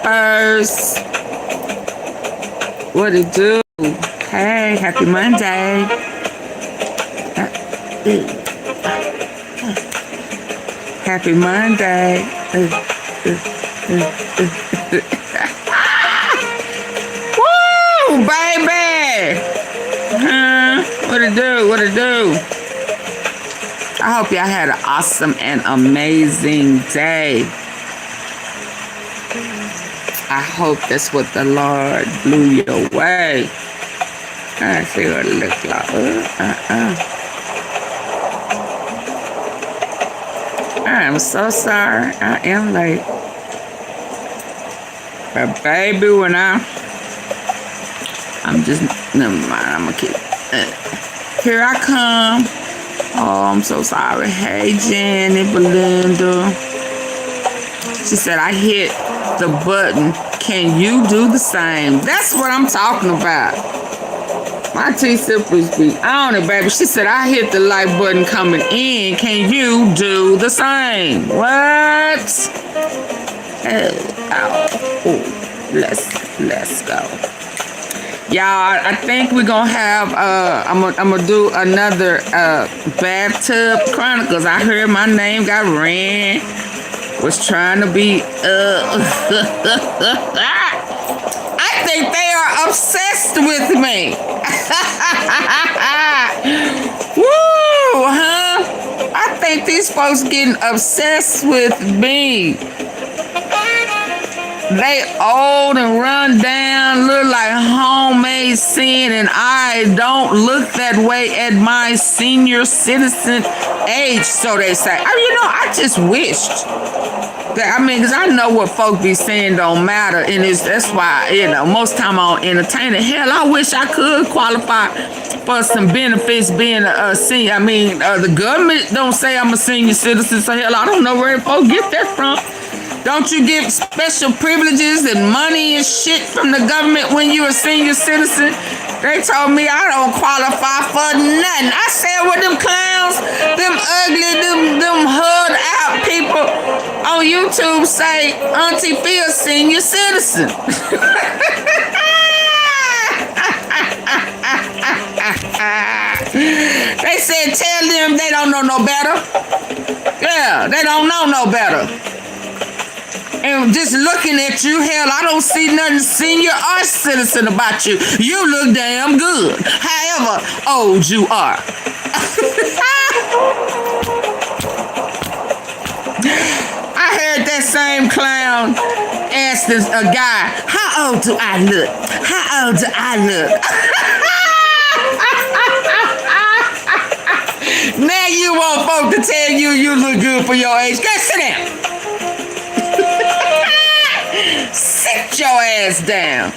first. What it do? Hey, happy Monday. Happy Monday. Woo, baby. What it do? What it do? I hope y'all had an awesome and amazing day. I hope that's what the Lord blew your way. I see what it looks like. I am so sorry. I am late. But baby, when I'm just, never mind, I'm gonna keep, here I come. Oh, I'm so sorry. Hey, Janet, Belinda. She said, I hit the button. Can you do the same? That's what I'm talking about. My T-Sippers be on it, baby. She said, I hit the like button coming in. Can you do the same? What? Oh, let's go. Y'all, I think we're gonna have I'm gonna do another bathtub chronicles. I heard my name got ran. Was trying to be I think they are obsessed with me. Woo, huh? I think these folks getting obsessed with me. They old and run down, look like homemade sin, and I don't look that way at my senior citizen age, so they say. I just wished that, because I know what folk be saying don't matter, and that's why, most time I'm entertaining. Hell, I wish I could qualify for some benefits being a senior. The government don't say I'm a senior citizen, so hell, I don't know where folk get that from. Don't you get special privileges and money and shit from the government when you're a senior citizen? They told me I don't qualify for nothing. I said with them clowns, them ugly, them hood out people on YouTube say Auntie Phil senior citizen. They said tell them they don't know no better. Yeah, they don't know no better. And just looking at you, hell, I don't see nothing senior or citizen about you. You look damn good, however old you are. I heard that same clown ask this a guy, how old do I look? How old do I look? Now you want folk to tell you you look good for your age. Go sit down. Sit your ass down.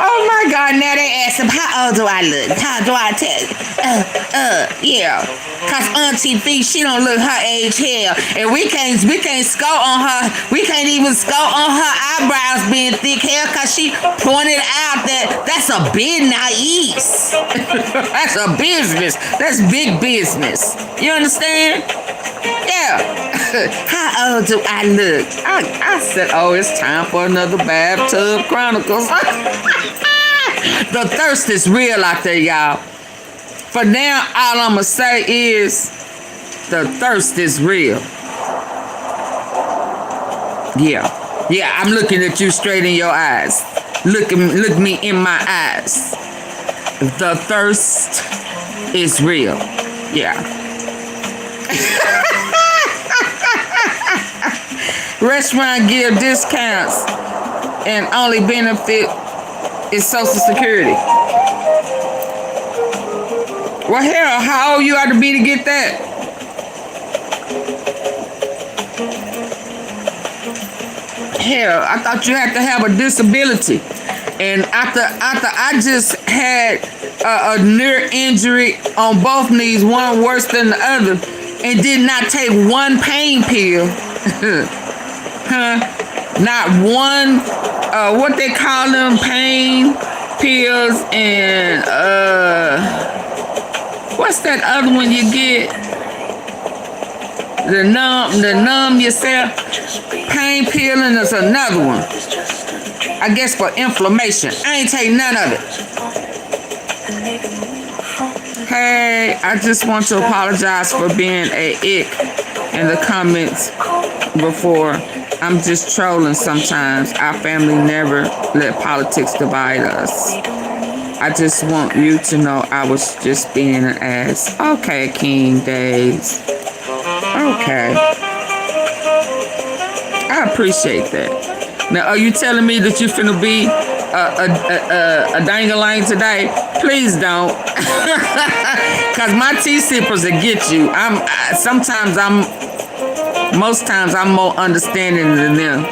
Oh my God. Now they ask him, how old do I look? How do I tell you? Yeah. Cause Auntie B, she don't look her age hell. And we can't score on her. We can't even score on her eyebrows being thick hair, cause she pointed out that that's a business. That's a business. That's big business. You understand? Yeah. How old do I look? I said, oh, it's time for another bathtub chronicles. The thirst is real out there, y'all. For now, all I'm going to say is the thirst is real. Yeah, I'm looking at you straight in your eyes. Look me in my eyes. The thirst is real. Yeah. Restaurant give discounts and only benefit is Social Security. Well, hell, how old you ought to be to get that? Hell, I thought you had to have a disability. And after I just had a near injury on both knees, one worse than the other, and did not take one pain pill. Not one, what they call them, pain pills, and what's that other one you get? To numb yourself. Pain peeling is another one. I guess for inflammation. I ain't take none of it. Hey, I just want to apologize for being a ick in the comments before. I'm just trolling sometimes. Our family never let politics divide us. I just want you to know I was just being an ass. Okay, King Days. Okay. I appreciate that. Now, are you telling me that you finna be a dang-a-lang today? Please don't. Because my tea sippers will get you. Most times I'm more understanding than them.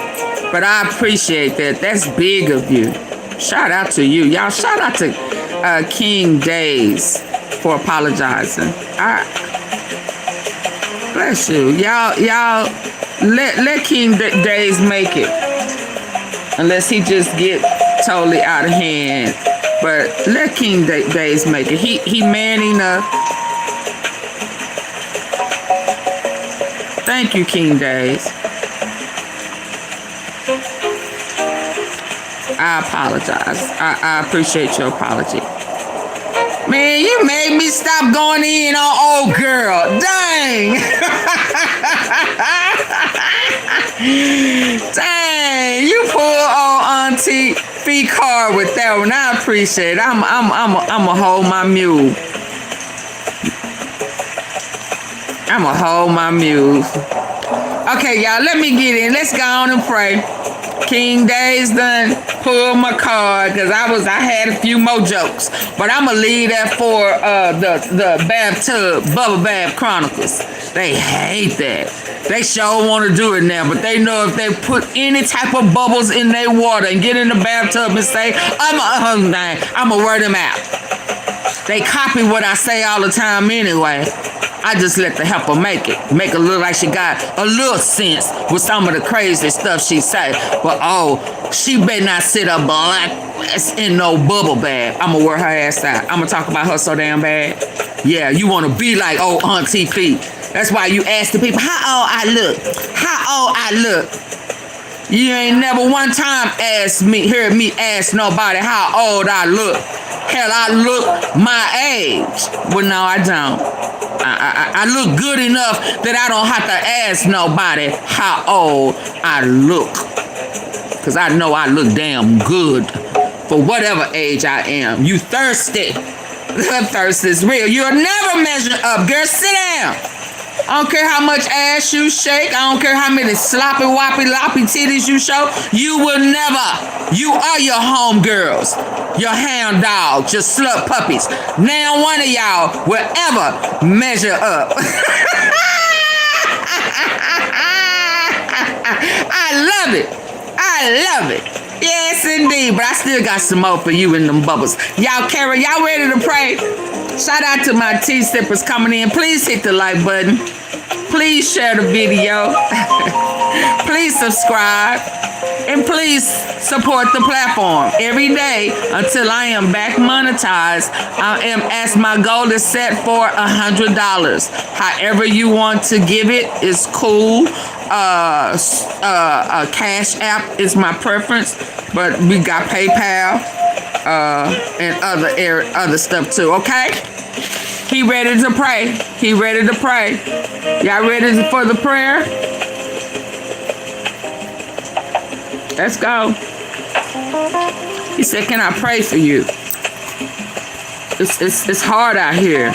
But I appreciate that. That's big of you. Shout out to you. Y'all, shout out to King Days for apologizing. Bless you. Y'all let King Days make it. Unless he just get totally out of hand. But let King Days make it. He man enough. Thank you, King Days. I apologize. I appreciate your apology. Man, you made me stop going in on old girl. Dang. Dang, you pull old Auntie fee card with that one. I appreciate it. I'ma hold my mule. I'ma hold my mule. Okay, y'all, let me get in. Let's go on and pray. King Days done pulled my card because I had a few more jokes, but I'ma leave that for the bathtub bubble bath chronicles. They hate that. They sure want to do it now, but they know if they put any type of bubbles in their water and get in the bathtub and say, I'ma wear them out. They copy what I say all the time anyway. I just let the helper make her look like she got a little sense with some of the crazy stuff she say. But she better not sit up black in no bubble bath. I'ma wear her ass out. I'ma talk about her so damn bad. Yeah, you wanna be like old Auntie P. That's why you ask the people how old I look. How old I look. You ain't never one time heard me ask nobody how old I look. Hell, I look my age. Well, no, I don't. I look good enough that I don't have to ask nobody how old I look. Because I know I look damn good for whatever age I am. You thirsty. The thirst is real. You'll never measure up, girl. Sit down. I don't care how much ass you shake. I don't care how many sloppy, woppy, loppy titties you show. You will never. You are your home girls. Your hound dogs. Your slut puppies. Now one of y'all will ever measure up. I love it. I love it. Yes, indeed. But I still got some more for you in them bubbles. Y'all, Karen, y'all ready to pray? Shout out to my tea sippers coming in. Please hit the like button. Please share the video. Please subscribe. And please support the platform every day until I am back monetized. I am, as my goal is set for $100. However you want to give it is cool. Cash App is my preference, but we got PayPal and other stuff too. Okay. He ready to pray. He ready to pray. Y'all ready for the prayer? Let's go. He said, can I pray for you? It's hard out here.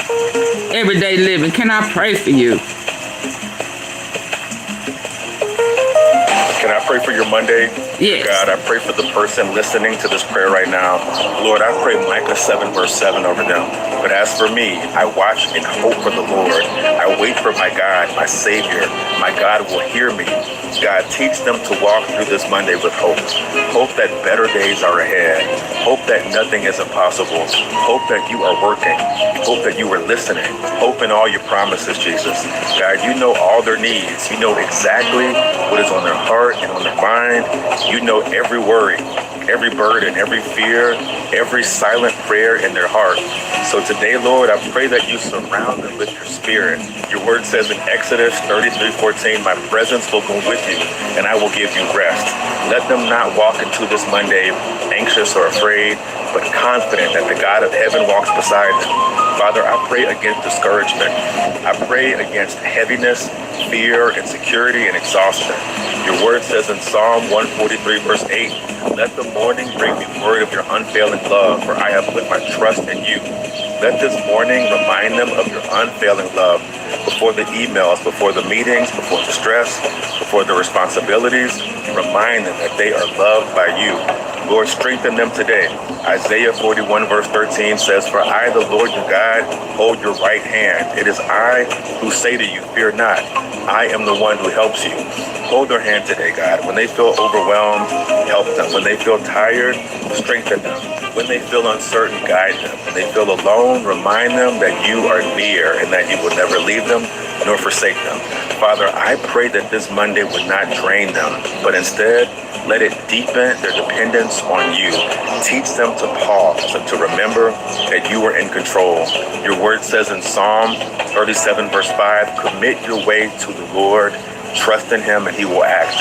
Everyday living. Can I pray for you? Can I pray for your Monday? Yes. God, I pray for the person listening to this prayer right now. Lord, I pray Micah 7 verse 7 over them. But as for me, I watch and hope for the Lord. I wait for my God, my Savior. My God will hear me. God, teach them to walk through this Monday with hope. Hope that better days are ahead. Hope that nothing is impossible. Hope that you are working. Hope that you are listening. Hope in all your promises, Jesus. God, you know all their needs. You know exactly what is on their heart and on their mind. You know every worry. every burden, every fear, every silent prayer in their heart. So today, Lord, I pray that you surround them with your spirit. Your word says in Exodus 33:14, my presence will go with you and I will give you rest. Let them not walk into this Monday anxious or afraid, but confident that the God of heaven walks beside them. Father, I pray against discouragement. I pray against heaviness, fear, insecurity, and exhaustion. Your word says in Psalm 143, verse 8, let the morning bring me word of your unfailing love, for I have put my trust in you. Let this morning remind them of your unfailing love before the emails, before the meetings, before the stress, before the responsibilities. Remind them that they are loved by you. Lord, strengthen them today. Isaiah 41 verse 13 says, for I, the Lord your God, hold your right hand. It is I who say to you, fear not. I am the one who helps you. Hold their hand today, God. When they feel overwhelmed, help them. When they feel tired, strengthen them. When they feel uncertain, guide them. When they feel alone, remind them that you are near and that you will never leave them nor forsake them. Father, I pray that this Monday would not drain them, but instead, let it deepen their dependence on you. Teach them to pause and to remember that you are in control. Your word says in Psalm 37, verse 5, commit your way to the Lord, trust in him, and he will act.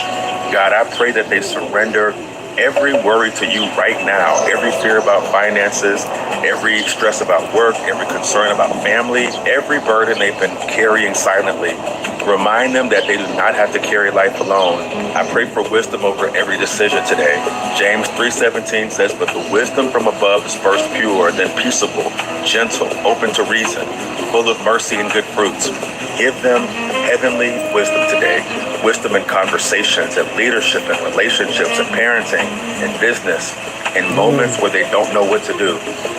God, I pray that they surrender every worry to you right now, every fear about finances, every stress about work, every concern about family, every burden they've been carrying silently. Remind them that they do not have to carry life alone. I pray for wisdom over every decision today. James 3:17 says, but the wisdom from above is first pure, then peaceable, gentle, open to reason, full of mercy and good fruits. Give them heavenly wisdom today. Wisdom in conversations and leadership and relationships and parenting and business, in moments where they don't know what to do.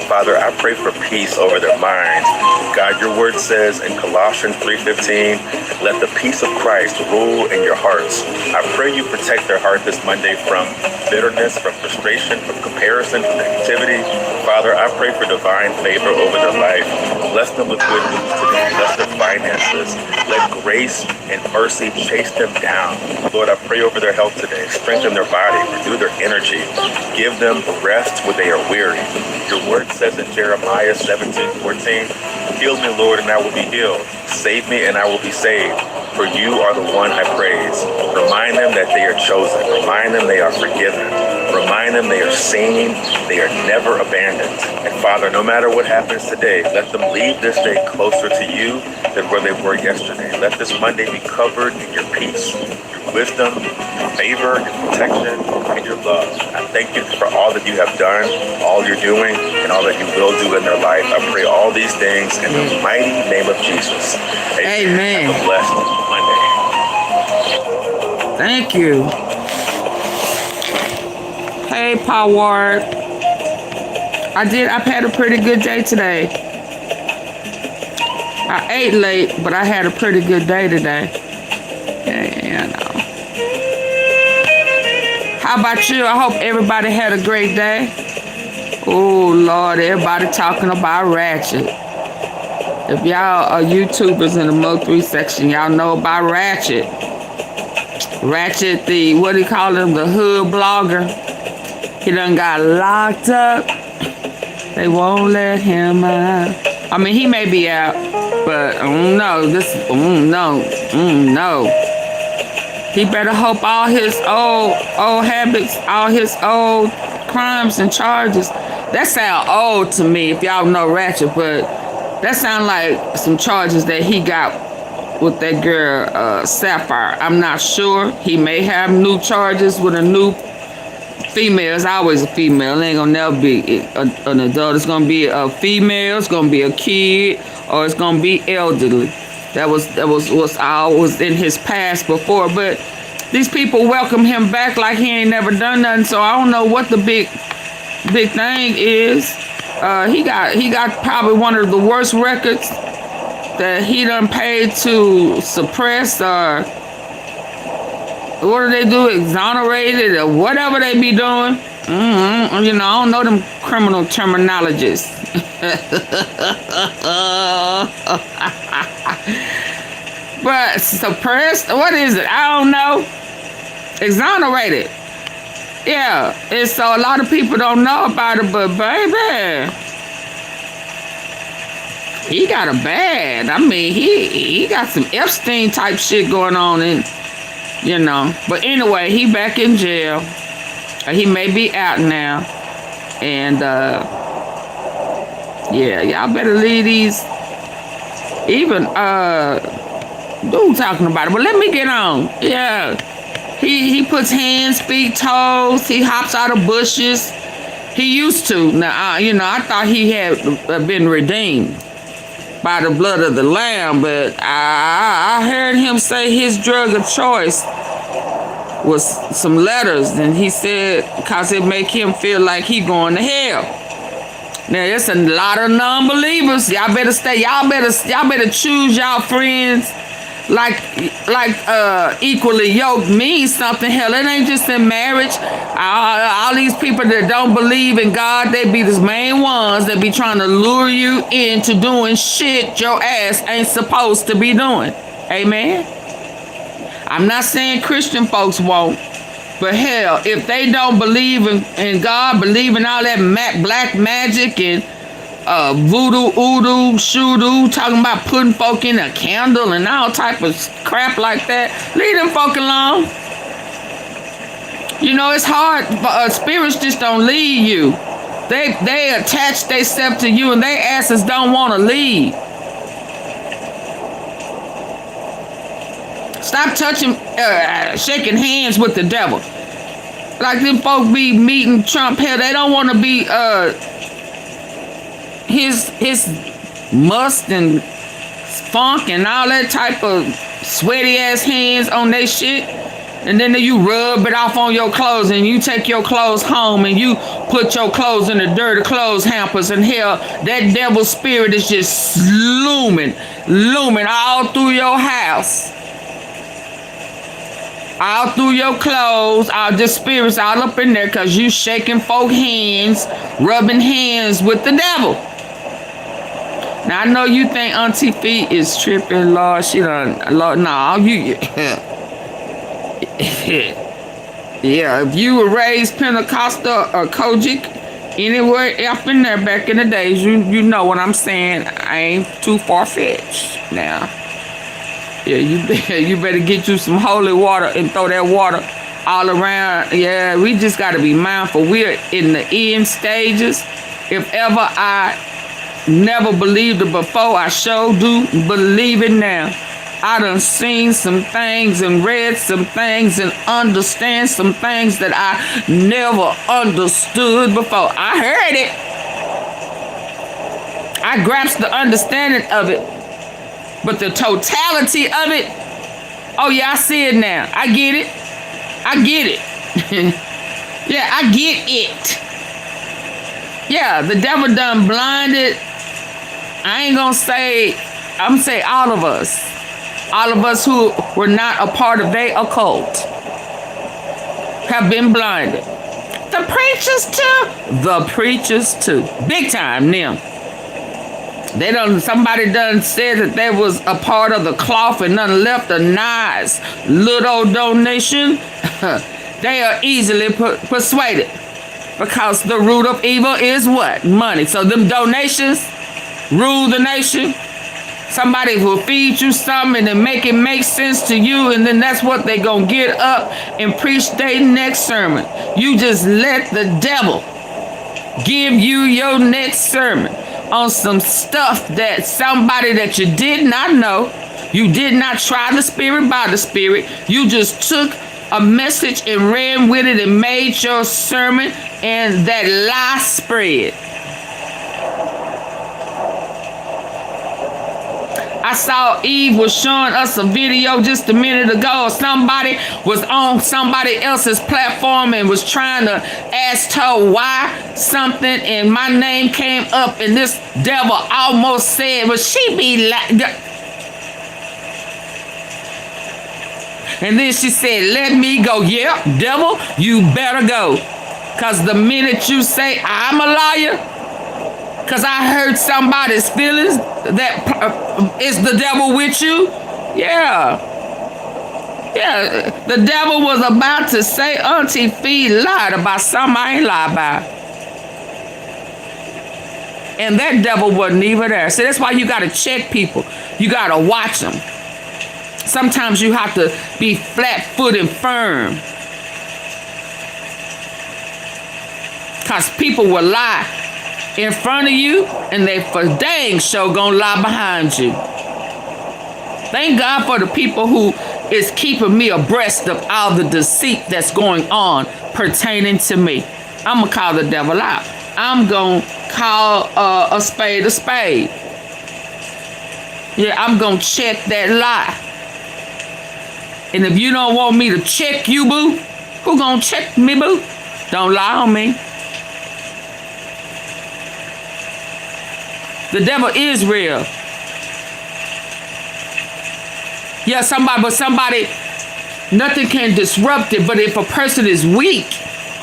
Father, I pray for peace over their minds. God, your word says in Colossians 3:15, let the peace of Christ rule in your hearts. I pray you protect their heart this Monday from bitterness, from frustration, from comparison, from negativity. Father, I pray for divine favor over their life. Bless them with good news today. Bless their finances. Let grace and mercy chase them down. Lord, I pray over their health today. Strengthen their body. Renew their energy. Give them rest where they are weary. Your word says in Jeremiah 17:14, heal me, Lord, and I will be healed. Save me, and I will be saved. For you are the one I praise. Remind them that they are chosen. Remind them they are forgiven. Remind them they are seen. They are never abandoned. And Father, no matter what happens today, let them leave this day closer to you than where they were yesterday. Let this Monday be covered in your peace, your wisdom, your favor, your protection, and your love. I thank you for all that you have done, all you're doing, and all that you will do in their life. I pray all these things in the mighty name of Jesus. Amen. Have a blessed Monday. Thank you. Hey, Paul Ward. I've had a pretty good day today. I ate late, but I had a pretty good day today. Yeah, you know. How about you? I hope everybody had a great day. Oh, Lord, everybody talking about Ratchet. If y'all are YouTubers in the Mo3 section, y'all know about Ratchet. Ratchet, what do you call him? The hood blogger. He done got locked up. They won't let him out. I mean, he may be out, but no. He better hope all his old habits, all his old crimes and charges. That sound old to me, if y'all know Ratchet, but that sound like some charges that he got with that girl, Sapphire. I'm not sure. He may have new charges with a new female. It's always a female. It ain't gonna never be an adult. It's gonna be a female. It's gonna be a kid, or it's gonna be elderly. That was always in his past before. But these people welcome him back like he ain't never done nothing. So I don't know what the big thing is. He got probably one of the worst records that he done paid to suppress or what do they do? Exonerated or whatever they be doing. You know, I don't know them criminal terminologies. But suppressed, what is it? I don't know. Exonerated. Yeah, and so a lot of people don't know about it, but baby, he got a bad. I mean, he got some Epstein type shit going on, and you know. But anyway, he back in jail. He may be out now, and yeah, y'all better leave these. Even dude talking about it, but let me get on. Yeah, he puts hands, feet, toes. He hops out of bushes. He used to. Now, you know, I thought he had been redeemed by the blood of the Lamb, but I heard him say his drug of choice was some letters, and he said because it make him feel like he going to hell. Now there's a lot of non-believers. Y'all better stay. Y'all better choose y'all friends like equally yoked means something. Hell, it ain't just in marriage. All these people that don't believe in God, they be the main ones that be trying to lure you into doing shit your ass ain't supposed to be doing. Amen. I'm not saying Christian folks won't, but hell, if they don't believe in God, believe in all that black magic and voodoo, oodoo, shoodoo, talking about putting folk in a candle and all type of crap like that, leave them folk alone. You know, it's hard, but spirits just don't leave you. They attach themselves to you, and they asses don't want to leave. Stop touching, shaking hands with the devil. Like them folk be meeting Trump here. They don't want to be his must and funk and all that type of sweaty ass hands on their shit. And then you rub it off on your clothes, and you take your clothes home, and you put your clothes in the dirty clothes hampers, and hell, that devil spirit is just looming all through your house. All through your clothes, all the spirits all up in there because you shaking folk hands, rubbing hands with the devil. Now, I know you think Auntie Fee is tripping, Lord. She done, Lord, no, you, yeah, if you were raised Pentecostal or Kojic, anywhere up in there back in the days, you know what I'm saying. I ain't too far-fetched now. Yeah, you better get you some holy water and throw that water all around. Yeah, we just got to be mindful. We're in the end stages. If ever I never believed it before, I sure do believe it now. I done seen some things and read some things and understand some things that I never understood before. I heard it. I grasped the understanding of it. But the totality of it, oh yeah, I see it now. I get it. Yeah, I get it. Yeah, the devil done blinded. I ain't gonna say, I'm gonna say all of us. All of us who were not a part of their occult have been blinded. The preachers too. The preachers too. Big time, them. Somebody done said that they was a part of the cloth and done left a nice little donation. They are easily persuaded because the root of evil is what? Money. So them donations rule the nation. Somebody will feed you something and make it make sense to you, and then that's what they gonna get up and preach their next sermon. You just let the devil give you your next sermon on some stuff that somebody that you did not know, you did not try the spirit by the spirit, you just took a message and ran with it and made your sermon, and that lie spread. I saw Eve was showing us a video just a minute ago. Somebody was on somebody else's platform and was trying to ask her why something, and my name came up, and this devil almost said, well, she be like... And then she said, let me go. Yeah, devil, you better go. Because the minute you say, I'm a liar, because I hurt somebody's feelings, that is the devil with you? Yeah. Yeah, the devil was about to say Auntie Fee lied about something I ain't lied about. And that devil wasn't even there. So that's why you got to check people. You got to watch them. Sometimes you have to be flat-footed and firm. Because people will lie in front of you, and they for dang sure gonna lie behind you. Thank God for the people who is keeping me abreast of all the deceit that's going on pertaining to me. I'm gonna call the devil out. I'm gonna call a spade a spade. Yeah, I'm gonna check that lie. And if you don't want me to check you, boo, who gonna check me, boo? Don't lie on me. The devil is real. Yeah, somebody, nothing can disrupt it. But if a person is weak,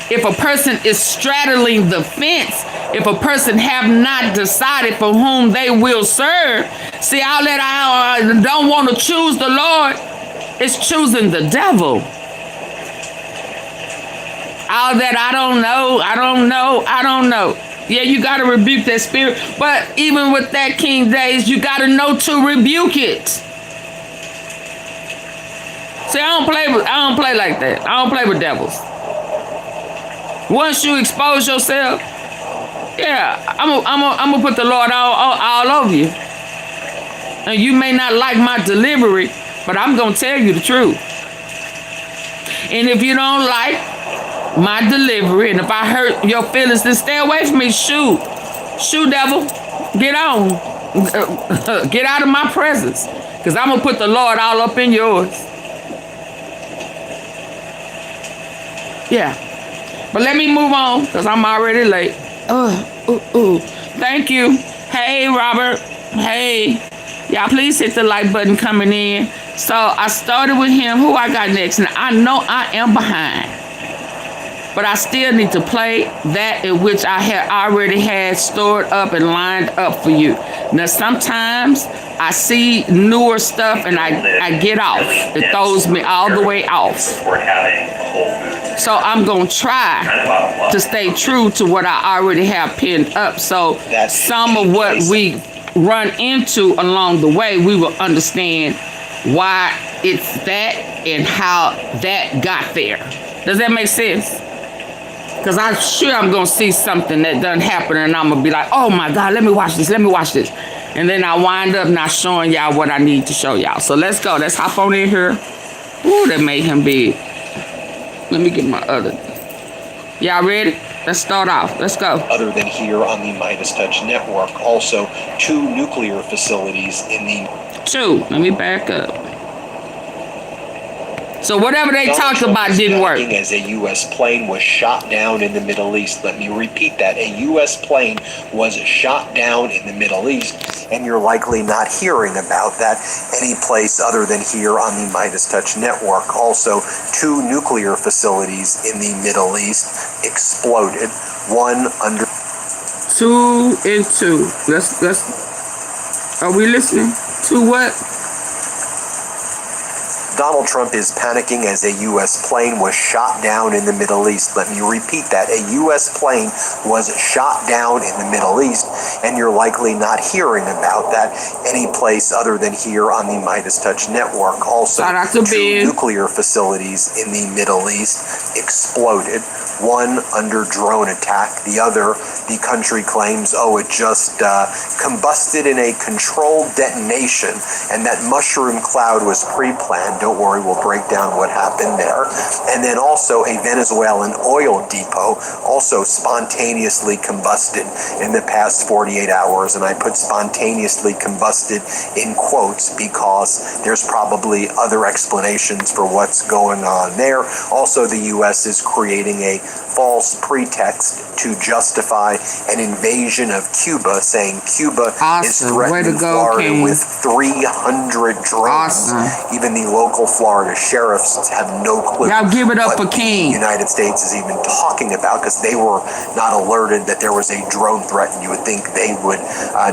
if a person is straddling the fence, if a person have not decided for whom they will serve, see, all that I don't want to choose the Lord, is choosing the devil. All that I don't know. Yeah, you got to rebuke that spirit. But even with that, King Days, you got to know to rebuke it. See, I don't play like that. I don't play with devils. Once you expose yourself, yeah, I'm gonna put the Lord all over you. And you may not like my delivery, but I'm gonna tell you the truth. And if you don't like my delivery, and if I hurt your feelings, then stay away from me. Shoot, devil, get on, get out of my presence, because I'm gonna put the Lord all up in yours. Yeah, but let me move on, because I'm already late. Thank you. Hey, Robert. Hey, y'all, please hit the like button coming in. So I started with him. Who I got next? Now I know I am behind, but I still need to play that in which I had already had stored up and lined up for you. Now, sometimes I see newer stuff and I get off. It throws me all the way off. So I'm going to try to stay true to what I already have pinned up. So some of what we run into along the way, we will understand why it's that and how that got there. Does that make sense? Because I'm sure I'm going to see something that doesn't happen, and I'm going to be like, oh my God, let me watch this. And then I wind up not showing y'all what I need to show y'all. So let's go. Let's hop on in here. Ooh, that made him big. Let me get my other. Y'all ready? Let's start off. Let's go. Other than here on the Midas Touch network, also 2 nuclear facilities in the... 2. Let me back up. So whatever they talked about didn't work. As a U.S. plane was shot down in the Middle East. Let me repeat that. A U.S. plane was shot down in the Middle East, and you're likely not hearing about that any place other than here on the Midas Touch network. Also, 2 nuclear facilities in the Middle East exploded. One under... 2 and 2. Let's. Are we listening? 2 what? Donald Trump is panicking as a U.S. plane was shot down in the Middle East. Let me repeat that. A U.S. plane was shot down in the Middle East, and you're likely not hearing about that any place other than here on the Midas Touch network. Also, 2 nuclear facilities in the Middle East exploded. One under drone attack. The other, the country claims, it just combusted in a controlled detonation, and that mushroom cloud was pre-planned. Don't worry, we'll break down what happened there. And then also a Venezuelan oil depot also spontaneously combusted in the past 48 hours. And I put spontaneously combusted in quotes because there's probably other explanations for what's going on there. Also, the U.S. is creating a false pretext to justify an invasion of Cuba, saying Cuba is threatening Florida with 300 drones. Even the local Florida sheriffs have no clue. Y'all give it up for King. The United States is even talking about, because they were not alerted that there was a drone threat, and you would think they would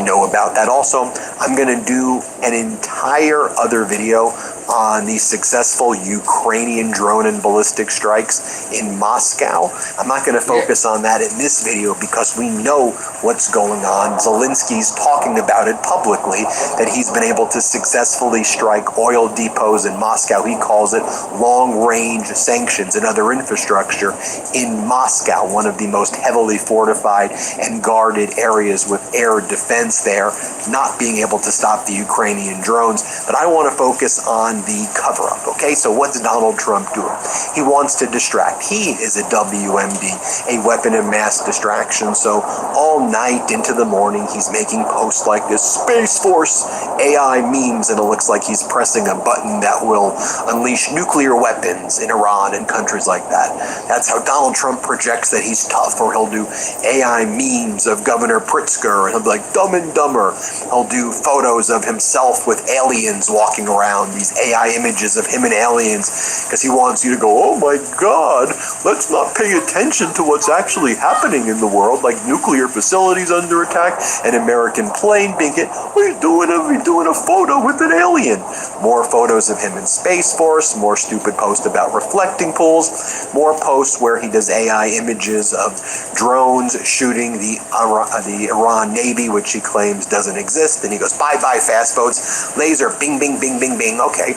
know about that. Also, I'm going to do an entire other video on the successful Ukrainian drone and ballistic strikes in Moscow. I'm not going to focus on that in this video because we know what's going on. Zelensky's talking about it publicly, that he's been able to successfully strike oil depots in Moscow. He calls it long-range sanctions and other infrastructure in Moscow, one of the most heavily fortified and guarded areas with air defense there, not being able to stop the Ukrainian drones. But I want to focus on the cover-up, okay? So what's Donald Trump doing? He wants to distract. He is a WMD, a weapon of mass distraction. So all night into the morning, he's making posts like this, Space Force AI memes, and it looks like he's pressing a button that will unleash nuclear weapons in Iran and countries like that. That's how Donald Trump projects that he's tough, or he'll do AI memes of Governor Pritzker, and he'll be like Dumb and Dumber. He'll do photos of himself with aliens walking around, these AI images of him and aliens, because he wants you to go, oh my God, let's not pay attention to what's actually happening in the world, like nuclear facilities under attack, an American plane being hit. We're doing a photo with an alien. More photos of him in Space Force, more stupid posts about reflecting pools, more posts where he does AI images of drones shooting the Iran Navy, which he claims doesn't exist. Then he goes, bye-bye fast boats, laser, bing, bing, bing, bing, bing. Okay,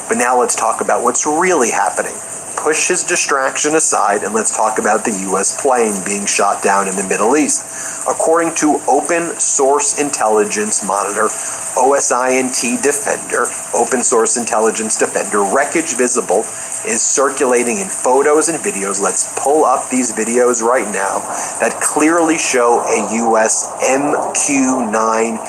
but now let's talk about what's really happening. Push his distraction aside and let's talk about the U.S. plane being shot down in the Middle East. According to Open Source Intelligence Monitor, OSINT Defender, Open Source Intelligence Defender, wreckage visible is circulating in photos and videos. Let's pull up these videos right now that clearly show a U.S. MQ-9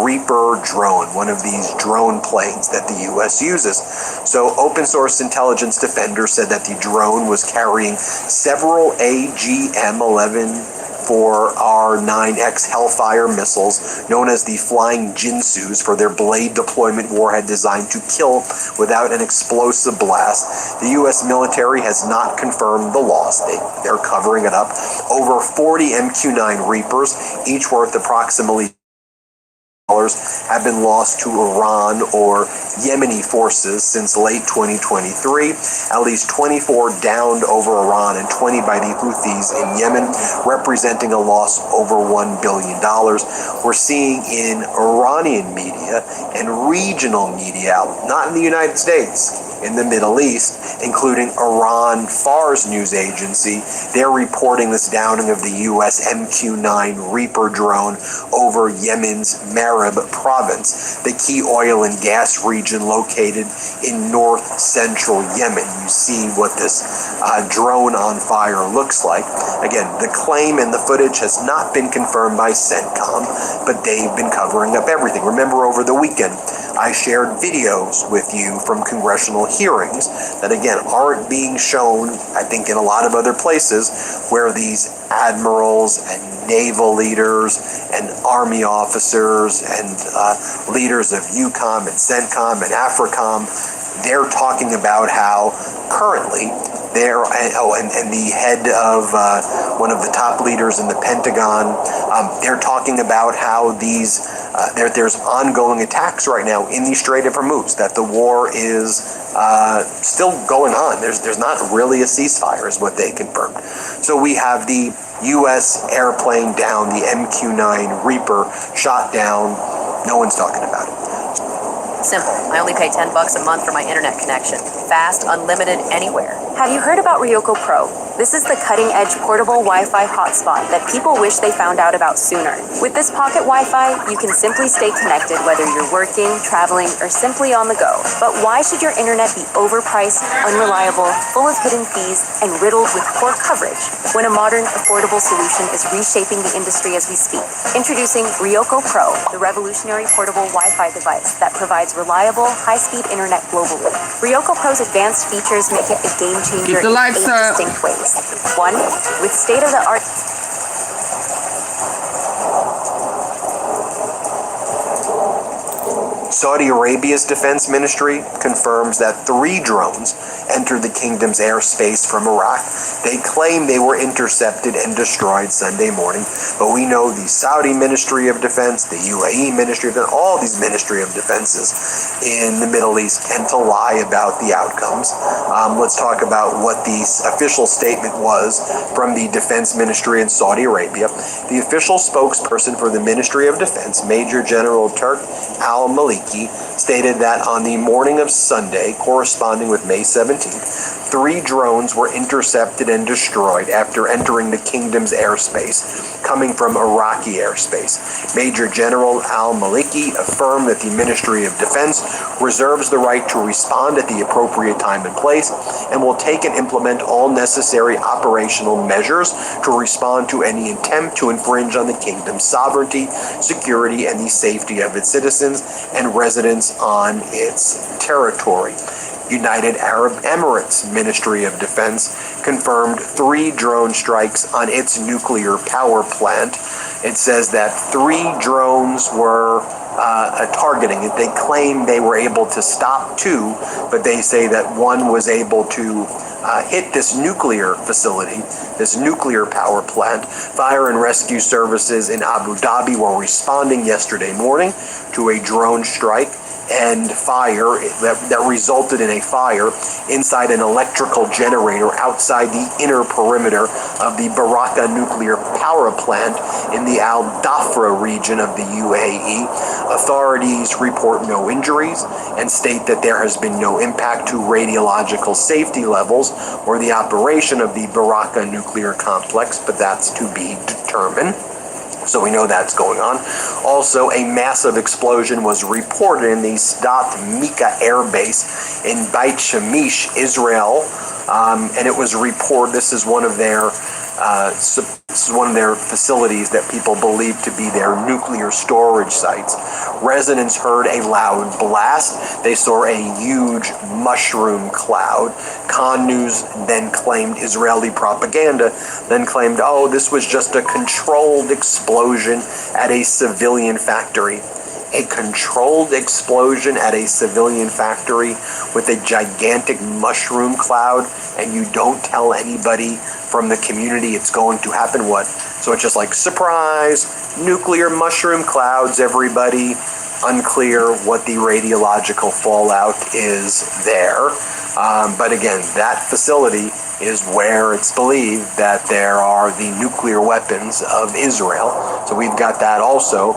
Reaper drone, one of these drone planes that the U.S. uses. So Open Source Intelligence Defender said that the drone was carrying several AGM-11 4R9X Hellfire missiles, known as the Flying Jinsus, for their blade deployment warhead designed to kill without an explosive blast. The U.S. military has not confirmed the loss. They're covering it up. Over 40 MQ-9 Reapers, each worth approximately have been lost to Iran or Yemeni forces since late 2023. At least 24 downed over Iran and 20 by the Houthis in Yemen, representing a loss over $1 billion. We're seeing in Iranian media and regional media, not in the United States, in the Middle East, including Iran Fars news agency, they're reporting this downing of the U.S. MQ-9 Reaper drone over Yemen's Marib province, the key oil and gas region located in north-central Yemen. You see what this drone on fire looks like. Again, the claim and the footage has not been confirmed by CENTCOM, but they've been covering up everything. Remember, over the weekend, I shared videos with you from congressional hearings that, again, aren't being shown, I think, in a lot of other places, where these admirals and naval leaders and army officers and leaders of EUCOM and CENTCOM and AFRICOM, they're talking about how currently they're, and the head of one of the top leaders in the Pentagon, they're talking about how these there's ongoing attacks right now in the Strait of Hormuz, that the war is still going on. There's not really a ceasefire, is what they confirmed. So we have the U.S. airplane down, the MQ-9 Reaper shot down. No one's talking about it. Simple. I only pay $10 a month for my internet connection. Fast, unlimited, anywhere. Have you heard about Ryoko Pro? This is the cutting-edge portable Wi-Fi hotspot that people wish they found out about sooner. With this pocket Wi-Fi, you can simply stay connected whether you're working, traveling, or simply on the go. But why should your internet be overpriced, unreliable, full of hidden fees, and riddled with poor coverage when a modern, affordable solution is reshaping the industry as we speak? Introducing Ryoko Pro, the revolutionary portable Wi-Fi device that provides reliable, high-speed internet globally. Ryoko Pro's advanced features make it a game changer Keep the in lights 8 up. distinct ways. 1. With state-of-the-art Saudi Arabia's defense ministry confirms that 3 drones entered the kingdom's airspace from Iraq. They claim they were intercepted and destroyed Sunday morning, but we know the Saudi Ministry of Defense, the UAE Ministry of Defense, all these Ministry of Defenses in the Middle East tend to lie about the outcomes. Let's talk about what the official statement was from the Defense Ministry in Saudi Arabia. The official spokesperson for the Ministry of Defense, Major General Turk al-Maliki, stated that on the morning of Sunday, corresponding with May 17th, 3 drones were intercepted and destroyed after entering the kingdom's airspace, coming from Iraqi airspace. Major General al-Maliki affirmed that the Ministry of Defense reserves the right to respond at the appropriate time and place and will take and implement all necessary operational measures to respond to any attempt to infringe on the kingdom's sovereignty, security, and the safety of its citizens and residents on its territory. United Arab Emirates Ministry of Defense confirmed 3 drone strikes on its nuclear power plant. It says that 3 drones were targeting it. They claim they were able to stop 2, but they say that 1 was able to hit this nuclear facility, this nuclear power plant. Fire and rescue services in Abu Dhabi were responding yesterday morning to a drone strike and fire that resulted in a fire inside an electrical generator outside the inner perimeter of the Baraka nuclear power plant in the Al Dhafra region of the UAE. Authorities report no injuries and state that there has been no impact to radiological safety levels or the operation of the Baraka nuclear complex, but that's to be determined. So we know that's going on. Also, a massive explosion was reported in the Sdat Mika Air Base in Beit Shemesh, Israel, and it was reported. This is one of their facilities that people believe to be their nuclear storage sites. Residents heard a loud blast. They saw a huge mushroom cloud. Khan News then claimed, Israeli propaganda then claimed, oh, this was just a controlled explosion at a civilian factory. A controlled explosion at a civilian factory with a gigantic mushroom cloud, and you don't tell anybody from the community it's going to happen. What? So it's just like, surprise, nuclear mushroom clouds, everybody. Unclear what the radiological fallout is there. But again, that facility is where it's believed that there are the nuclear weapons of Israel. So we've got that also.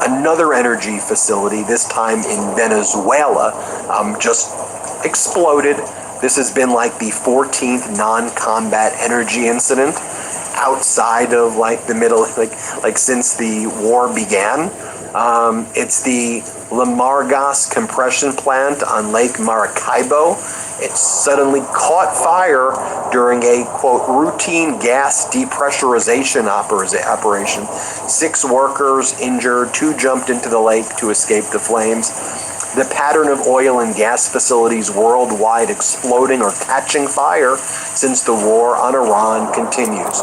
Another energy facility, this time in Venezuela, just exploded. This has been like the 14th non-combat energy incident outside of like the middle, like since the war began. It's the Lamargas compression plant on Lake Maracaibo. It suddenly caught fire during a, quote, routine gas depressurization operation. 6 workers injured, 2 jumped into the lake to escape the flames. The pattern of oil and gas facilities worldwide exploding or catching fire since the war on Iran continues.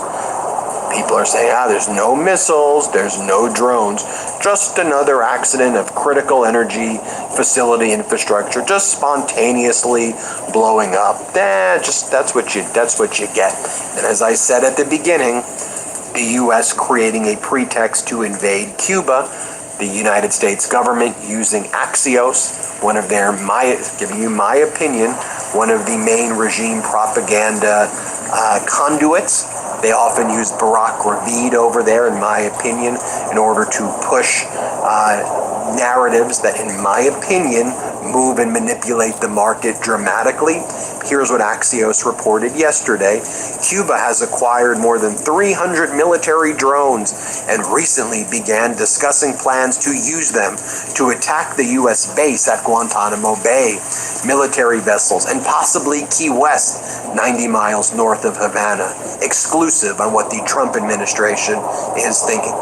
People are saying, there's no missiles, there's no drones, just another accident of critical energy facility infrastructure, just spontaneously blowing up. That's what you get. And as I said at the beginning, the U.S. creating a pretext to invade Cuba, the United States government using Axios, one of their, giving you my opinion, one of the main regime propaganda conduits. They often use Barack Ravid over there, in my opinion, in order to push narratives that, in my opinion, move and manipulate the market dramatically. Here's what Axios reported yesterday. Cuba has acquired more than 300 military drones and recently began discussing plans to use them to attack the U.S. base at Guantanamo Bay, military vessels, and possibly Key West, 90 miles north of Havana, exclusive on what the Trump administration is thinking.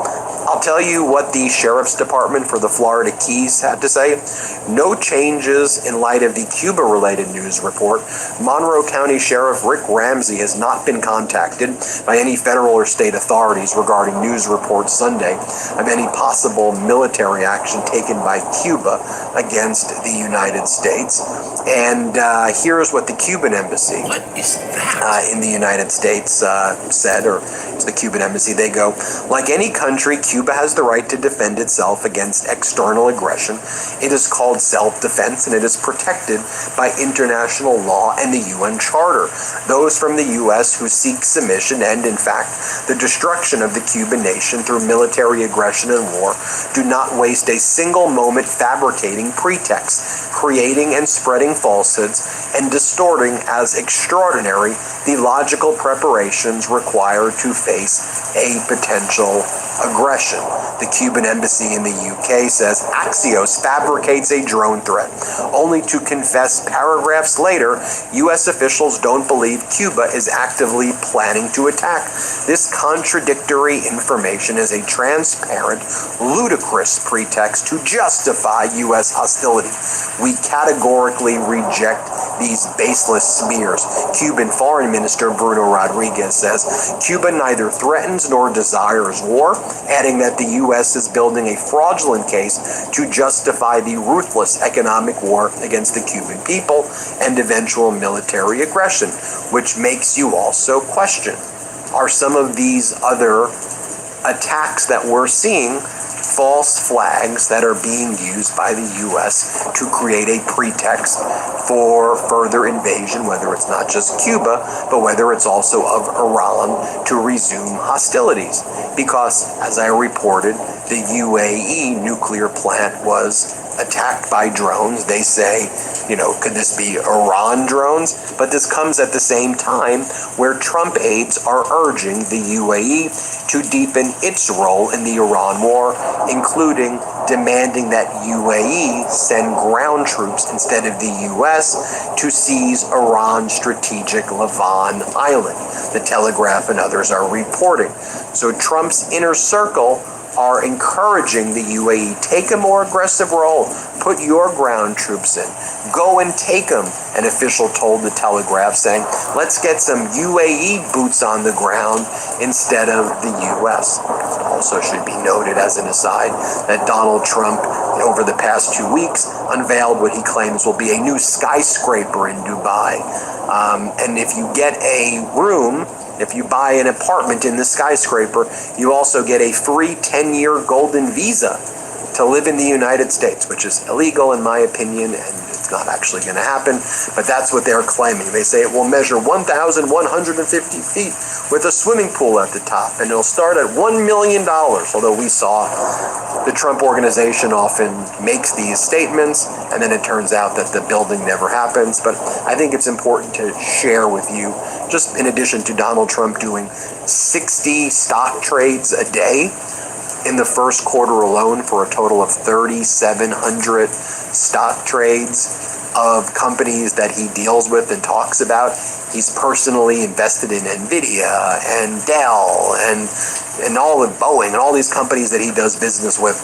I'll tell you what the Sheriff's Department for the Florida Keys had to say. No changes in light of the Cuba-related news report. Monroe County Sheriff Rick Ramsey has not been contacted by any federal or state authorities regarding news reports Sunday of any possible military action taken by Cuba against the United States. And here's what the Cuban embassy in the United States said, or it's the Cuban embassy. They go, like any country, Cuba has the right to defend itself against external aggression. It is called self-defense, and it is protected by international law and the UN Charter. Those from the U.S. who seek submission and, in fact, the destruction of the Cuban nation through military aggression and war do not waste a single moment fabricating pretexts, creating and spreading falsehoods, and distorting as extraordinary the logical preparations required to face a potential aggression. The Cuban embassy in the UK says Axios fabricates a drone threat, only to confess paragraphs later U.S. officials don't believe Cuba is actively planning to attack. This contradictory information is a transparent, ludicrous pretext to justify U.S. hostility. We categorically reject these baseless smears. Cuban Foreign Minister Bruno Rodriguez says Cuba neither threatens nor desires war, adding that the U.S. is building a fraudulent case to justify the ruthless economic war against the Cuban people and eventual military aggression, which makes you also question, are some of these other attacks that we're seeing false flags that are being used by the U.S. to create a pretext for further invasion, whether it's not just Cuba, but whether it's also of Iran to resume hostilities? Because, as I reported, the UAE nuclear plant was attacked by drones. They say, could this be Iran drones? But this comes at the same time where Trump aides are urging the UAE to deepen its role in the Iran war, including demanding that UAE send ground troops instead of the U.S. to seize Iran's strategic Lavon Island. The Telegraph and others are reporting. So Trump's inner circle are encouraging the UAE, take a more aggressive role, put your ground troops in, go and take them, an official told the Telegraph, saying, let's get some UAE boots on the ground instead of the U.S. Also should be noted as an aside that Donald Trump, over the past 2 weeks, unveiled what he claims will be a new skyscraper in Dubai. And if you get a room, if you buy an apartment in the skyscraper, you also get a free 10-year golden visa to live in the United States, which is illegal in my opinion, and it's not actually going to happen, but that's what they're claiming. They say it will measure 1,150 feet with a swimming pool at the top, and it'll start at $1 million, although we saw the Trump organization often makes these statements, and then it turns out that the building never happens. But I think it's important to share with you, just in addition to Donald Trump doing 60 stock trades a day, in the first quarter alone for a total of 3,700 stock trades of companies that he deals with and talks about. He's personally invested in NVIDIA and Dell and all of Boeing and all these companies that he does business with.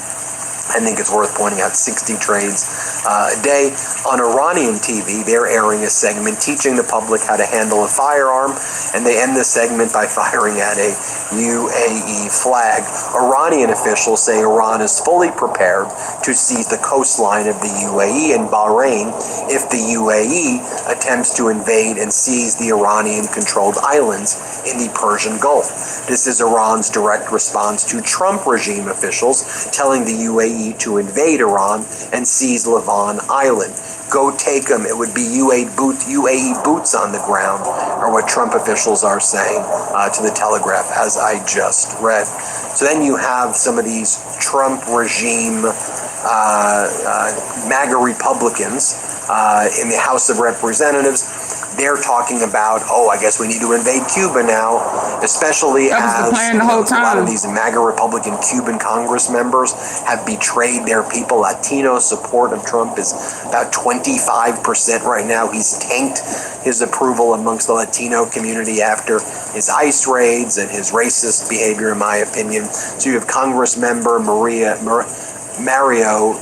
I think it's worth pointing out 60 trades a day. On Iranian TV, they're airing a segment teaching the public how to handle a firearm, and they end the segment by firing at a UAE flag. Iranian officials say Iran is fully prepared to seize the coastline of the UAE and Bahrain if the UAE attempts to invade and seize the Iranian-controlled islands in the Persian Gulf. This is Iran's direct response to Trump regime officials telling the UAE to invade Iran and seize Lavon Island. Go take them. It would be UAE boots on the ground, are what Trump officials are saying to the Telegraph, as I just read. So then you have some of these Trump regime MAGA Republicans in the House of Representatives they're talking about, oh, I guess we need to invade Cuba now, especially That was the as plan the whole a lot of time. these MAGA Republican Cuban Congress members have betrayed their people. Latino support of Trump is about 25% right now. He's tanked his approval amongst the Latino community after his ICE raids and his racist behavior, in my opinion. So you have Congress member Mario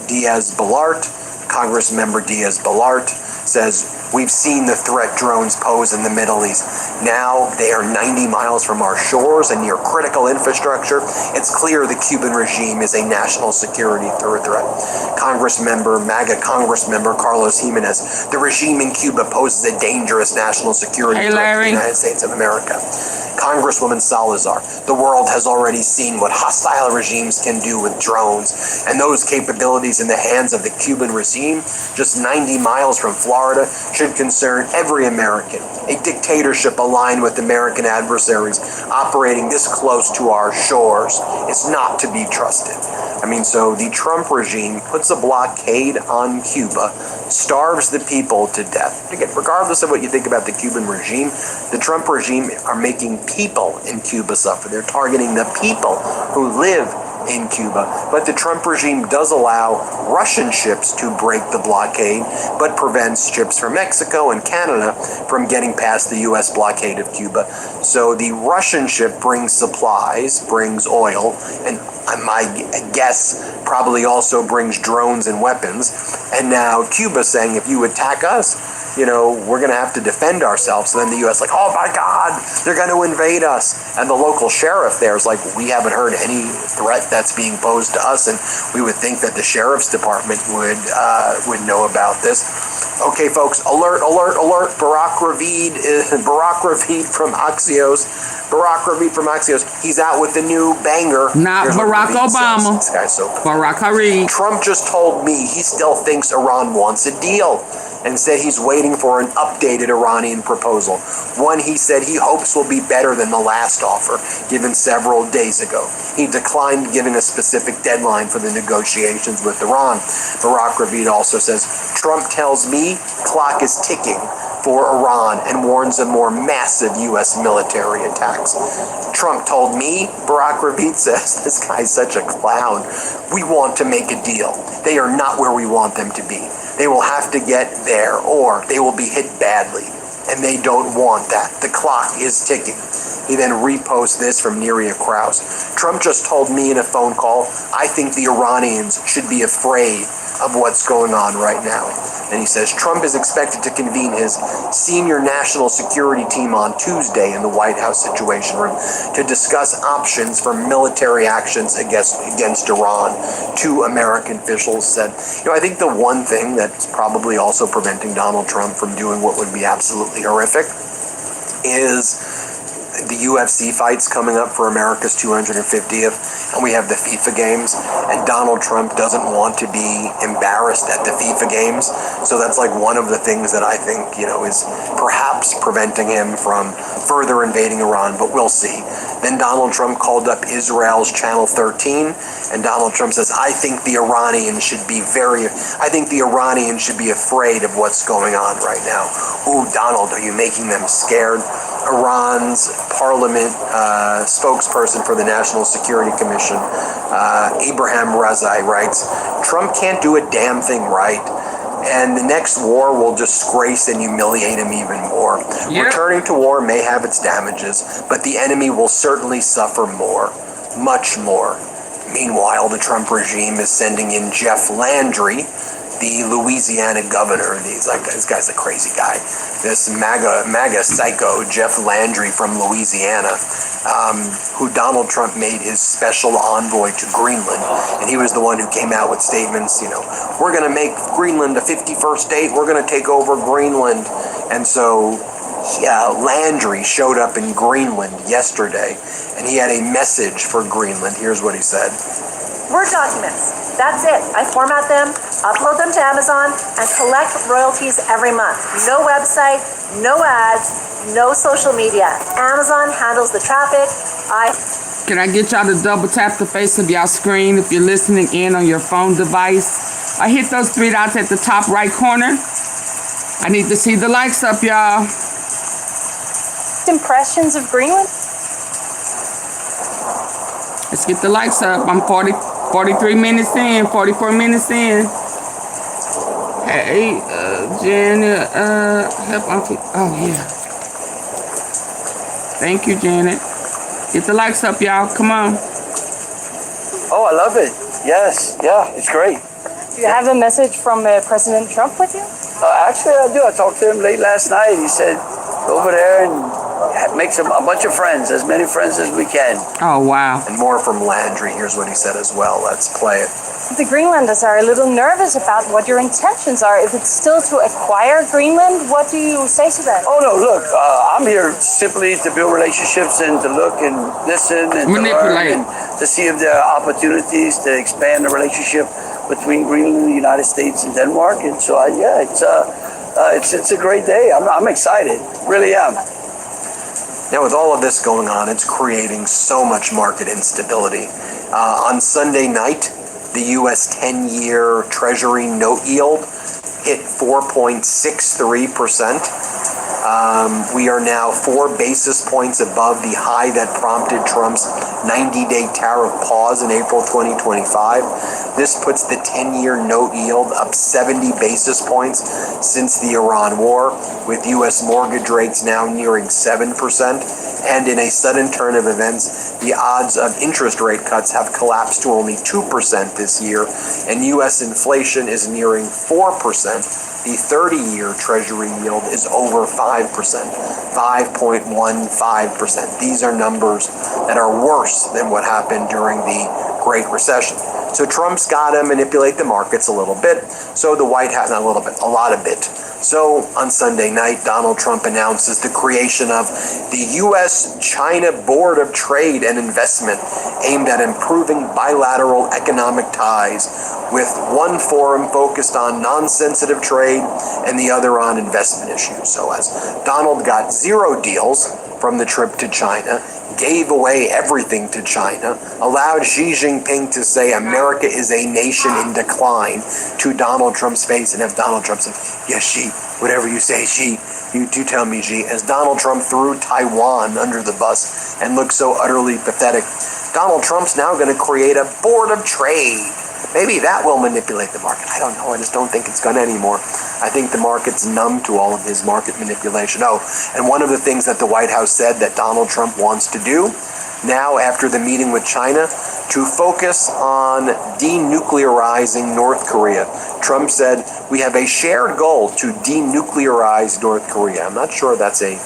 Diaz-Balart. Congress member Diaz-Balart says, we've seen the threat drones pose in the Middle East. Now they are 90 miles from our shores and near critical infrastructure. It's clear the Cuban regime is a national security threat. MAGA Congress member Carlos Jimenez, the regime in Cuba poses a dangerous national security threat to the United States of America. Congresswoman Salazar, the world has already seen what hostile regimes can do with drones, and those capabilities in the hands of the Cuban regime, just 90 miles from Florida, should concern every American. A dictatorship aligned with American adversaries operating this close to our shores is not to be trusted. I mean, so the Trump regime puts a blockade on Cuba, starves the people to death. Again, regardless of what you think about the Cuban regime, the Trump regime are making people in Cuba suffer. They're targeting the people who live in Cuba. But the Trump regime does allow Russian ships to break the blockade, but prevents ships from Mexico and Canada from getting past the U.S. blockade of Cuba. So the Russian ship brings supplies, brings oil, and my guess probably also brings drones and weapons. And now Cuba's saying, if you attack us, we're going to have to defend ourselves. And then the U.S. like, oh my God, they're going to invade us. And the local sheriff there is like, we haven't heard any threat that's being posed to us. And we would think that the sheriff's department would know about this. Okay, folks, alert, alert, alert. Barack Ravid from Axios. Barack Ravid from Axios. He's out with the new banger. Not Barack Obama. This guy's so funny. Barack Ravid. Trump just told me he still thinks Iran wants a deal, and said he's waiting for an updated Iranian proposal. One he said he hopes will be better than the last offer, given several days ago. He declined giving a specific deadline for the negotiations with Iran. Barack Ravid also says, Trump tells me clock is ticking for Iran and warns of more massive U.S. military attacks. Trump told me, Barack Ravid says, this guy's such a clown, we want to make a deal. They are not where we want them to be. They will have to get there, or they will be hit badly, and they don't want that. The clock is ticking. He then reposts this from Neria Krause. Trump just told me in a phone call, I think the Iranians should be afraid of what's going on right now. And he says Trump is expected to convene his senior national security team on Tuesday in the White House Situation Room to discuss options for military actions against Iran. Two American officials said. I think the one thing that's probably also preventing Donald Trump from doing what would be absolutely horrific is the UFC fights coming up for America's 250th, and we have the FIFA games, and Donald Trump doesn't want to be embarrassed at the FIFA games, so that's like one of the things that I think, is perhaps preventing him from further invading Iran, but we'll see. Then Donald Trump called up Israel's Channel 13, and Donald Trump says, I think the Iranians should be afraid of what's going on right now. Ooh, Donald, are you making them scared? Iran's parliament spokesperson for the National Security Commission, Abraham Razai, writes, Trump can't do a damn thing right, and the next war will disgrace and humiliate him even more. Yep. Returning to war may have its damages, but the enemy will certainly suffer more, much more. Meanwhile, the Trump regime is sending in Jeff Landry, the Louisiana governor. This guy's a crazy guy. This MAGA psycho, Jeff Landry from Louisiana, who Donald Trump made his special envoy to Greenland. And he was the one who came out with statements, we're going to make Greenland a 51st state. We're going to take over Greenland. And so Landry showed up in Greenland yesterday, and he had a message for Greenland. Here's what he said. Word documents. That's it. I format them, upload them to Amazon, and collect royalties every month. No website, no ads, no social media. Amazon handles the traffic. Can I get y'all to double tap the face of y'all screen if you're listening in on your phone device? I hit those three dots at the top right corner. I need to see the likes up, y'all. Impressions of Greenland? Let's get the likes up. I'm 43 minutes in, 44 minutes in. Hey, Janet, help Auntie. Oh, yeah. Thank you, Janet. Get the likes up, y'all. Come on. Oh, I love it. Yes, yeah, it's great. Do you have a message from President Trump with you? Actually, I do. I talked to him late last night. He said, go over there and make a bunch of friends, as many friends as we can. Oh, wow. And more from Landry. Here's what he said as well. Let's play it. The Greenlanders are a little nervous about what your intentions are. If it's still to acquire Greenland, what do you say to that? Oh, no, look, I'm here simply to build relationships and to look and listen and to learn and to see if there are opportunities to expand the relationship between Greenland, the United States, and Denmark. And so, it's a great day. I'm excited, really am. Now, with all of this going on, it's creating so much market instability. On Sunday night, the U.S. 10-year Treasury note yield hit 4.63%. We are now 4 basis points above the high that prompted Trump's 90-day tariff pause in April 2025. This puts the 10-year note yield up 70 basis points since the Iran war, with U.S. mortgage rates now nearing 7%. And in a sudden turn of events, the odds of interest rate cuts have collapsed to only 2% this year, and U.S. inflation is nearing 4%. The 30-year Treasury yield is over 5%, 5.15%. These are numbers that are worse than what happened during the Great Recession. So Trump's got to manipulate the markets a little bit. So the White House, not a little bit, a lot of it. So on Sunday night, Donald Trump announces the creation of the U.S.-China Board of Trade and Investment, aimed at improving bilateral economic ties, with one forum focused on non-sensitive trade and the other on investment issues. So as Donald got 0 deals from the trip to China, gave away everything to China, allowed Xi Jinping to say America is a nation in decline to Donald Trump's face, and if Donald Trump said, yes, Xi, whatever you say, Xi, you do tell me, Xi, as Donald Trump threw Taiwan under the bus and looked so utterly pathetic, Donald Trump's now going to create a board of trade. Maybe that will manipulate the market. I don't know. I just don't think it's going to anymore. I think the market's numb to all of his market manipulation. Oh, and one of the things that the White House said that Donald Trump wants to do now after the meeting with China, to focus on denuclearizing North Korea. Trump said, we have a shared goal to denuclearize North Korea. I'm not sure that's a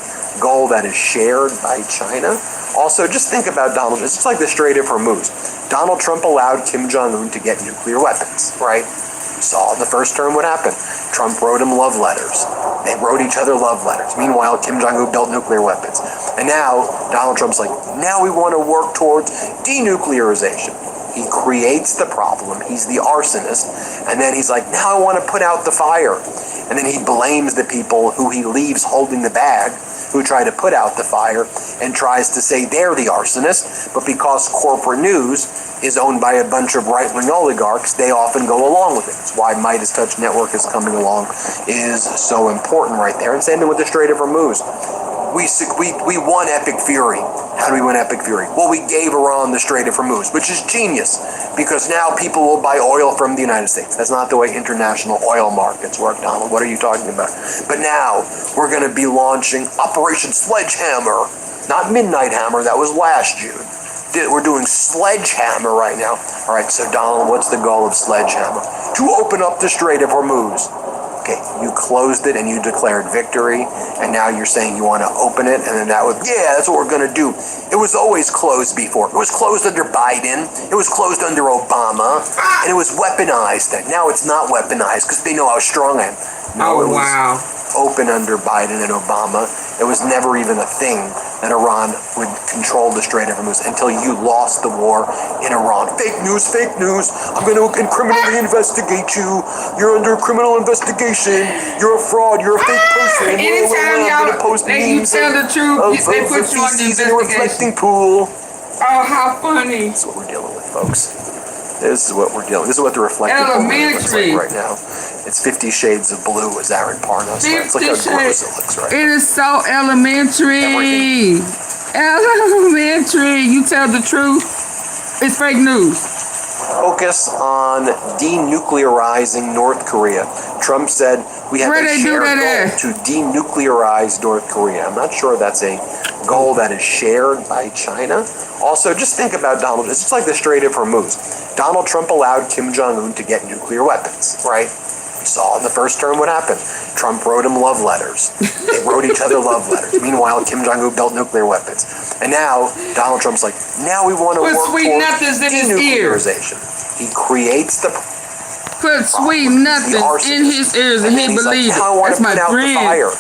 goal that is shared by China. Also, just think about Donald. It's just like the Strait of Hormuz. Donald Trump allowed Kim Jong-un to get nuclear weapons, right? Saw in the first term what happened. Trump wrote him love letters. They wrote each other love letters. Meanwhile, Kim Jong-un built nuclear weapons. And now, Donald Trump's like, now we want to work towards denuclearization. He creates the problem. He's the arsonist. And then he's like, now I want to put out the fire. And then he blames the people who he leaves holding the bag, who try to put out the fire, and tries to say they're the arsonist. But because corporate news is owned by a bunch of right-wing oligarchs, they often go along with it. That's why Midas Touch Network is coming along is so important right there. And same thing with the Strait of Hormuz. We won Epic Fury. How do we win Epic Fury? Well, we gave Iran the Strait of Hormuz, which is genius, because now people will buy oil from the United States. That's not the way international oil markets work, Donald. What are you talking about? But now we're going to be launching Operation Sledgehammer, not Midnight Hammer. That was last June. We're doing Sledgehammer right now. All right, so Donald, what's the goal of Sledgehammer? To open up the Strait of Hormuz. Okay, you closed it and you declared victory, and now you're saying you want to open it, and then that's what we're going to do. It was always closed before. It was closed under Biden, it was closed under Obama, and it was weaponized. Now it's not weaponized because they know how strong I am. No, it was open under Biden and Obama. It was never even a thing that Iran would control the Strait of Hormuz until you lost the war in Iran. Fake news, fake news. I'm going to criminally investigate you. You're under criminal investigation. You're a fraud. You're a fake person. Anytime I'm going to post you tell the truth, they put you on the investigation. In a reflecting pool. Oh, how funny. That's what we're dealing with, folks. This is what we're dealing. This is what the reflective overlay looks like Elementary. right now. It's 50 Shades of Blue, as Aaron Parnas writes. Look how 50 gross it looks right It now. is so elementary. Everything. Elementary. You tell the truth. It's fake news. Focus on denuclearizing North Korea. Trump said we have Where a they do shared that goal at? to denuclearize North Korea. I'm not sure that's a goal that is shared by China. Also, just think about Donald. It's just like the Strait of Hormuz. Donald Trump allowed Kim Jong-un to get nuclear weapons, right? We saw in the first term what happened. Trump wrote him love letters. They wrote each other love letters. Meanwhile, Kim Jong-un built nuclear weapons. And now, Donald Trump's like, now we want to Put work sweet towards nothings in his ears. denuclearization. He creates the Put sweet nothing in his ears and he then he's like, believes "Yeah, I it. want That's to my put out the friend. fire."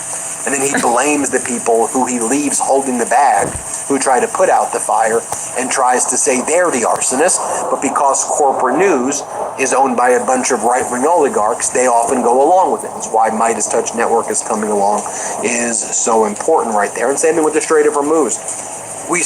And then he blames the people who he leaves holding the bag, who try to put out the fire, and tries to say they're the arsonists. But because corporate news is owned by a bunch of right-wing oligarchs, they often go along with it. That's why Midas Touch Network is coming along is so important right there. And same thing with the Strait of Hormuz. We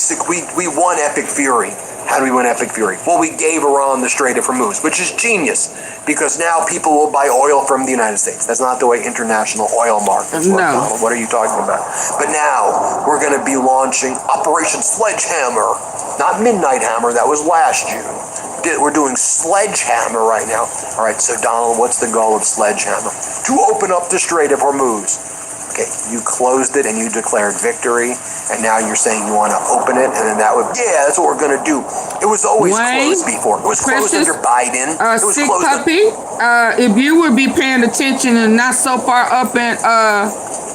won Epic Fury. How do we win Epic Fury? Well, we gave Iran the Strait of Hormuz, which is genius, because now people will buy oil from the United States. That's not the way international oil markets work, No. Donald. What are you talking about? But now we're going to be launching Operation Sledgehammer, not Midnight Hammer. That was last June. We're doing Sledgehammer right now. All right, so Donald, what's the goal of Sledgehammer? To open up the Strait of Hormuz. Okay, you closed it and you declared victory, and now you're saying you want to open it, and then that would, yeah, that's what we're going to do. It was always Wayne, closed before. It was closed Precious, under Biden. It was Sick closed puppy. If you would be paying attention and not so far up in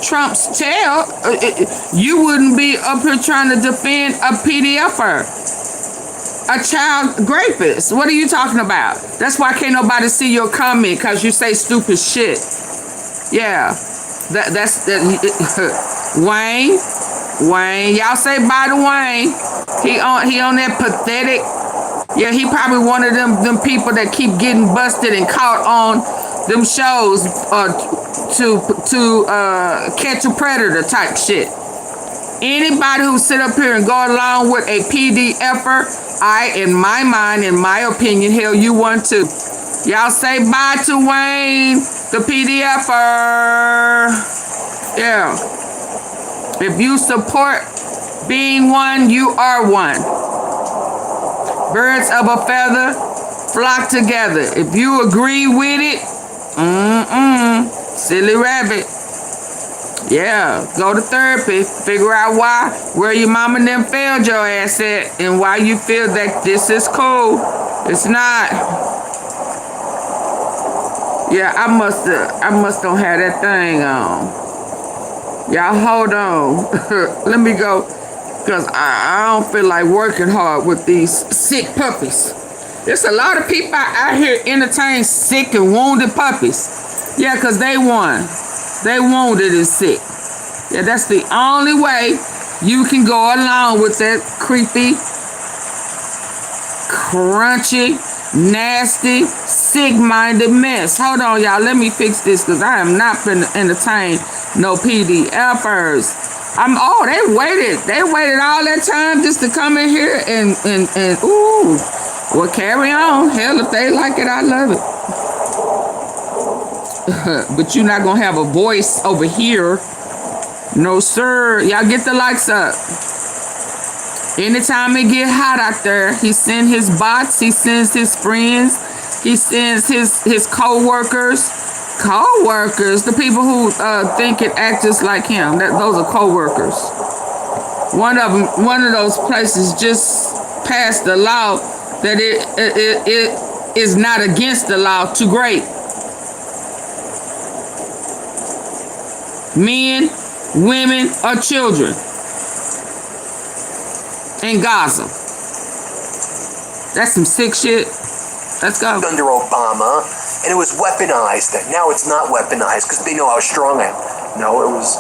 Trump's tail, you wouldn't be up here trying to defend a PDFer. A child rapist. What are you talking about? That's why can't nobody see your comment, because you say stupid shit. Yeah. That's Wayne. Y'all say bye to Wayne. He on that pathetic. Yeah, he probably one of them people that keep getting busted and caught on them shows to catch a predator type shit. Anybody who sit up here and go along with a PDFer, in my mind, in my opinion, hell, you want to. Y'all say bye to Wayne, the PDFer. Yeah. If you support being one, you are one. Birds of a feather flock together. If you agree with it, silly rabbit. Yeah, go to therapy. Figure out where your mama and them failed your ass at, and why you feel that this is cool. It's not. Yeah, I must don't have that thing on. Y'all hold on. Let me go, because I don't feel like working hard with these sick puppies. There's a lot of people out here entertain sick and wounded puppies. Yeah, because they won. They wounded and sick. Yeah, that's the only way you can go along with that creepy, crunchy, nasty, sick-minded mess. Hold on, y'all. Let me fix this, because I am not finna entertain no PDFers. They waited all that time just to come in here and ooh, well, carry on. Hell, if they like it, I love it. But you're not gonna have a voice over here. No, sir. Y'all get the likes up. Anytime it get hot out there, he sends his bots, he sends his friends, he sends his co-workers, the people who think and act just like him. Those are co-workers. One of those places just passed the law that it is not against the law to rape men, women, or children in Gaza. That's some sick shit. Let's go. Under Obama, and it was weaponized. Now it's not weaponized because they know how strong I am. No, it was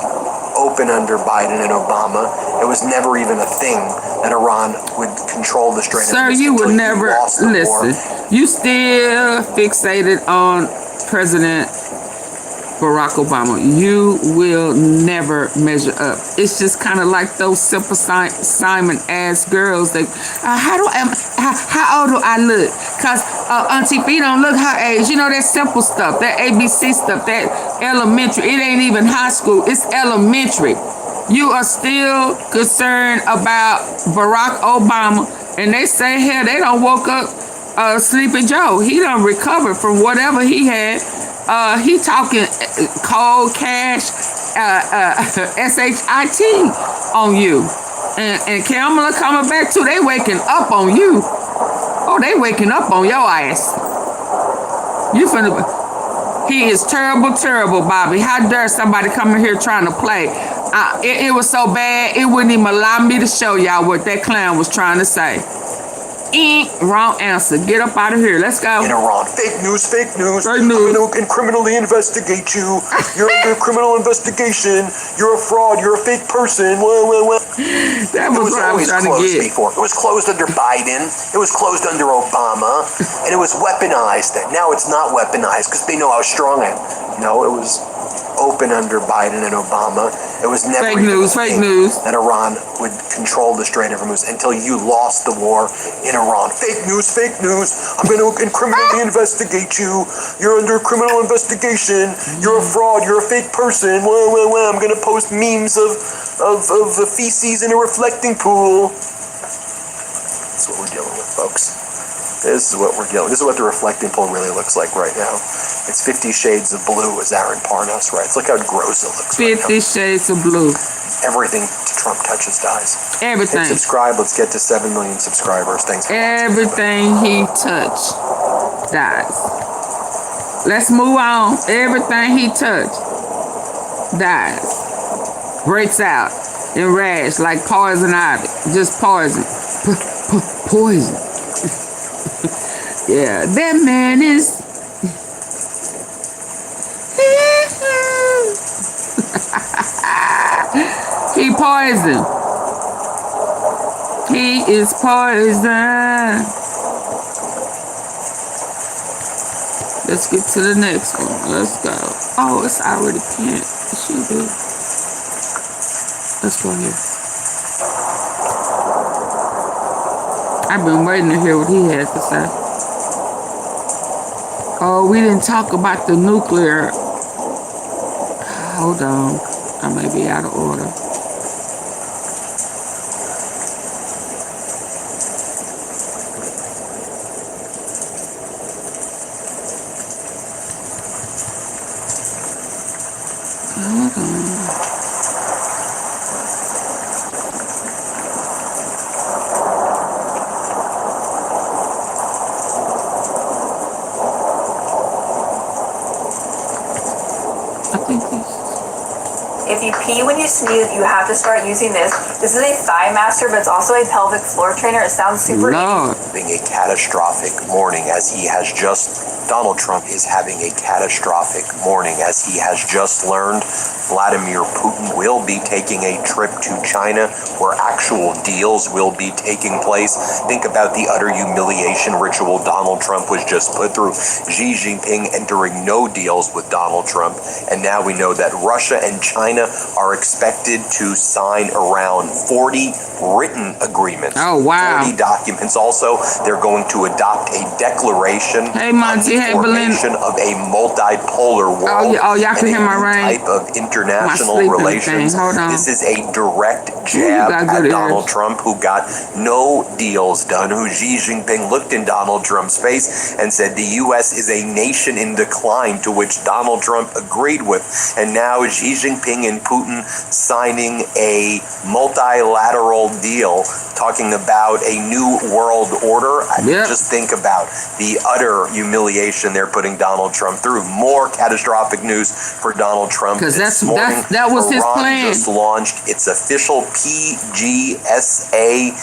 open under Biden and Obama. It was never even a thing that Iran would control the Strait of Hormuz. Sir, you would never listen. You still fixated on President Barack Obama. You will never measure up. It's just kind of like those Simple Simon ass girls that, how old do I look? Because Auntie B don't look her age. You know, that simple stuff, that ABC stuff, that elementary. It ain't even high school. It's elementary. You are still concerned about Barack Obama. And they say, hell, they don't woke up Sleepy Joe. He done recovered from whatever he had. He talking cold cash, SHIT on you. And Kamala coming back too. They waking up on you. Oh, they waking up on your ass. You finna... He is terrible, terrible, Bobby. How dare somebody come in here trying to play? It was so bad, it wouldn't even allow me to show y'all what that clown was trying to say. Wrong answer. Get up out of here. Let's go. In Iran. Fake news, fake news. Fake news. I'm going to criminally investigate you. You're under criminal investigation. You're a fraud. You're a fake person. Well. That was what I was trying to get. Before. It was closed under Biden. It was closed under Obama. And it was weaponized. Now it's not weaponized because they know how strong I am. No, it was open under Biden and Obama. It was never fake news that Iran would control the Strait of Hormuz until you lost the war in Iran. Fake news, fake news. I'm going to criminally investigate you. You're under criminal investigation. You're a fraud. You're a fake person. Well. I'm going to post memes of the feces in a reflecting pool. That's what we're dealing with, folks. This is what we're dealing with. This is what the reflecting pool really looks like right now. It's 50 Shades of Blue, as Aaron Parnas writes. Look how gross it looks 50 Shades of Blue. Everything Trump touches dies. Everything. Hit subscribe. Let's get to 7 million subscribers. Thanks for everything he touched dies. Let's move on. Everything he touched dies. Breaks out in rash like poison ivy. Just poison. Poison. Yeah, that man is... He poison. He is poison. Let's get to the next one. Let's go. Oh, it's already pinned. It should be. Let's go here. I've been waiting to hear what he has to say. Oh, we didn't talk about the nuclear. Hold on. I may be out of order. Hold on. If you pee when you sneeze, you have to start using this. This is a thigh master, but it's also a pelvic floor trainer. It sounds super Having a catastrophic morning as he has just... Donald Trump is having a catastrophic morning as he has just learned Vladimir Putin will be taking a trip to China where actual deals will be taking place. Think about the utter humiliation ritual Donald Trump was just put through. Xi Jinping entering no deals with Donald Trump. And now we know that Russia and China are expected to sign around 40 written agreements. Oh, wow. 40 documents. Also, they're going to adopt a declaration on the formation of a multipolar world. Oh, y'all can hear my rain. Type of international relations. This is a direct jab at Donald Trump, who got no deals done, who Xi Jinping looked in Donald Trump's face and said the U.S. is a nation in decline, to which Donald Trump agreed with. And now Xi Jinping and Putin signing a multilateral deal talking about a new world order. Just think about the utter humiliation they're putting Donald Trump through. More catastrophic news for Donald Trump. Because that was his plan. Just launched its official PGSA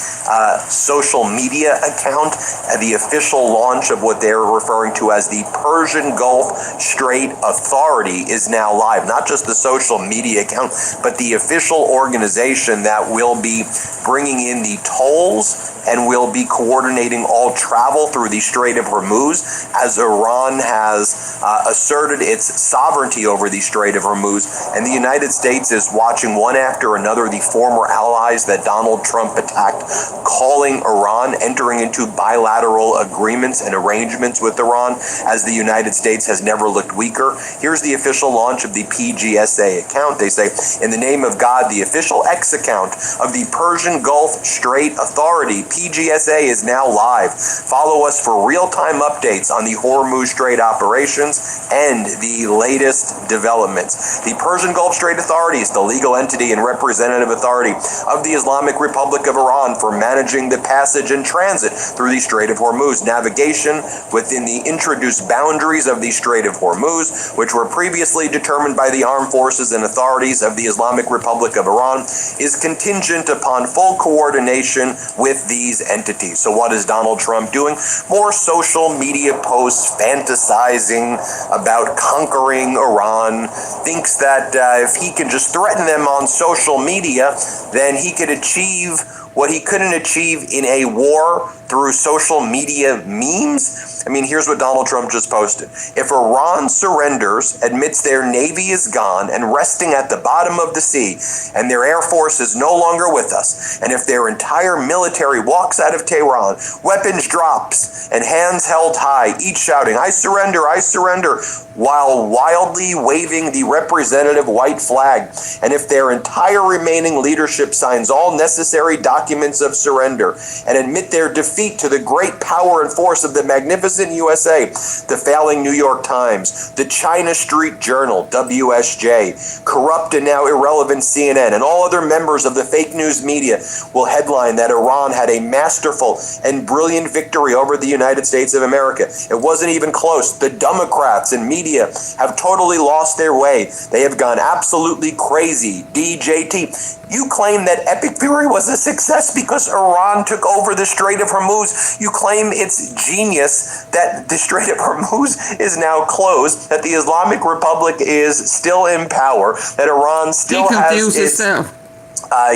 social media account. The official launch of what they're referring to as the Persian Gulf Strait Authority is now live. Not just the social media account, but the official organization that will be bringing in the tolls and will be coordinating all travel through the Strait of Hormuz, as Iran has asserted its sovereignty over the Strait of Hormuz. And the United States is watching one after another the former allies that Donald Trump attacked, calling Iran, entering into bilateral agreements and arrangements with Iran, as the United States has never looked weaker. Here's the official launch of the PGSA account. They say, in the name of God, the official X account of the Persian Gulf Strait Authority, PGSA, is now live. Follow us for real-time updates on the Hormuz Strait operations and the latest developments. The Persian Gulf Strait Authority is the legal entity and representative authority of the Islamic Republic of Iran for managing the passage and transit through the Strait of Hormuz. Navigation within the introduced boundaries of the Strait of Hormuz, which were previously determined by the armed forces and authorities of the Islamic Republic of Iran, is contingent upon full coordination with these entities. So what is Donald Trump doing? More social media posts fantasizing about conquering Iran, thinks that if he can just threaten them on social media, then he could achieve what he couldn't achieve in a war through social media memes. I mean, here's what Donald Trump just posted. If Iran surrenders, admits their navy is gone and resting at the bottom of the sea, and their air force is no longer with us, and if their entire military walks out of Tehran, weapons drops, and hands held high, each shouting, I surrender, while wildly waving the representative white flag, and if their entire remaining leadership signs all necessary documents of surrender, and admit their defeat to the great power and force of the magnificent USA, the failing New York Times, the China Street Journal, WSJ, corrupt and now irrelevant CNN, and all other members of the fake news media will headline that Iran had a masterful and brilliant victory over the United States of America. It wasn't even close. The Democrats and media have totally lost their way. They have gone absolutely crazy. DJT. You claim that Epic Fury was a success because Iran took over the Strait of Hormuz. You claim it's genius that the Strait of Hormuz is now closed, that the Islamic Republic is still in power, that Iran still has its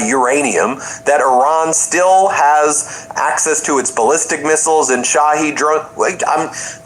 uranium, that Iran still has access to its ballistic missiles and Shahed drones.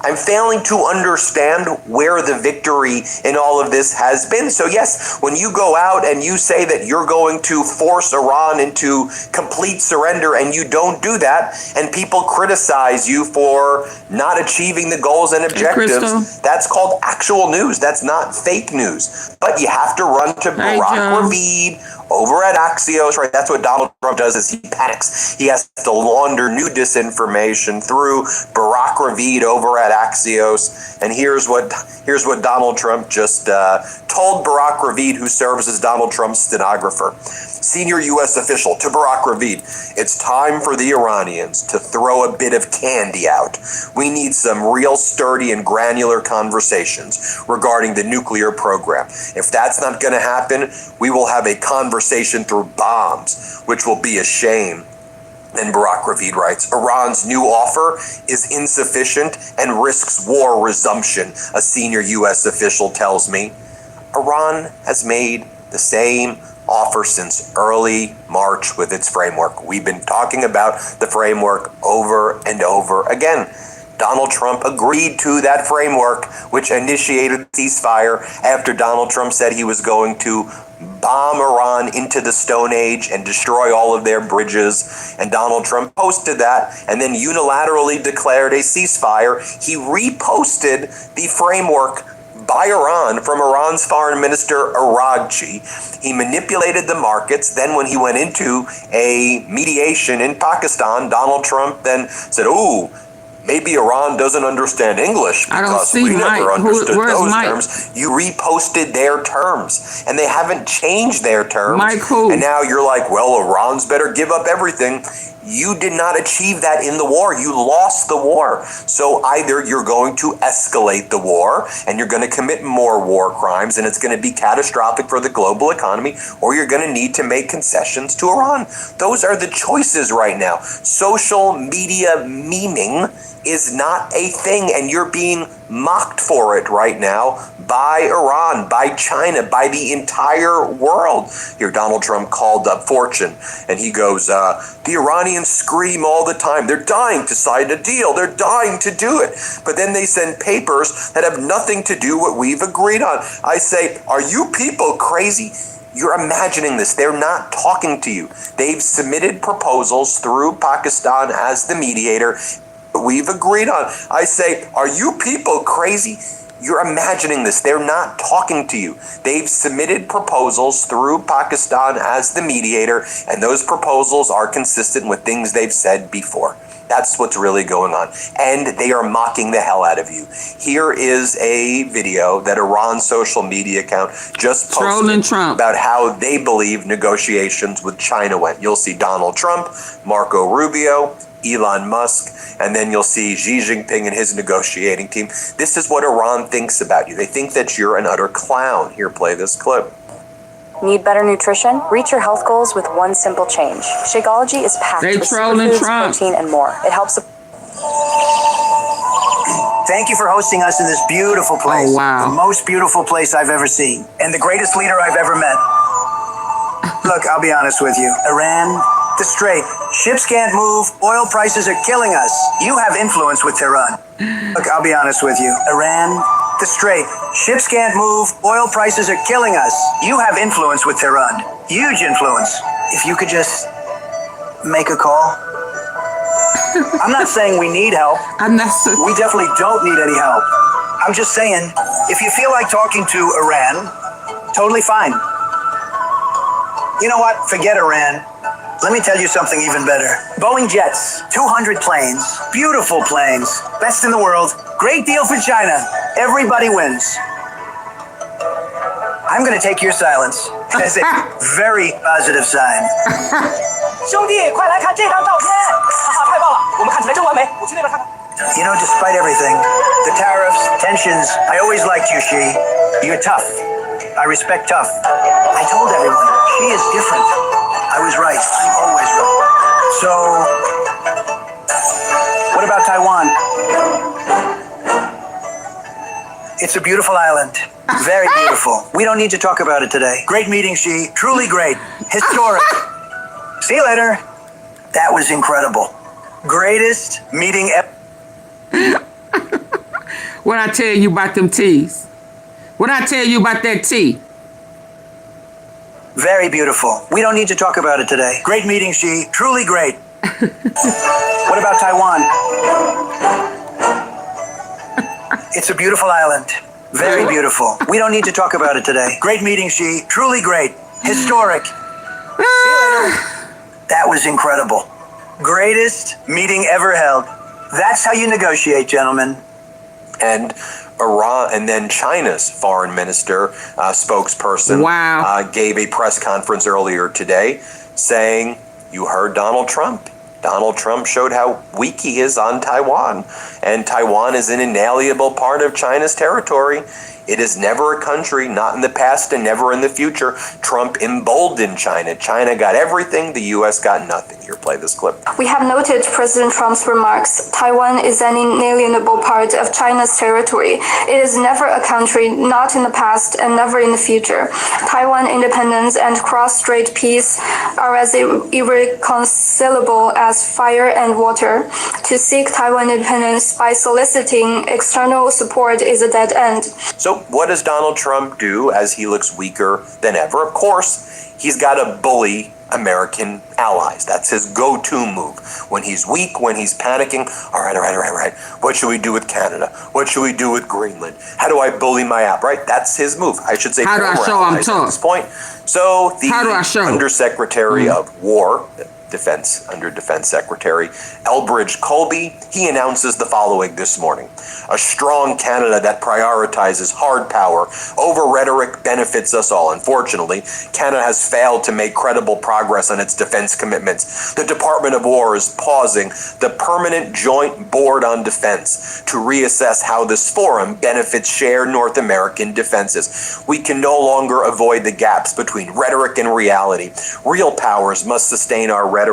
I'm failing to understand where the victory in all of this has been. So yes, when you go out and you say that you're going to force Iran into complete surrender and you don't do that, and people criticize you for not achieving the goals and objectives, that's called actual news. That's not fake news. But you have to run to Barack Ravid over at Axios, right? That's what Donald Trump does, is he panics. He has to launder new disinformation through Barack Ravid over at Axios. And here's what Donald Trump just told Barack Ravid, who serves as Donald Trump's stenographer. Senior U.S. official to Barack Ravid, it's time for the Iranians to throw a bit of candy out. We need some real sturdy and granular conversations regarding the nuclear program. If that's not going to happen, we will have a conversation through bombs, which will be a shame. Then Barack Ravid writes, Iran's new offer is insufficient and risks war resumption, a senior U.S. official tells me. Iran has made the same offer since early March with its framework. We've been talking about the framework over and over again. Donald Trump agreed to that framework, which initiated the ceasefire after Donald Trump said he was going to bomb Iran into the Stone Age and destroy all of their bridges. And Donald Trump posted that and then unilaterally declared a ceasefire. He reposted the framework by Iran from Iran's foreign minister Araghchi. He manipulated the markets. Then when he went into a mediation in Pakistan, Donald Trump then said, ooh, maybe Iran doesn't understand English because we never understood those terms. You reposted their terms, and they haven't changed their terms. And now you're like, well, Iran's better give up everything. You did not achieve that in the war. You lost the war. So either you're going to escalate the war and you're going to commit more war crimes and it's going to be catastrophic for the global economy, or you're going to need to make concessions to Iran. Those are the choices right now. Social media memeing is not a thing, and you're being mocked for it right now by Iran, by China, by the entire world. Here, Donald Trump called up Fortune, and he goes, the Iranian and scream all the time. They're dying to sign a deal. They're dying to do it. But then they send papers that have nothing to do what we've agreed on. I say, are you people crazy? You're imagining this. They're not talking to you. They've submitted proposals through Pakistan as the mediator. We've agreed on. I say, are you people crazy? You're imagining this. They're not talking to you. They've submitted proposals through Pakistan as the mediator, and those proposals are consistent with things they've said before. That's what's really going on. And they are mocking the hell out of you. Here is a video that Iran's social media account just posted about how they believe negotiations with China went. You'll see Donald Trump, Marco Rubio, Elon Musk, and then you'll see Xi Jinping and his negotiating team. This is what Iran thinks about you. They think that you're an utter clown. Here, play this clip. Need better nutrition? Reach your health goals with one simple change. Shakeology is packed with superfoods, protein, and more. It helps. Thank you for hosting us in this beautiful place. Oh, wow. The most beautiful place I've ever seen. And the greatest leader I've ever met. Look, I'll be honest with you. Iran, the Strait. Ships can't move. Oil prices are killing us. You have influence with Tehran. Look, I'll be honest with you. Iran, the Strait. Ships can't move. Oil prices are killing us. You have influence with Tehran. Huge influence. If you could just make a call. I'm not saying we need help. We definitely don't need any help. I'm just saying, if you feel like talking to Iran, totally fine. You know what? Forget Iran. Let me tell you something even better. Boeing jets, 200 planes, beautiful planes, best in the world. Great deal for China. Everybody wins. I'm going to take your silence as a very positive sign. 兄弟，快来看这张照片！哈哈，太棒了！我们看起来真完美。我去那边看看。 You know, despite everything, the tariffs, tensions, I always liked you, Xi. You're tough. I respect tough. I told everyone, Xi is different. I was right. I'm always right. So, what about Taiwan? It's a beautiful island. Very beautiful. We don't need to talk about it today. Great meeting, Xi. Truly great. Historic. See you later. That was incredible. Greatest meeting ever. What I tell you about them teas? What I tell you about that tea? Very beautiful. We don't need to talk about it today. Great meeting, Xi. Truly great. What about Taiwan? It's a beautiful island. Very beautiful. We don't need to talk about it today. Great meeting, Xi. Truly great. Historic. See you later. That was incredible. Greatest meeting ever held. That's how you negotiate, gentlemen. And Iran, and then China's foreign minister, spokesperson, gave a press conference earlier today saying, you heard Donald Trump. Donald Trump showed how weak he is on Taiwan. And Taiwan is an inalienable part of China's territory. It is never a country, not in the past and never in the future. Trump emboldened China. China got everything, the U.S. got nothing. Here, play this clip. We have noted President Trump's remarks. Taiwan is an inalienable part of China's territory. It is never a country, not in the past and never in the future. Taiwan independence and cross-strait peace are as irreconcilable as fire and water. To seek Taiwan independence by soliciting external support is a dead end. So what does Donald Trump do as he looks weaker than ever? Of course, he's got to bully American allies. That's his go-to move. When he's weak, when he's panicking, all right. What should we do with Canada? What should we do with Greenland? How do I bully my app, right? That's his move. I should say, how do I show I'm tough at this point? So the Undersecretary of War, Defense Secretary Elbridge Colby, he announces the following this morning. A strong Canada that prioritizes hard power over rhetoric benefits us all. Unfortunately, Canada has failed to make credible progress on its defense commitments. The Department of War is pausing the Permanent Joint Board on Defense to reassess how this forum benefits shared North American defenses. We can no longer avoid the gaps between rhetoric and reality. Real powers must sustain our rhetoric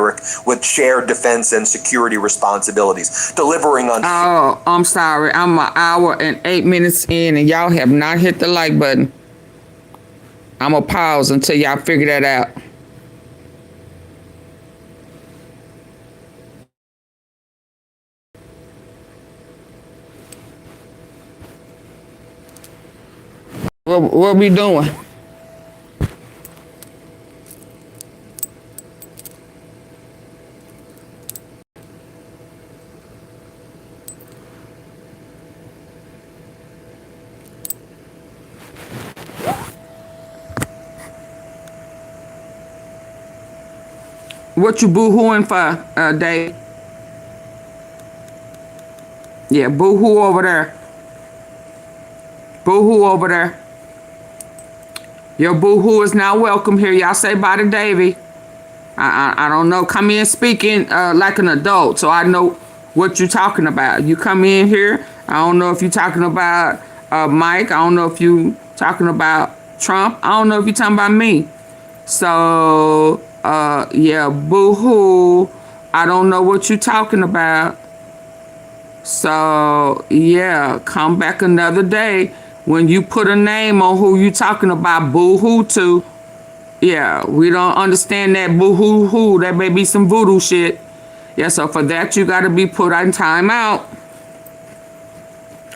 with shared defense and security responsibilities, delivering on... Oh, I'm sorry. I'm an hour and 8 minutes in, and y'all have not hit the like button. I'm going to pause until y'all figure that out. What we doing? What you boo-hooing for, Dave? Yeah, boo-hoo over there. Boo-hoo over there. Your boo-hoo is not welcome here. Y'all say bye to Davy. I don't know. Come in speaking like an adult, so I know what you're talking about. You come in here. I don't know if you're talking about Mike. I don't know if you talking about Trump. I don't know if you're talking about me. So, yeah, boo-hoo. I don't know what you're talking about. So, yeah, come back another day when you put a name on who you talking about boo-hoo to. Yeah, we don't understand that boo-hoo-hoo. That may be some voodoo shit. Yeah, so for that, you got to be put on time out.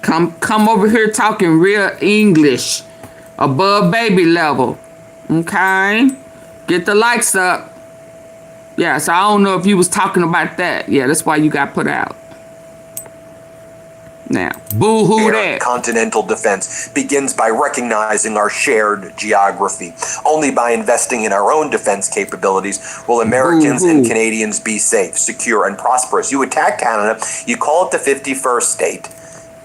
Come over here talking real English. Above baby level. Okay? Get the lights up. Yeah, so I don't know if you was talking about that. Yeah, that's why you got put out. Now, boo-hoo that. Continental defense begins by recognizing our shared geography. Only by investing in our own defense capabilities will Americans and Canadians be safe, secure, and prosperous. You attack Canada, you call it the 51st state,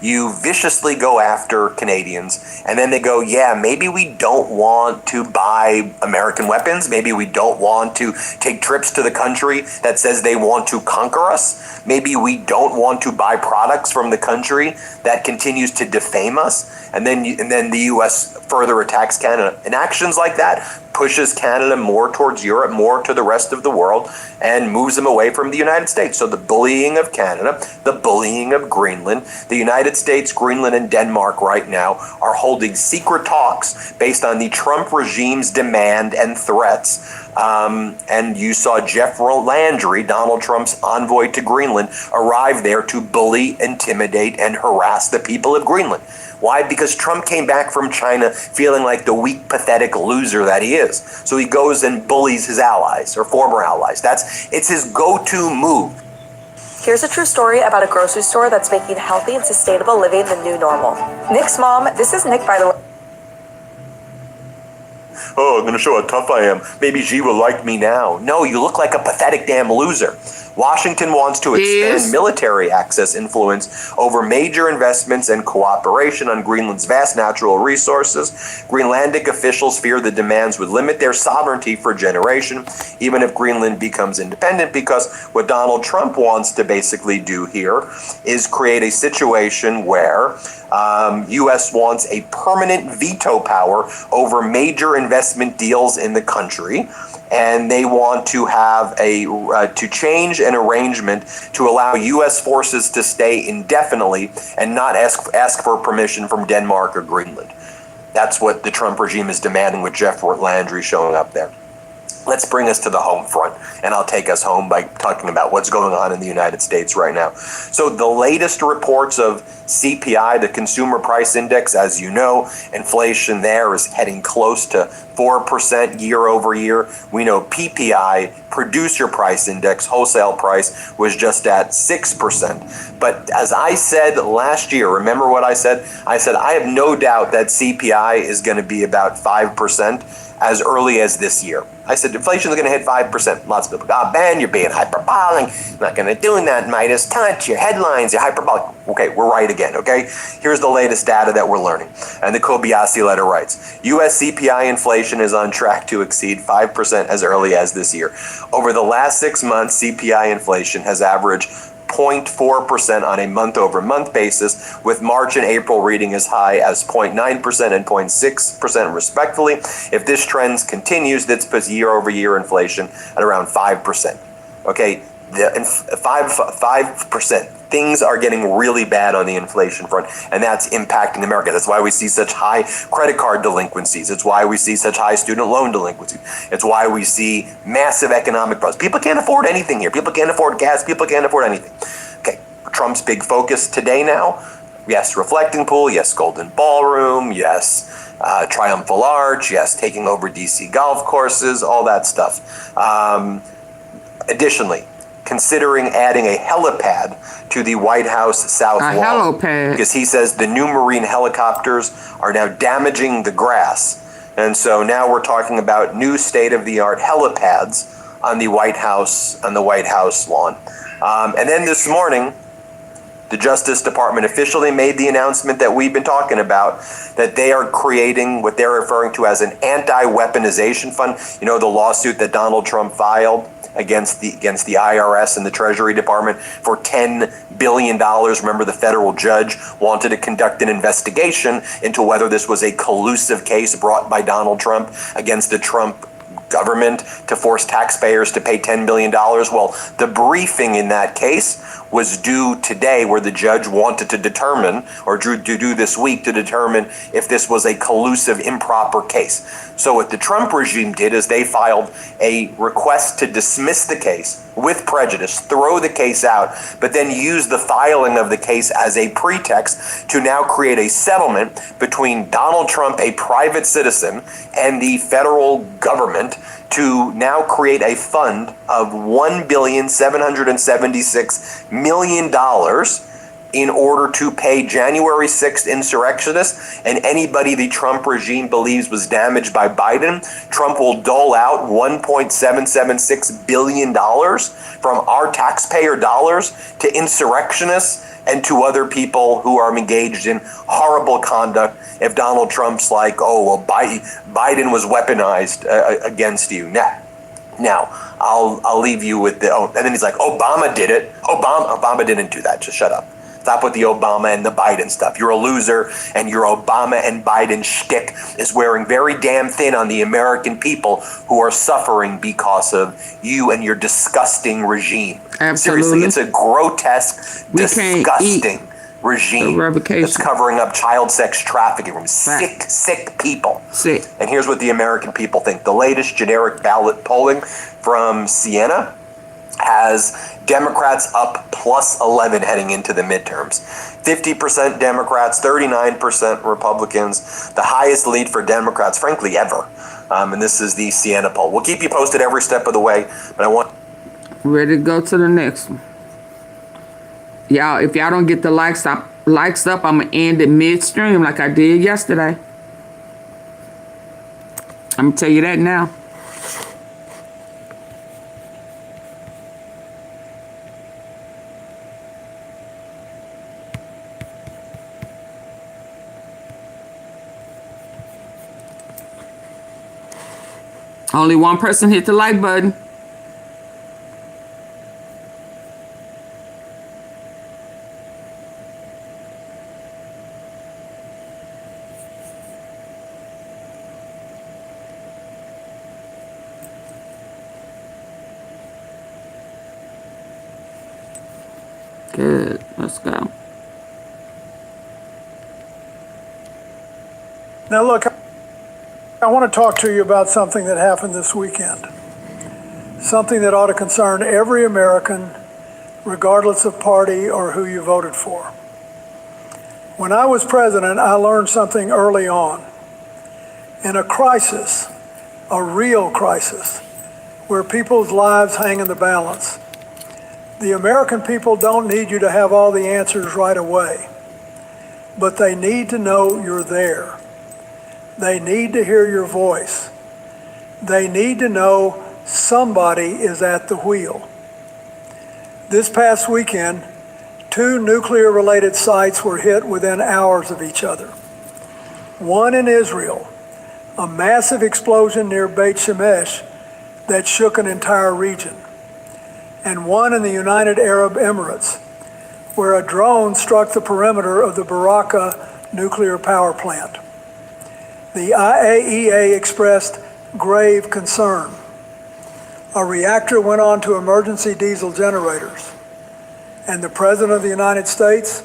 you viciously go after Canadians, and then they go, yeah, maybe we don't want to buy American weapons. Maybe we don't want to take trips to the country that says they want to conquer us. Maybe we don't want to buy products from the country that continues to defame us. And then the U.S. further attacks Canada. And actions like that pushes Canada more towards Europe, more to the rest of the world, and moves them away from the United States. So the bullying of Canada, the bullying of Greenland, the United States, Greenland, and Denmark right now are holding secret talks based on the Trump regime's demand and threats. And you saw Jeff Landry, Donald Trump's envoy to Greenland, arrive there to bully, intimidate, and harass the people of Greenland. Why? Because Trump came back from China feeling like the weak, pathetic loser that he is. So he goes and bullies his allies or former allies. It's his go-to move. Here's a true story about a grocery store that's making healthy and sustainable living the new normal. Nick's mom, this is Nick, by the way. Oh, I'm going to show how tough I am. Maybe Xi will like me now. No, you look like a pathetic damn loser. Washington wants to expand military access influence over major investments and cooperation on Greenland's vast natural resources. Greenlandic officials fear the demands would limit their sovereignty for a generation, even if Greenland becomes independent, because what Donald Trump wants to basically do here is create a situation where U.S. wants a permanent veto power over major investment deals in the country. And they want to have to change an arrangement to allow U.S. forces to stay indefinitely and not ask for permission from Denmark or Greenland. That's what the Trump regime is demanding with Jeff Landry showing up there. Let's bring us to the home front, and I'll take us home by talking about what's going on in the United States right now. So the latest reports of CPI, the Consumer Price Index, as you know, inflation there is heading close to 4% year over year. We know PPI, Producer Price Index, wholesale price, was just at 6%. But as I said last year, remember what I said? I said, I have no doubt that CPI is going to be about 5% as early as this year. I said, inflation is going to hit 5%. Lots of people, Ben, you're being hyperbolic. You're not going to do that, Midas Touch. Your headlines, you're hyperbolic. Okay, we're right again, okay? Here's the latest data that we're learning. And the Kobayashi letter writes, U.S. CPI inflation is on track to exceed 5% as early as this year. Over the last 6 months, CPI inflation has averaged 0.4% on a month-over-month basis, with March and April reading as high as 0.9% and 0.6% respectively. If this trend continues, this puts year-over-year inflation at around 5%. Okay, 5%. Things are getting really bad on the inflation front, and that's impacting America. That's why we see such high credit card delinquencies. It's why we see such high student loan delinquencies. It's why we see massive economic problems. People can't afford anything here. People can't afford gas. People can't afford anything. Okay, Trump's big focus today now, yes, reflecting pool, yes, golden ballroom, yes, Triumphal Arch, yes, taking over DC golf courses, all that stuff. Additionally, considering adding a helipad to the White House South Lawn. Helipad. Because he says the new Marine helicopters are now damaging the grass. And so now we're talking about new state-of-the-art helipads on the White House lawn. And then this morning, the Justice Department officially made the announcement that we've been talking about, that they are creating what they're referring to as an anti-weaponization fund. You know, the lawsuit that Donald Trump filed against the IRS and the Treasury Department for $10 billion. Remember, the federal judge wanted to conduct an investigation into whether this was a collusive case brought by Donald Trump against the Trump government to force taxpayers to pay $10 billion. Well, the briefing in that case was due today, where the judge wanted to determine, or to do this week, to determine if this was a collusive, improper case. So what the Trump regime did is they filed a request to dismiss the case with prejudice, throw the case out, but then use the filing of the case as a pretext to now create a settlement between Donald Trump, a private citizen, and the federal government to now create a fund of $1,776,000,000 in order to pay January 6th insurrectionists and anybody the Trump regime believes was damaged by Biden. Trump will dole out $1.776 billion from our taxpayer dollars to insurrectionists and to other people who are engaged in horrible conduct. If Donald Trump's like, oh, well, Biden was weaponized against you. Now, I'll leave you with the, and then he's like, Obama did it. Obama didn't do that. Just shut up. Stop with the Obama and the Biden stuff. You're a loser, and your Obama and Biden shtick is wearing very damn thin on the American people who are suffering because of you and your disgusting regime. Absolutely. Seriously, it's a grotesque, disgusting regime that's covering up child sex trafficking from sick people. Sick. And here's what the American people think. The latest generic ballot polling from Siena has Democrats up plus 11 heading into the midterms. 50% Democrats, 39% Republicans, the highest lead for Democrats, frankly, ever. And this is the Siena poll. We'll keep you posted every step of the way, but I want... Ready to go to the next one. Y'all, if y'all don't get the likes up, I'm going to end it midstream like I did yesterday. I'm going to tell you that now. Only one person hit the like button. Good. Let's go. Now look, I want to talk to you about something that happened this weekend. Something that ought to concern every American, regardless of party or who you voted for. When I was president, I learned something early on. In a crisis, a real crisis, where people's lives hang in the balance, the American people don't need you to have all the answers right away, but they need to know you're there. They need to hear your voice. They need to know somebody is at the wheel. This past weekend, 2 nuclear-related sites were hit within hours of each other. One in Israel, a massive explosion near Beit Shemesh that shook an entire region. And one in the United Arab Emirates, where a drone struck the perimeter of the Baraka nuclear power plant. The IAEA expressed grave concern. A reactor went on to emergency diesel generators. And the President of the United States,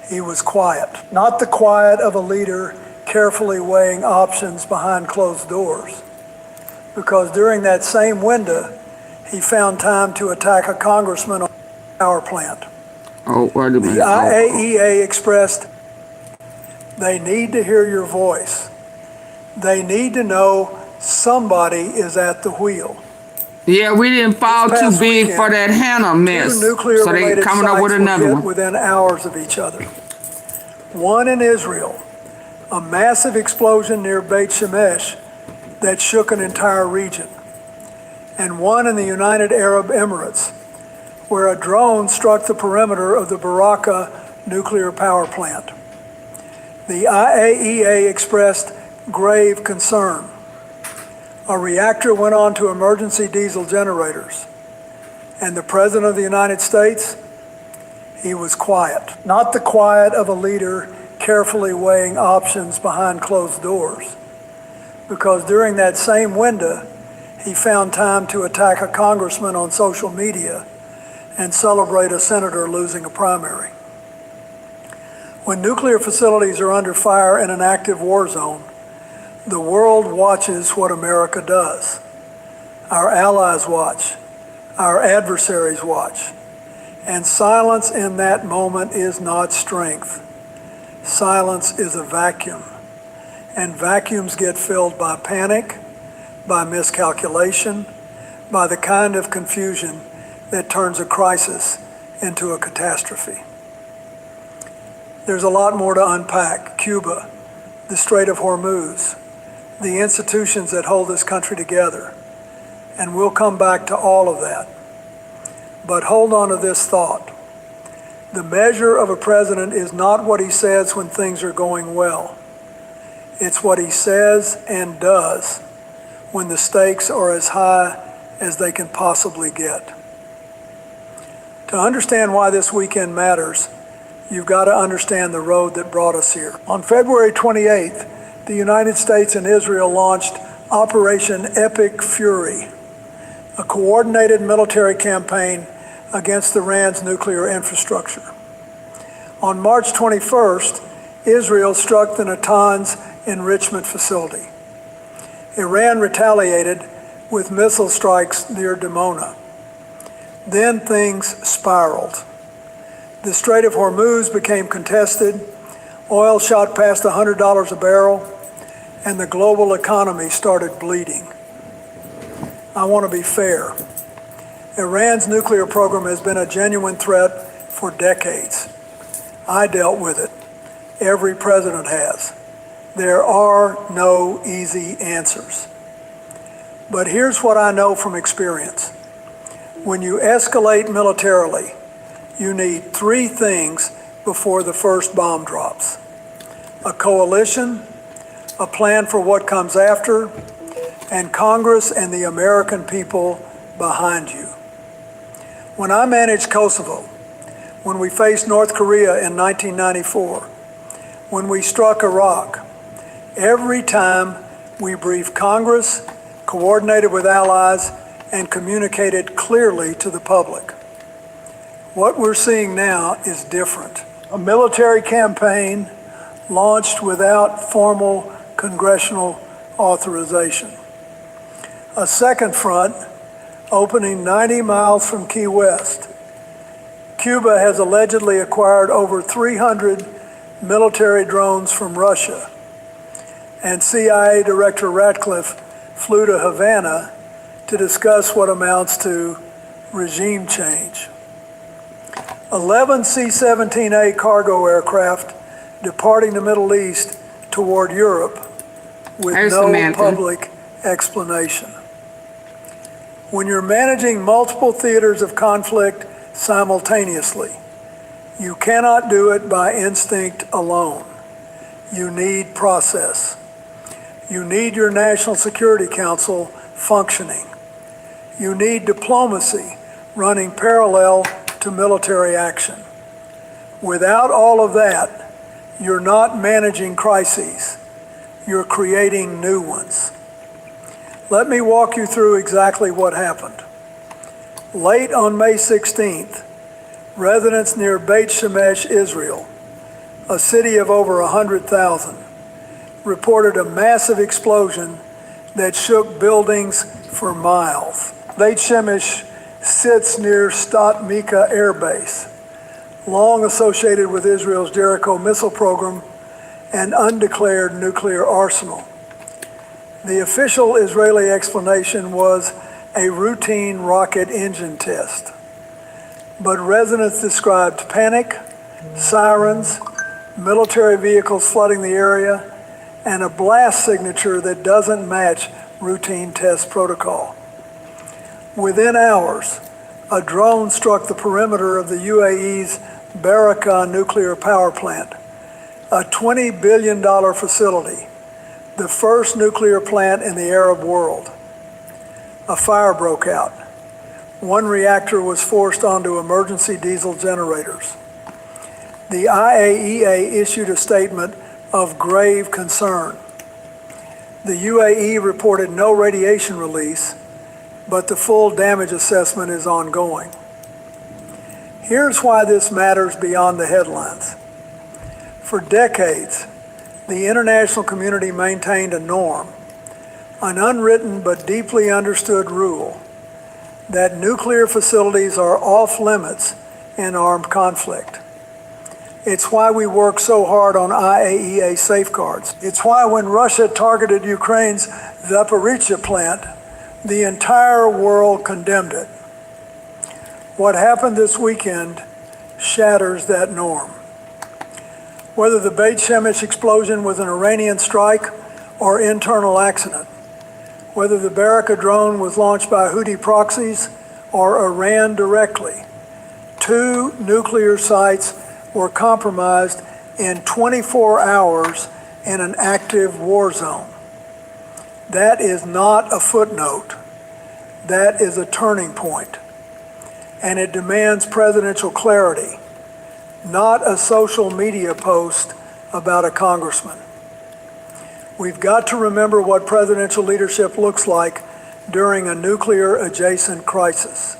he was quiet. Not the quiet of a leader carefully weighing options behind closed doors. Because during that same window, he found time to attack a congressman on a power plant. The IAEA expressed they need to hear your voice. They need to know somebody is at the wheel. Yeah, we didn't fall This too past big weekend, for that Hannah mess. Two nuclear So they related coming up sites with were another hit one. within hours of each other. One in Israel, a massive explosion near Beit Shemesh that shook an entire region. And one in the United Arab Emirates, where a drone struck the perimeter of the Baraka nuclear power plant. The IAEA expressed grave concern. A reactor went on to emergency diesel generators. And the President of the United States, he was quiet. Not the quiet of a leader carefully weighing options behind closed doors. Because during that same window, he found time to attack a congressman on social media and celebrate a senator losing a primary. When nuclear facilities are under fire in an active war zone, the world watches what America does. Our allies watch. Our adversaries watch. And silence in that moment is not strength. Silence is a vacuum. And vacuums get filled by panic, by miscalculation, by the kind of confusion that turns a crisis into a catastrophe. There's a lot more to unpack. Cuba, the Strait of Hormuz, the institutions that hold this country together. And we'll come back to all of that. But hold on to this thought. The measure of a president is not what he says when things are going well. It's what he says and does when the stakes are as high as they can possibly get. To understand why this weekend matters, you've got to understand the road that brought us here. On February 28th, the United States and Israel launched Operation Epic Fury, a coordinated military campaign against Iran's nuclear infrastructure. On March 21st, Israel struck the Natanz enrichment facility. Iran retaliated with missile strikes near Dimona. Then things spiraled. The Strait of Hormuz became contested, oil shot past $100 a barrel, and the global economy started bleeding. I want to be fair. Iran's nuclear program has been a genuine threat for decades. I dealt with it. Every president has. There are no easy answers. But here's what I know from experience. When you escalate militarily, you need three things before the first bomb drops: a coalition, a plan for what comes after, and Congress and the American people behind you. When I managed Kosovo, when we faced North Korea in 1994, when we struck Iraq, every time we briefed Congress, coordinated with allies, and communicated clearly to the public. What we're seeing now is different. A military campaign launched without formal congressional authorization. A second front opening 90 miles from Key West. Cuba has allegedly acquired over 300 military drones from Russia. And CIA Director Ratcliffe flew to Havana to discuss what amounts to regime change. 11 C-17A cargo aircraft departing the Middle East toward Europe with no public explanation. When you're managing multiple theaters of conflict simultaneously, you cannot do it by instinct alone. You need process. You need your National Security Council functioning. You need diplomacy running parallel to military action. Without all of that, you're not managing crises. You're creating new ones. Let me walk you through exactly what happened. Late on May 16th, residents near Beit Shemesh, Israel, a city of over 100,000, reported a massive explosion that shook buildings for miles. Beit Shemesh sits near Stat Mika Air Base, long associated with Israel's Jericho missile program and undeclared nuclear arsenal. The official Israeli explanation was a routine rocket engine test. But residents described panic, sirens, military vehicles flooding the area, and a blast signature that doesn't match routine test protocol. Within hours, a drone struck the perimeter of the UAE's Barakah nuclear power plant, a $20 billion facility, the first nuclear plant in the Arab world. A fire broke out. One reactor was forced onto emergency diesel generators. The IAEA issued a statement of grave concern. The UAE reported no radiation release, but the full damage assessment is ongoing. Here's why this matters beyond the headlines. For decades, the international community maintained a norm, an unwritten but deeply understood rule, that nuclear facilities are off limits in armed conflict. It's why we work so hard on IAEA safeguards. It's why when Russia targeted Ukraine's Zaporizhzhia plant, the entire world condemned it. What happened this weekend shatters that norm. Whether the Beit Shemesh explosion was an Iranian strike or internal accident, whether the Barakah drone was launched by Houthi proxies or Iran directly, 2 nuclear sites were compromised in 24 hours in an active war zone. That is not a footnote. That is a turning point. And it demands presidential clarity, not a social media post about a congressman. We've got to remember what presidential leadership looks like during a nuclear-adjacent crisis.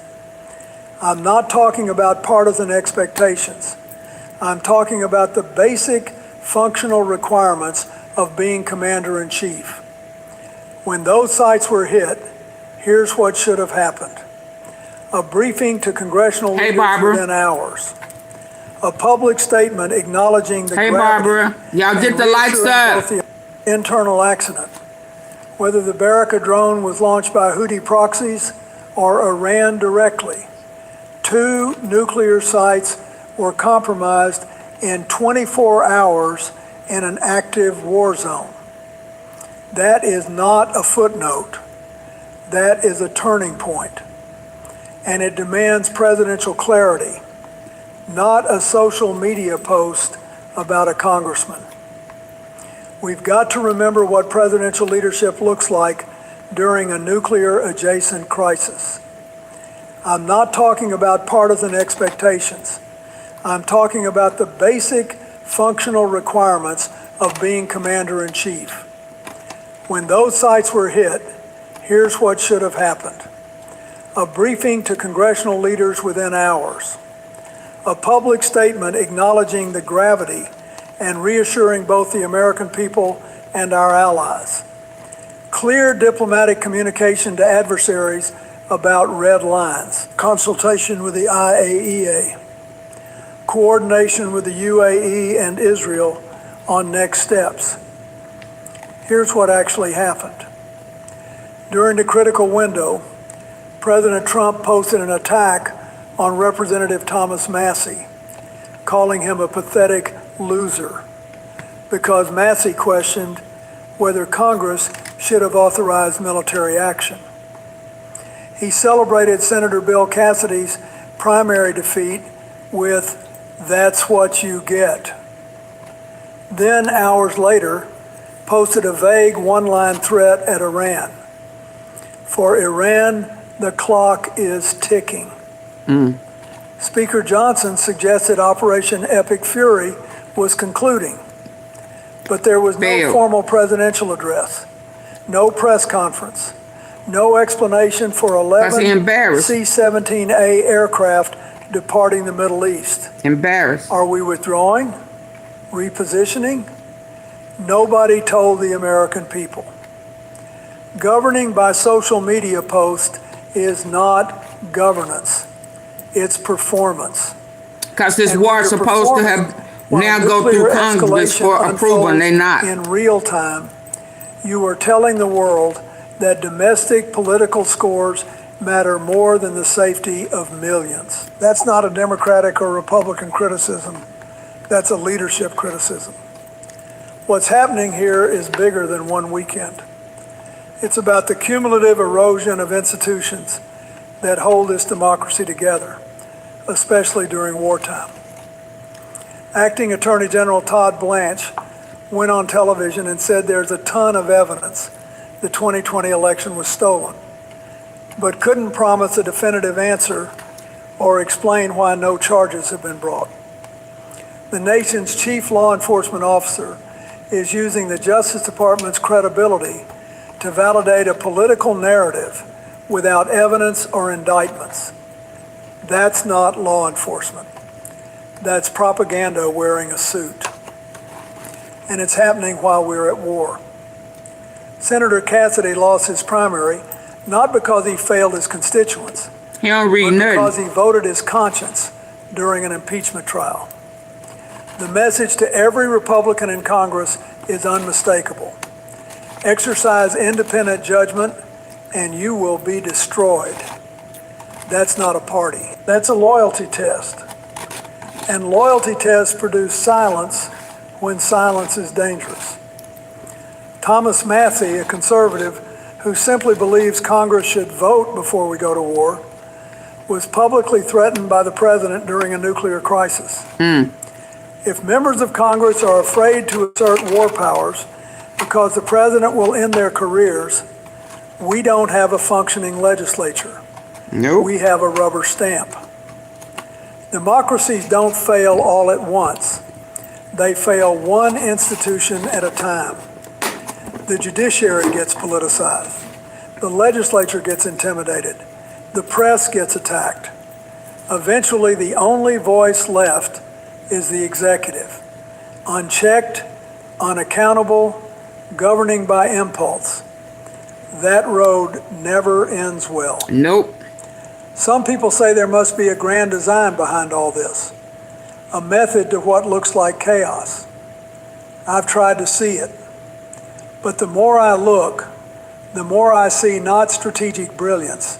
I'm not talking about partisan expectations. I'm talking about the basic functional requirements of being commander-in-chief. When those sites were hit, here's what should have happened. A briefing to congressional leaders within hours. A public statement acknowledging the gravity Barbara, y'all get the lights up. The internal accident. Whether the Barakah drone was launched by Houthi proxies or Iran directly, 2 nuclear sites were compromised in 24 hours in an active war zone. That is not a footnote. That is a turning point. And it demands presidential clarity, not a social media post about a congressman. We've got to remember what presidential leadership looks like during a nuclear-adjacent crisis. I'm not talking about partisan expectations. I'm talking about the basic functional requirements of being commander-in-chief. When those sites were hit, here's what should have happened. A briefing to congressional leaders within hours. A public statement acknowledging the gravity and reassuring both the American people and our allies. Clear diplomatic communication to adversaries about red lines. Consultation with the IAEA. Coordination with the UAE and Israel on next steps. Here's what actually happened. During the critical window, President Trump posted an attack on Representative Thomas Massie, calling him a pathetic loser, because Massie questioned whether Congress should have authorized military action. He celebrated Senator Bill Cassidy's primary defeat with, "That's what you get." Then, hours later, posted a vague one-line threat at Iran. For Iran, the clock is ticking. Speaker Johnson suggested Operation Epic Fury was concluding, but there was no formal presidential address, no press conference, no explanation for 11 C-17A aircraft departing the Middle East. Are we withdrawing? Repositioning? Nobody told the American people. Governing by social media post is not governance. It's performance. Because this war is supposed to have now go through Congress for approval, and they're not. In real time, You are telling the world that domestic political scores matter more than the safety of millions. That's not a Democratic or Republican criticism. That's a leadership criticism. What's happening here is bigger than one weekend. It's about the cumulative erosion of institutions that hold this democracy together, especially during wartime. Acting Attorney General Todd Blanche went on television and said there's a ton of evidence the 2020 election was stolen, but couldn't promise a definitive answer or explain why no charges have been brought. The nation's chief law enforcement officer is using the Justice Department's credibility to validate a political narrative without evidence or indictments. That's not law enforcement. That's propaganda wearing a suit. And it's happening while we're at war. Senator Cassidy lost his primary not because he failed his constituents, He don't read but nothing. because he voted his conscience during an impeachment trial. The message to every Republican in Congress is unmistakable. Exercise independent judgment and you will be destroyed. That's not a party. That's a loyalty test. And loyalty tests produce silence when silence is dangerous. Thomas Massey, a conservative who simply believes Congress should vote before we go to war, was publicly threatened by the president during a nuclear crisis. If members of Congress are afraid to assert war powers because the president will end their careers, we don't have a functioning legislature. Nope. We have a rubber stamp. Democracies don't fail all at once. They fail one institution at a time. The judiciary gets politicized. The legislature gets intimidated. The press gets attacked. Eventually, the only voice left is the executive. Unchecked, unaccountable, governing by impulse. That road never ends well. Nope. Some people say there must be a grand design behind all this, a method to what looks like chaos. I've tried to see it, but the more I look, the more I see not strategic brilliance,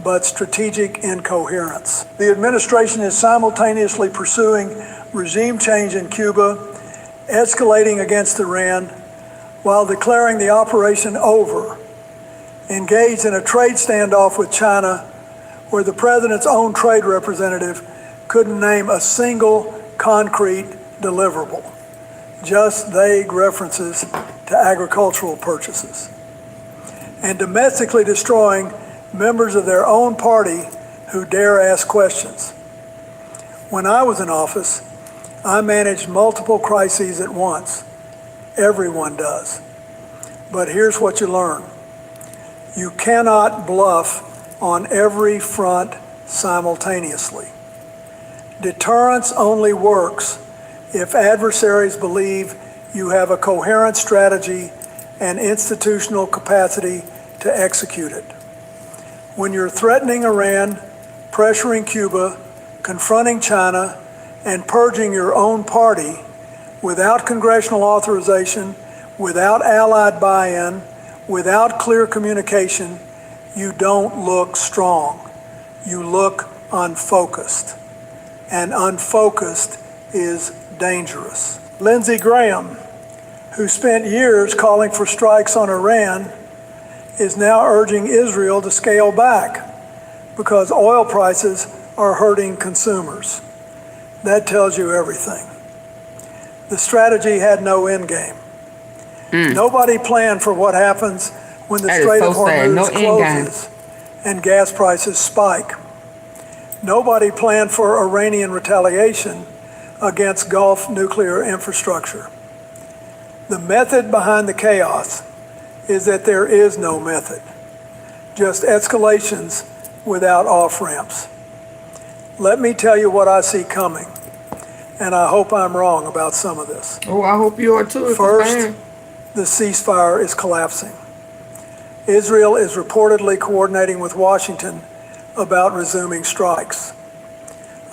but strategic incoherence. The administration is simultaneously pursuing regime change in Cuba, escalating against Iran, while declaring the operation over, engaged in a trade standoff with China, where the president's own trade representative couldn't name a single concrete deliverable, just vague references to agricultural purchases, and domestically destroying members of their own party who dare ask questions. When I was in office, I managed multiple crises at once. Everyone does. But here's what you learn. You cannot bluff on every front simultaneously. Deterrence only works if adversaries believe you have a coherent strategy and institutional capacity to execute it. When you're threatening Iran, pressuring Cuba, confronting China, and purging your own party without congressional authorization, without allied buy-in, without clear communication, you don't look strong. You look unfocused. And unfocused is dangerous. Lindsey Graham, who spent years calling for strikes on Iran, is now urging Israel to scale back because oil prices are hurting consumers. That tells you everything. The strategy had no end game. Nobody planned for what happens when the Strait of Hormuz closes and gas prices spike. Nobody planned for Iranian retaliation against Gulf nuclear infrastructure. The method behind the chaos is that there is no method, just escalations without off-ramps. Let me tell you what I see coming, and I hope I'm wrong about some of this. Oh, I hope you are too. First, the ceasefire is collapsing. Israel is reportedly coordinating with Washington about resuming strikes.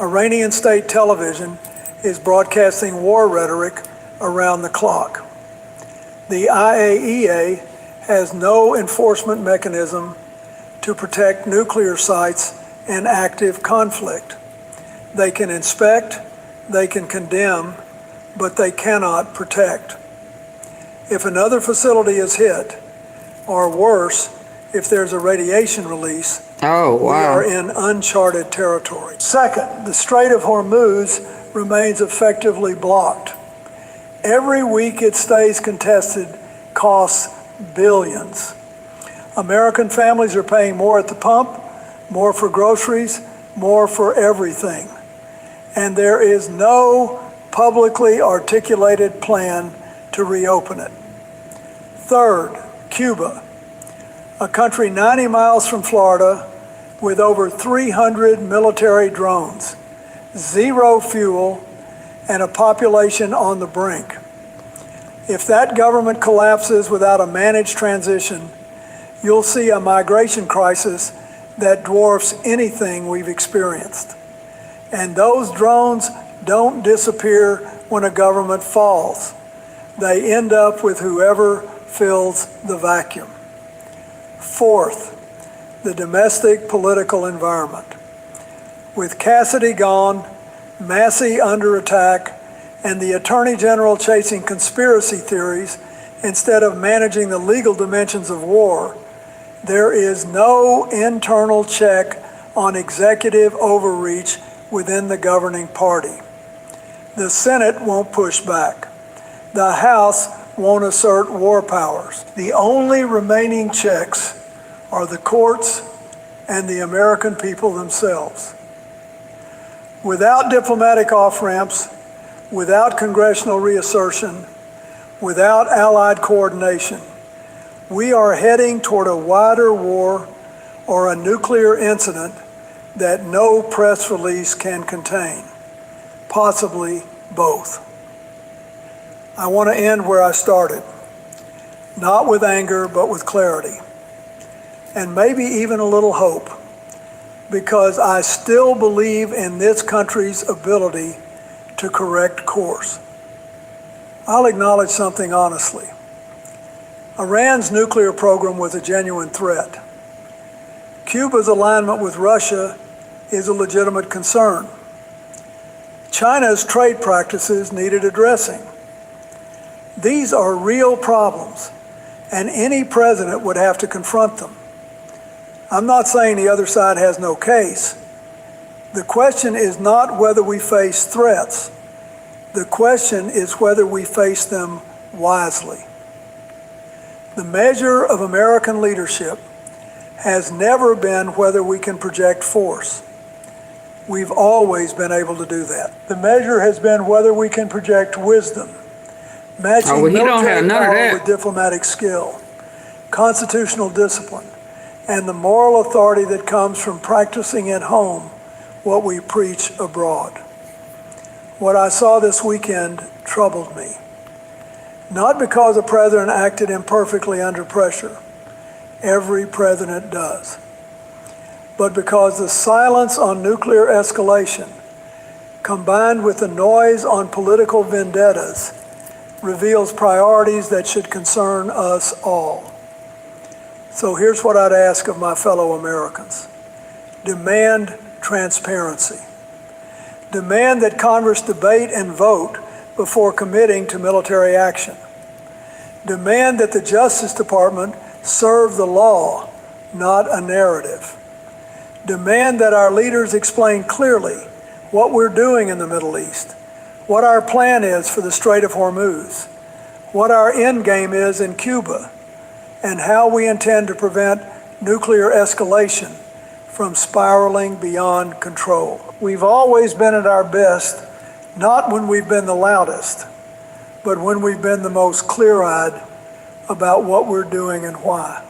Iranian state television is broadcasting war rhetoric around the clock. The IAEA has no enforcement mechanism to protect nuclear sites in active conflict. They can inspect, they can condemn, but they cannot protect. If another facility is hit, or worse, if there's a radiation release, we are in uncharted territory. Second, the Strait of Hormuz remains effectively blocked. Every week it stays contested costs billions. American families are paying more at the pump, more for groceries, more for everything. And there is no publicly articulated plan to reopen it. Third, Cuba, a country 90 miles from Florida with over 300 military drones, zero fuel, and a population on the brink. If that government collapses without a managed transition, you'll see a migration crisis that dwarfs anything we've experienced. And those drones don't disappear when a government falls. They end up with whoever fills the vacuum. Fourth, the domestic political environment. With Cassidy gone, Massey under attack, and the Attorney General chasing conspiracy theories instead of managing the legal dimensions of war, there is no internal check on executive overreach within the governing party. The Senate won't push back. The House won't assert war powers. The only remaining checks are the courts and the American people themselves. Without diplomatic off-ramps, without congressional reassertion, without allied coordination, we are heading toward a wider war or a nuclear incident that no press release can contain, possibly both. I want to end where I started, not with anger, but with clarity, and maybe even a little hope, because I still believe in this country's ability to correct course. I'll acknowledge something honestly. Iran's nuclear program was a genuine threat. Cuba's alignment with Russia is a legitimate concern. China's trade practices needed addressing. These are real problems, and any president would have to confront them. I'm not saying the other side has no case. The question is not whether we face threats. The question is whether we face them wisely. The measure of American leadership has never been whether we can project force. We've always been able to do that. The measure has been whether we can project wisdom, matching military power with diplomatic skill, constitutional discipline, and the moral authority that comes from practicing at home what we preach abroad. What I saw this weekend troubled me. Not because a president acted imperfectly under pressure. Every president does. But because the silence on nuclear escalation, combined with the noise on political vendettas, reveals priorities that should concern us all. So here's what I'd ask of my fellow Americans. Demand transparency. Demand that Congress debate and vote before committing to military action. Demand that the Justice Department serve the law, not a narrative. Demand that our leaders explain clearly what we're doing in the Middle East, what our plan is for the Strait of Hormuz, what our end game is in Cuba, and how we intend to prevent nuclear escalation from spiraling beyond control. We've always been at our best, not when we've been the loudest, but when we've been the most clear-eyed about what we're doing and why.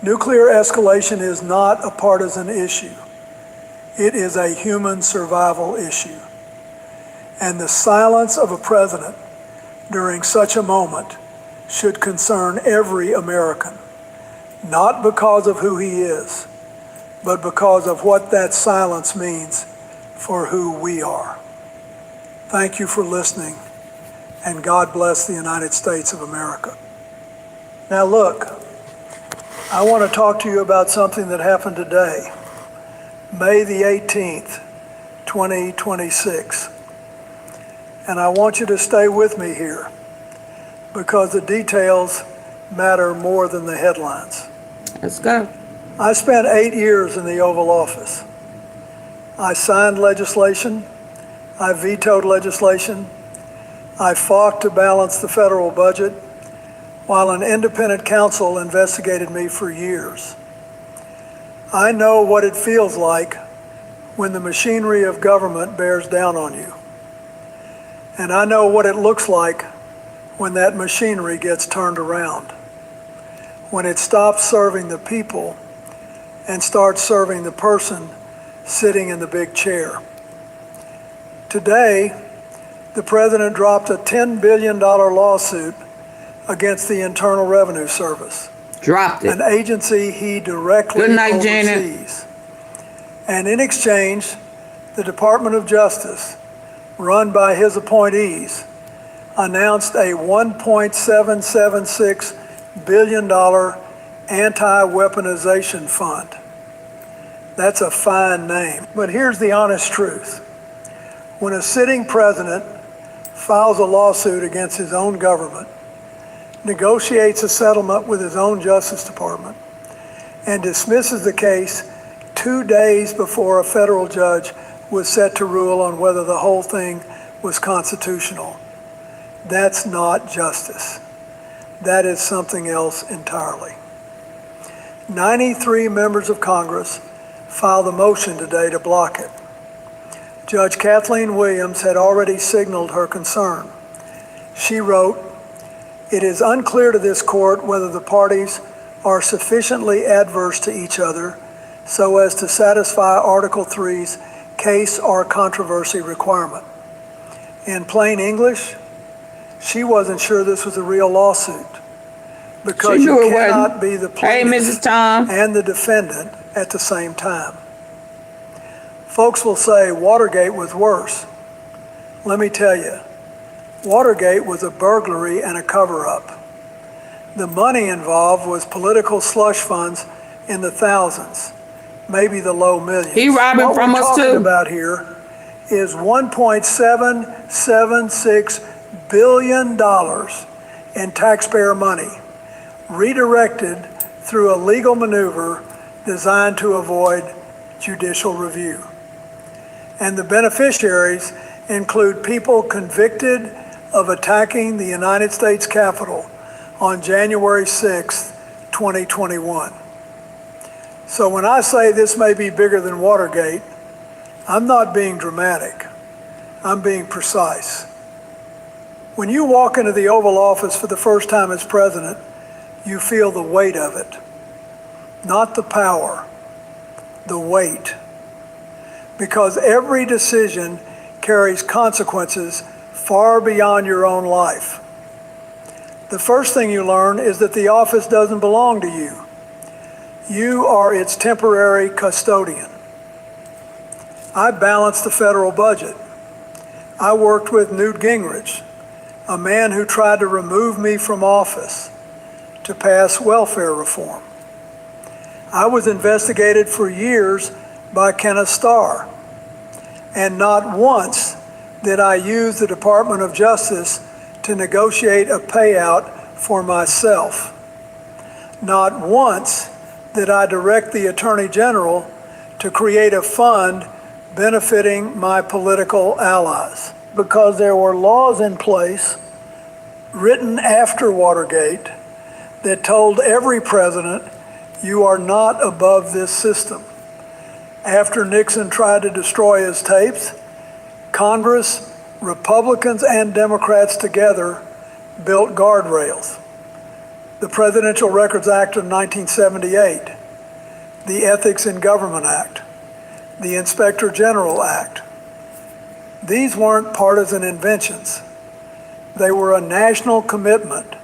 Nuclear escalation is not a partisan issue. It is a human survival issue. And the silence of a president during such a moment should concern every American, not because of who he is, but because of what that silence means for who we are. Thank you for listening, and God bless the United States of America. Now look, I want to talk to you about something that happened today, May the 18th, 2026. And I want you to stay with me here because the details matter more than the headlines. Let's go. I spent 8 years in the Oval Office. I signed legislation, I vetoed legislation, I fought to balance the federal budget, while an independent counsel investigated me for years. I know what it feels like when the machinery of government bears down on you. And I know what it looks like when that machinery gets turned around, when it stops serving the people and starts serving the person sitting in the big chair. Today, the president dropped a $10 billion lawsuit against the Internal Revenue Service, Dropped it. an agency he directly Good night, Janet. oversees. And in exchange, the Department of Justice, run by his appointees, announced a $1.776 billion anti-weaponization fund. That's a fine name. But here's the honest truth. When a sitting president files a lawsuit against his own government, negotiates a settlement with his own Justice Department, and dismisses the case 2 days before a federal judge was set to rule on whether the whole thing was constitutional, that's not justice. That is something else entirely. 93 members of Congress filed a motion today to block it. Judge Kathleen Williams had already signaled her concern. She wrote, "It is unclear to this court whether the parties are sufficiently adverse to each other so as to satisfy Article 3's case or controversy requirement." In plain English, she wasn't sure this was a real lawsuit because She knew you it cannot wasn't. be the Hey, plaintiff Mrs. Tom. and the defendant at the same time. Folks will say Watergate was worse. Let me tell you, Watergate was a burglary and a cover-up. The money involved was political slush funds in the thousands, maybe the low millions. He robbing what from we're us talking too. about here is $1.776 billion in taxpayer money redirected through a legal maneuver designed to avoid judicial review. And the beneficiaries include people convicted of attacking the United States Capitol on January 6th, 2021. So when I say this may be bigger than Watergate, I'm not being dramatic. I'm being precise. When you walk into the Oval Office for the first time as president, you feel the weight of it. Not the power, the weight. Because every decision carries consequences far beyond your own life. The first thing you learn is that the office doesn't belong to you. You are its temporary custodian. I balanced the federal budget. I worked with Newt Gingrich, a man who tried to remove me from office, to pass welfare reform. I was investigated for years by Kenneth Starr, and not once did I use the Department of Justice to negotiate a payout for myself. Not once did I direct the Attorney General to create a fund benefiting my political allies, because there were laws in place written after Watergate that told every president, you are not above this system. After Nixon tried to destroy his tapes, Congress, Republicans and Democrats together built guardrails. The Presidential Records Act of 1978, the Ethics in Government Act, the Inspector General Act. These weren't partisan inventions. They were a national commitment.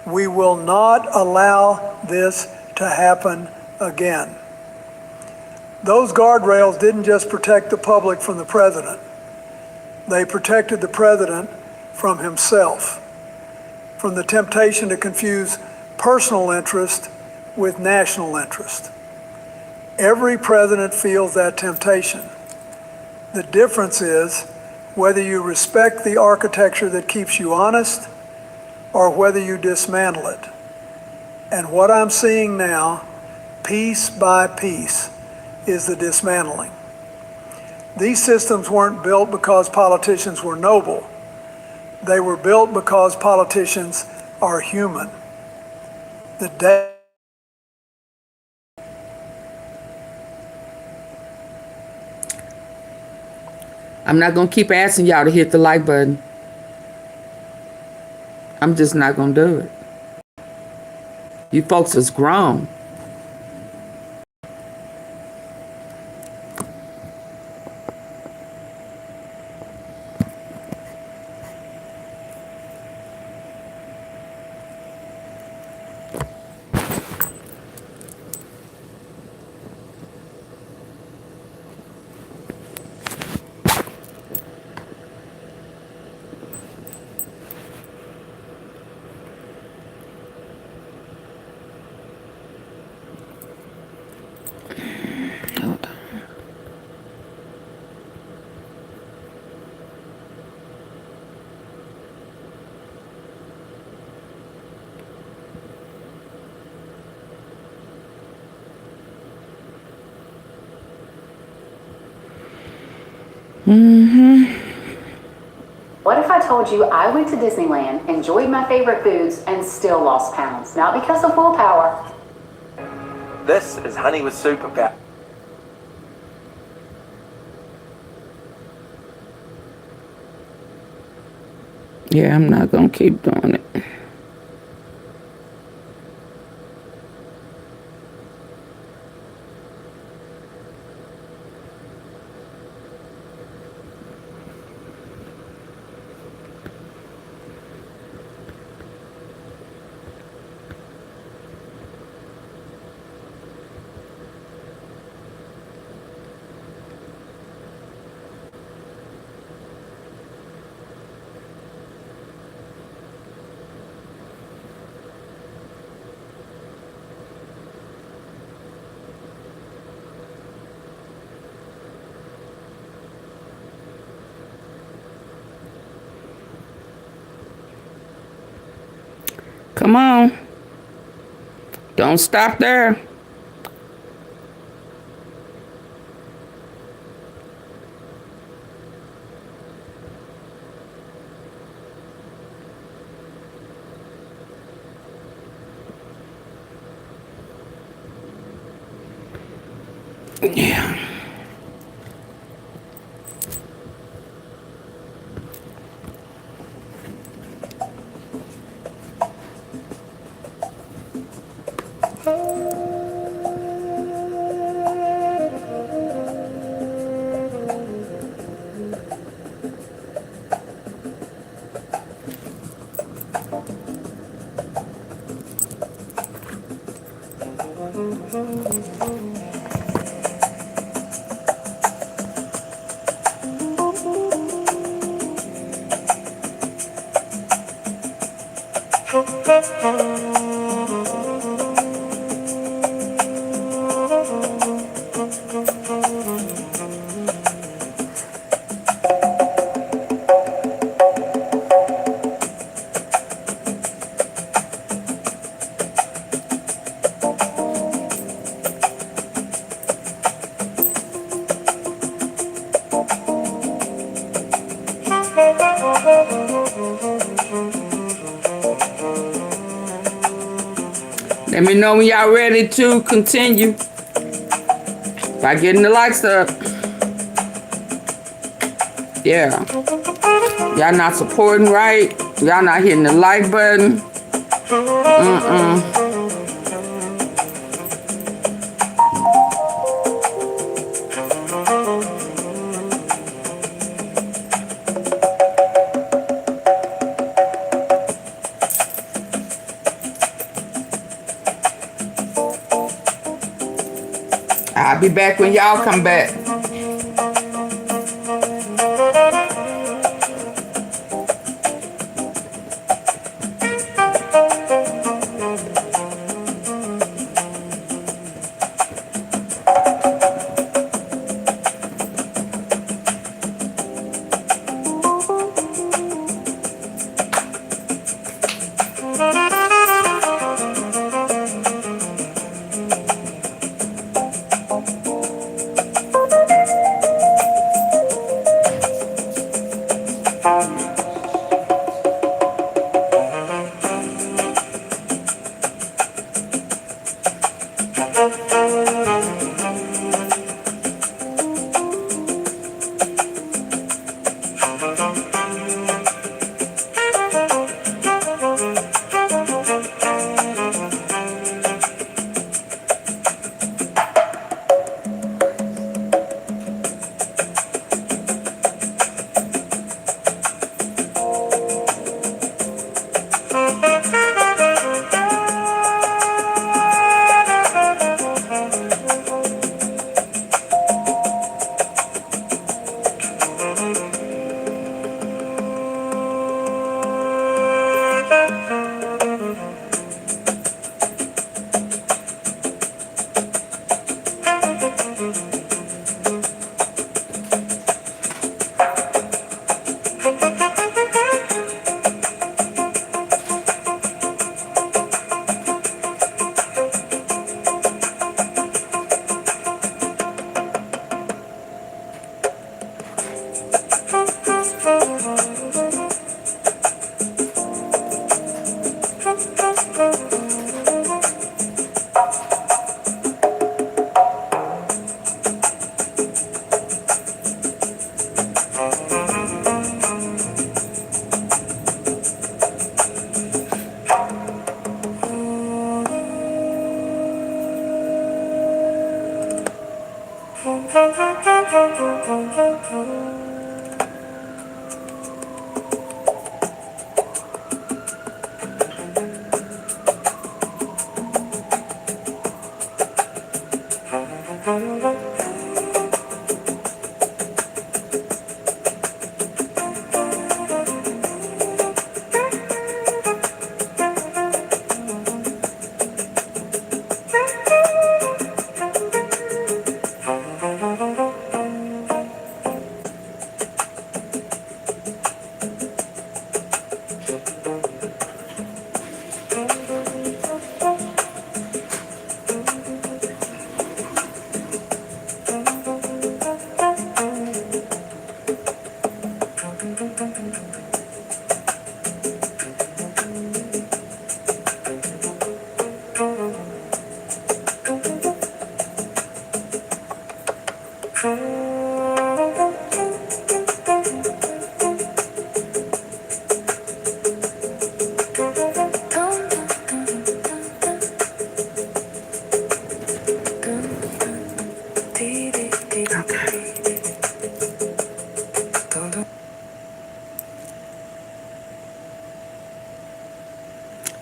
We will not allow this to happen again. Those guardrails didn't just protect the public from the president. They protected the president from himself, from the temptation to confuse personal interest with national interest. Every president feels that temptation. The difference is whether you respect the architecture that keeps you honest or whether you dismantle it. And what I'm seeing now, piece by piece, is the dismantling. These systems weren't built because politicians were noble. They were built because politicians are human. The day I'm not going to keep asking y'all to hit the like button. I'm just not going to do it. You folks is grown. What if I told you I went to Disneyland, enjoyed my favorite foods, and still lost pounds? Not because of willpower. This is Honey with Superpower. Yeah, I'm not going to keep doing it. Come on. Don't stop there. Yeah. Let me know when y'all ready to continue by getting the likes up. Yeah. Y'all not supporting right. Y'all not hitting the like button. I'll be back when y'all come back.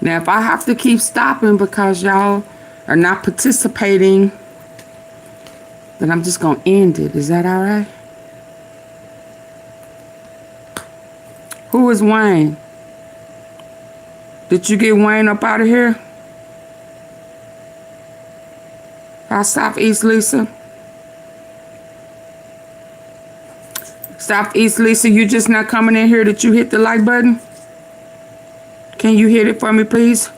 Now, if I have to keep stopping because y'all are not participating, then I'm just going to end it. Is that all right? Who is Wayne? Did you get Wayne up out of here? I'll stop East Lisa. Stop East Lisa. You just not coming in here. Did you hit the like button? Can you hit it for me, please?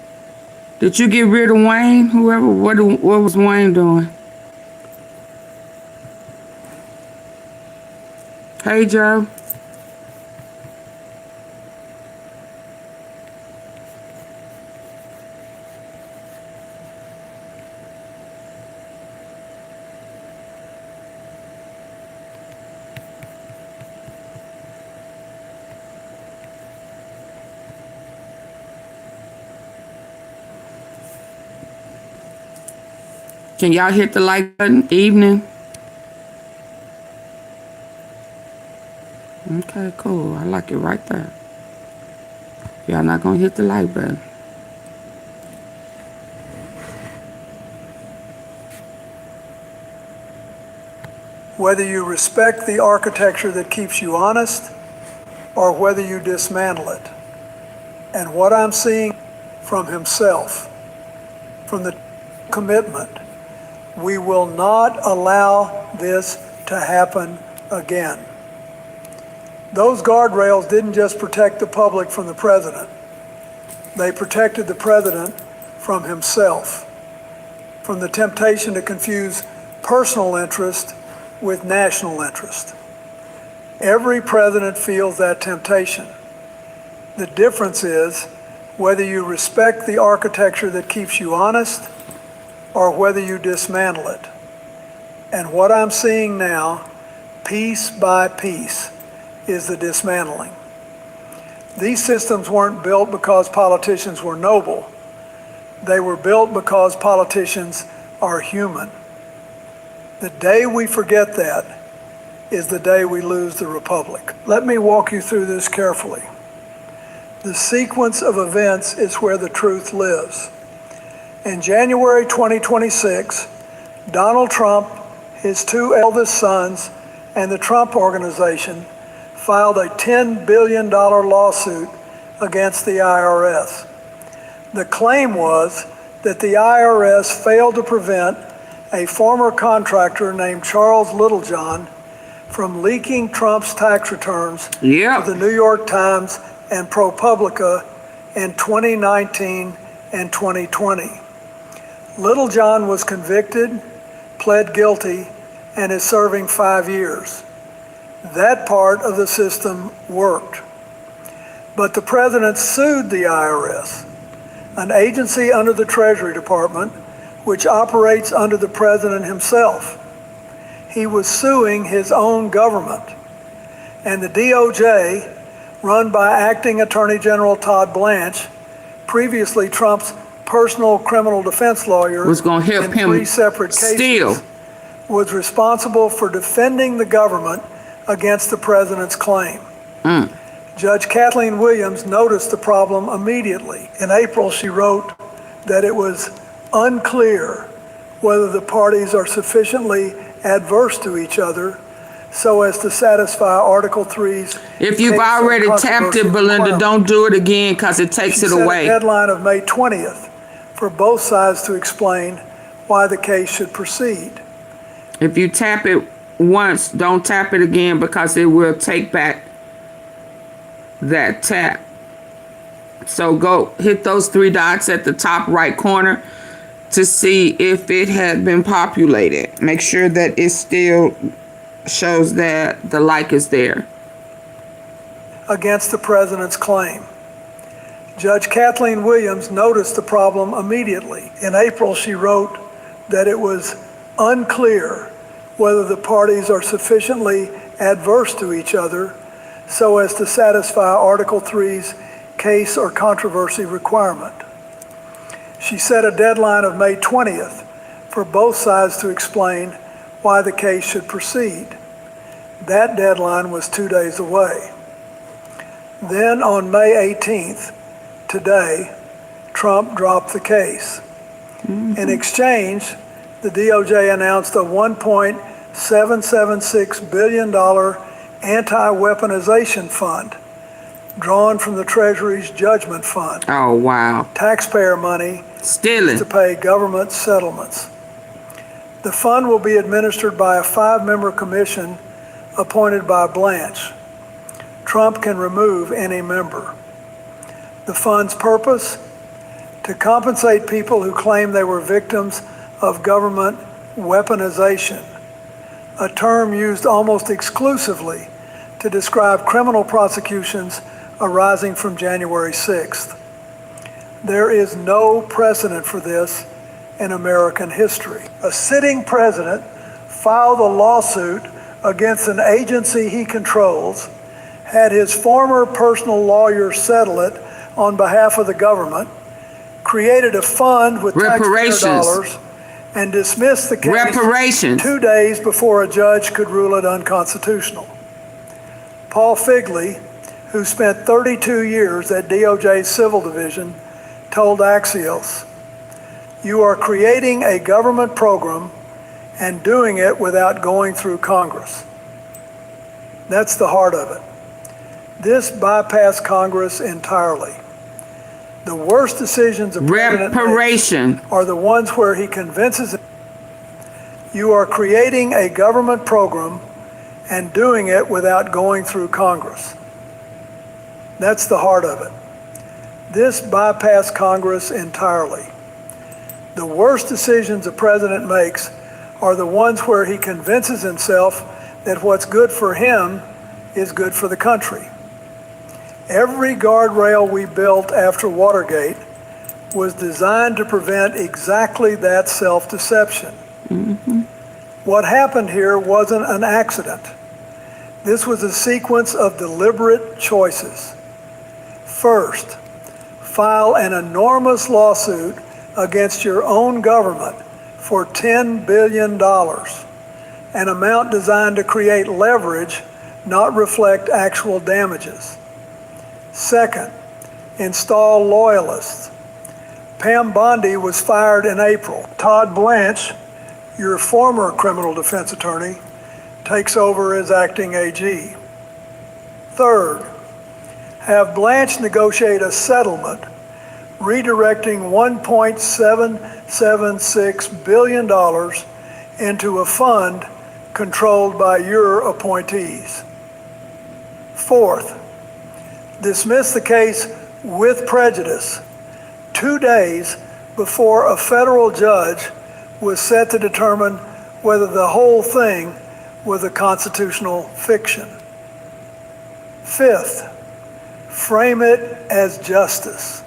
Did you get rid of Wayne? Whoever, what was Wayne doing? Hey, Joe. Can y'all hit the like button? Evening. Okay, cool. I like it right there. Y'all not gonna hit the like button. Whether you respect the architecture that keeps you honest or whether you dismantle it. And what I'm seeing from himself, from the commitment, we will not allow this to happen again. Those guardrails didn't just protect the public from the president. They protected the president from himself, from the temptation to confuse personal interest with national interest. Every president feels that temptation. The difference is whether you respect the architecture that keeps you honest or whether you dismantle it. And what I'm seeing now, piece by piece, is the dismantling. These systems weren't built because politicians were noble. They were built because politicians are human. The day we forget that is the day we lose the republic. Let me walk you through this carefully. The sequence of events is where the truth lives. In January 2026, Donald Trump, his two eldest sons, and the Trump Organization filed a $10 billion lawsuit against the IRS. The claim was that the IRS failed to prevent a former contractor named Charles Littlejohn from leaking Trump's tax returns to the New York Times and ProPublica in 2019 and 2020. Littlejohn was convicted, pled guilty, and is serving 5 years. That part of the system worked. But the president sued the IRS, an agency under the Treasury Department, which operates under the president himself. He was suing his own government. And the DOJ, run by Acting Attorney General Todd Blanche, previously Trump's personal criminal defense lawyer, was going to help in him 3 separate cases, steal, was responsible for defending the government against the president's claim. Judge Kathleen Williams noticed the problem immediately. In April, she wrote that it was unclear whether the parties are sufficiently adverse to each other so as to satisfy Article 3's. If you've already tapped it, Belinda, don't do it again because it takes it away. She set a deadline of May 20th for both sides to explain why the case should proceed. If you tap it once, don't tap it again because it will take back that tap. So go hit those 3 dots at the top right corner to see if it had been populated. Make sure that it still shows that the like is there. Against the president's claim. Judge Kathleen Williams noticed the problem immediately. In April, she wrote that it was unclear whether the parties are sufficiently adverse to each other so as to satisfy Article 3's case or controversy requirement. She set a deadline of May 20th for both sides to explain why the case should proceed. That deadline was 2 days away. Then on May 18th, today, Trump dropped the case. In exchange, the DOJ announced a $1.776 billion anti-weaponization fund drawn from the Treasury's judgment fund. Oh, wow. Taxpayer money stealing to pay government settlements. The fund will be administered by a 5-member commission appointed by Blanche. Trump can remove any member. The fund's purpose? To compensate people who claim they were victims of government weaponization, a term used almost exclusively to describe criminal prosecutions arising from January 6th. There is no precedent for this in American history. A sitting president filed a lawsuit against an agency he controls, had his former personal lawyer settle it on behalf of the government, created a fund with taxpayer dollars, and dismissed the case 2 days before a judge could rule it unconstitutional. Paul Figley, who spent 32 years at DOJ's Civil Division, told Axios, "You are creating a government program and doing it without going through Congress." That's the heart of it. This bypassed Congress entirely. The worst decisions a president makes are the ones where he convinces. You are creating a government program and doing it without going through Congress. That's the heart of it. This bypassed Congress entirely. The worst decisions a president makes are the ones where he convinces himself that what's good for him is good for the country. Every guardrail we built after Watergate was designed to prevent exactly that self-deception. What happened here wasn't an accident. This was a sequence of deliberate choices. First, file an enormous lawsuit against your own government for $10 billion, an amount designed to create leverage, not reflect actual damages. Second, install loyalists. Pam Bondi was fired in April. Todd Blanche, your former criminal defense attorney, takes over as acting AG. Third, have Blanche negotiate a settlement redirecting $1.776 billion into a fund controlled by your appointees. Fourth, dismiss the case with prejudice 2 days before a federal judge was set to determine whether the whole thing was a constitutional fiction. Fifth, frame it as justice.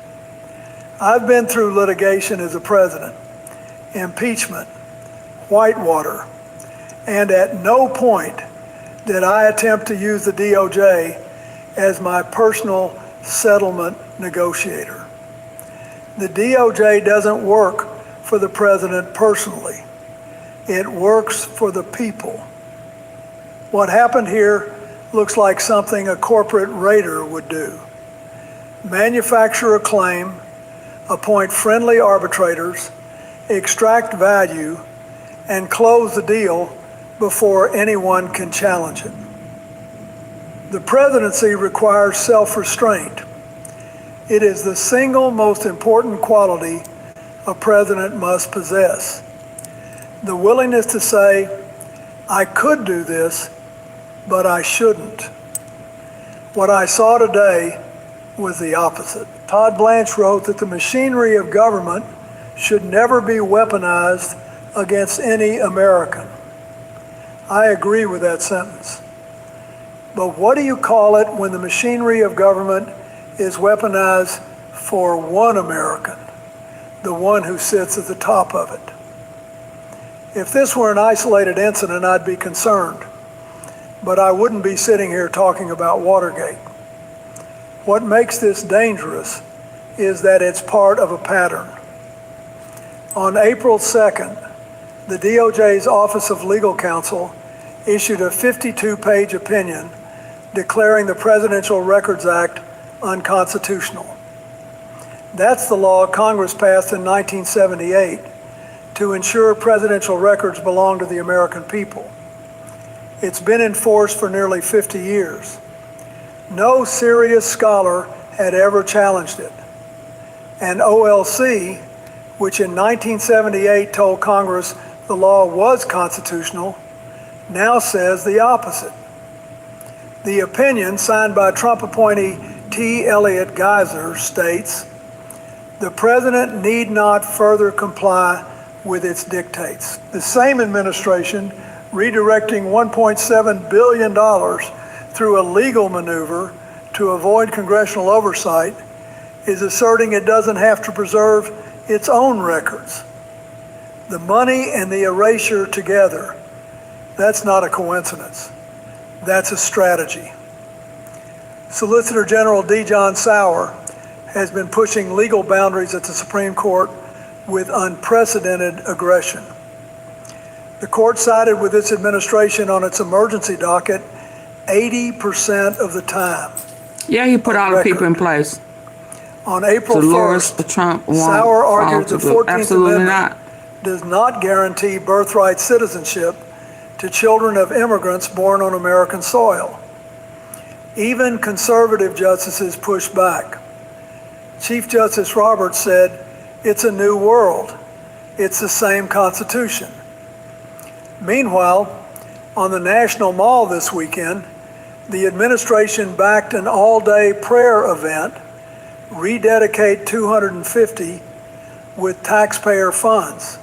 I've been through litigation as a president, impeachment, Whitewater, and at no point did I attempt to use the DOJ as my personal settlement negotiator. The DOJ doesn't work for the president personally. It works for the people. What happened here looks like something a corporate raider would do. Manufacture a claim, appoint friendly arbitrators, extract value, and close the deal before anyone can challenge it. The presidency requires self-restraint. It is the single most important quality a president must possess. The willingness to say, I could do this, but I shouldn't. What I saw today was the opposite. Todd Blanche wrote that the machinery of government should never be weaponized against any American. I agree with that sentence. But what do you call it when the machinery of government is weaponized for one American, the one who sits at the top of it? If this were an isolated incident, I'd be concerned, but I wouldn't be sitting here talking about Watergate. What makes this dangerous is that it's part of a pattern. On April 2nd, the DOJ's Office of Legal Counsel issued a 52-page opinion declaring the Presidential Records Act unconstitutional. That's the law Congress passed in 1978 to ensure presidential records belong to the American people. It's been in force for nearly 50 years. No serious scholar had ever challenged it. And OLC, which in 1978 told Congress the law was constitutional, now says the opposite. The opinion, signed by Trump appointee T. Elliott Geiser, states, the president need not further comply with its dictates. The same administration, redirecting $1.7 billion through a legal maneuver to avoid congressional oversight, is asserting it doesn't have to preserve its own records. The money and the erasure together, that's not a coincidence. That's a strategy. Solicitor General D. John Sauer has been pushing legal boundaries at the Supreme Court with unprecedented aggression. The court sided with this administration on its emergency docket 80% of the time. Yeah, he put all the people in place. On April Dolores 1st, Trump Sauer argued the 14th Absolutely Amendment not. does not guarantee birthright citizenship to children of immigrants born on American soil. Even conservative justices pushed back. Chief Justice Roberts said, it's a new world. It's the same Constitution. Meanwhile, on the National Mall this weekend, the administration backed an all-day prayer event, Rededicate 250, with taxpayer funds.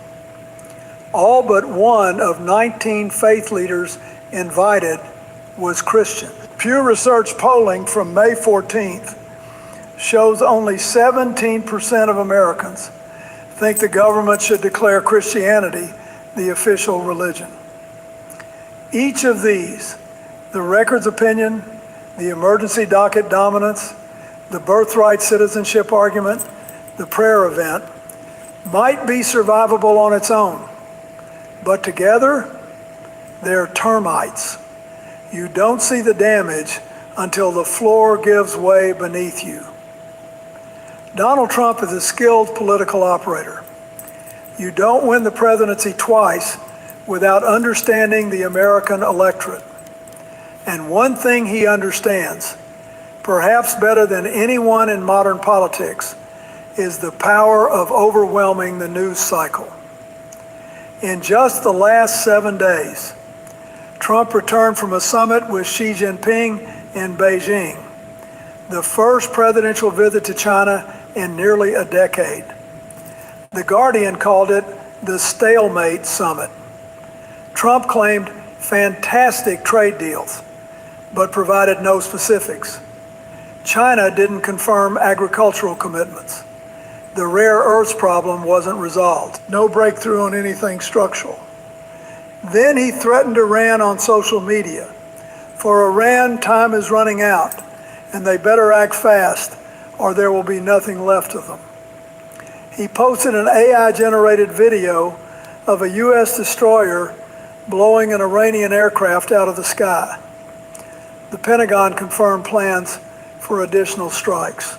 All but one of 19 faith leaders invited was Christian. Pew Research polling from May 14th shows only 17% of Americans think the government should declare Christianity the official religion. Each of these, the records opinion, the emergency docket dominance, the birthright citizenship argument, the prayer event, might be survivable on its own, but together, they're termites. You don't see the damage until the floor gives way beneath you. Donald Trump is a skilled political operator. You don't win the presidency twice without understanding the American electorate. And one thing he understands, perhaps better than anyone in modern politics, is the power of overwhelming the news cycle. In just the last 7 days, Trump returned from a summit with Xi Jinping in Beijing, the first presidential visit to China in nearly a decade. The Guardian called it the stalemate summit. Trump claimed Fantastic trade deals, but provided no specifics. China didn't confirm agricultural commitments. The rare earths problem wasn't resolved. No breakthrough on anything structural. Then he threatened Iran on social media. For Iran, time is running out, and they better act fast, or there will be nothing left of them. He posted an AI-generated video of a U.S. destroyer blowing an Iranian aircraft out of the sky. The Pentagon confirmed plans for additional strikes.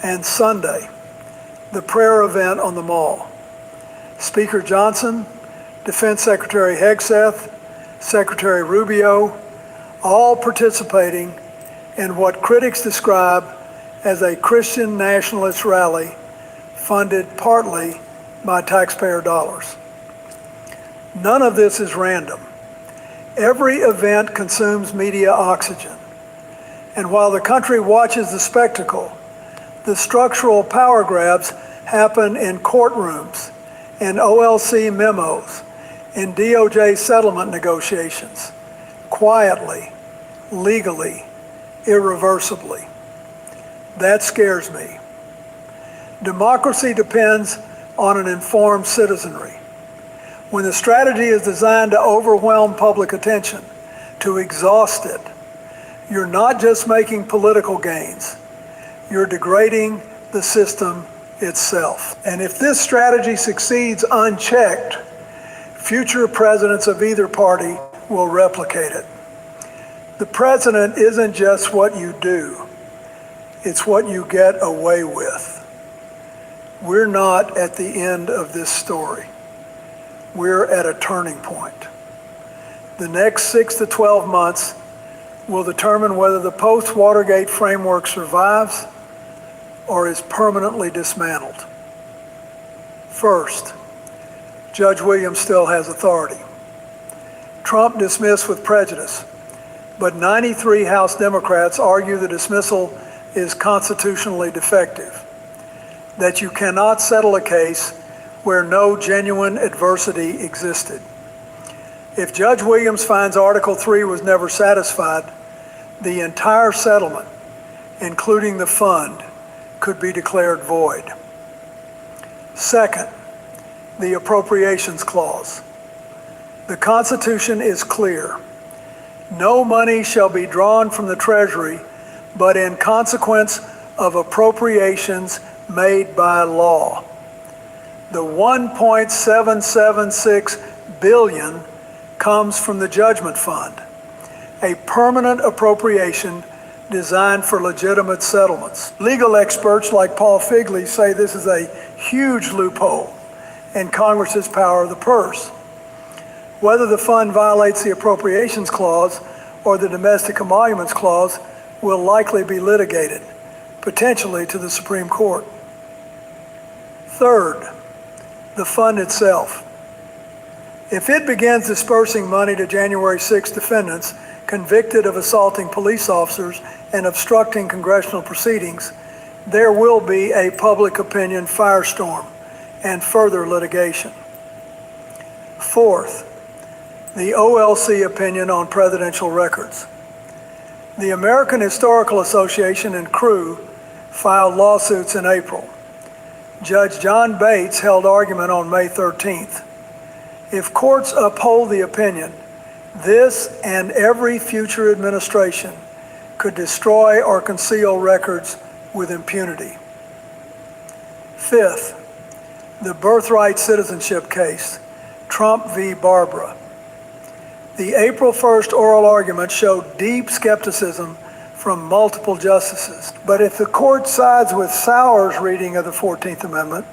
And Sunday, the prayer event on the Mall. Speaker Johnson, Defense Secretary Hegseth, Secretary Rubio, all participating in what critics describe as a Christian nationalist rally funded partly by taxpayer dollars. None of this is random. Every event consumes media oxygen. And while the country watches the spectacle, the structural power grabs happen in courtrooms, in OLC memos, in DOJ settlement negotiations, quietly, legally, irreversibly. That scares me. Democracy depends on an informed citizenry. When the strategy is designed to overwhelm public attention, to exhaust it, you're not just making political gains, you're degrading the system itself. And if this strategy succeeds unchecked, future presidents of either party will replicate it. The president isn't just what you do, it's what you get away with. We're not at the end of this story. We're at a turning point. The next 6 to 12 months will determine whether the post-Watergate framework survives or is permanently dismantled. First, Judge Williams still has authority. Trump dismissed with prejudice, but 93 House Democrats argue the dismissal is constitutionally defective, that you cannot settle a case where no genuine adversity existed. If Judge Williams finds Article 3 was never satisfied, the entire settlement, including the fund, could be declared void. Second, the appropriations clause. The Constitution is clear. No money shall be drawn from the Treasury, but in consequence of appropriations made by law. The $1.776 billion comes from the Judgment Fund, a permanent appropriation designed for legitimate settlements. Legal experts like Paul Figley say this is a huge loophole in Congress's power of the purse. Whether the fund violates the Appropriations Clause or the Domestic Emoluments Clause will likely be litigated, potentially to the Supreme Court. Third, the fund itself. If it begins dispersing money to January 6 defendants convicted of assaulting police officers and obstructing congressional proceedings, there will be a public opinion firestorm and further litigation. Fourth, the OLC opinion on presidential records. The American Historical Association and crew filed lawsuits in April. Judge John Bates held argument on May 13th. If courts uphold the opinion, this and every future administration could destroy or conceal records with impunity. Fifth, the birthright citizenship case, Trump v. Barbara. The April 1st oral argument showed deep skepticism from multiple justices. But if the court sides with Sauer's reading of the 14th Amendment,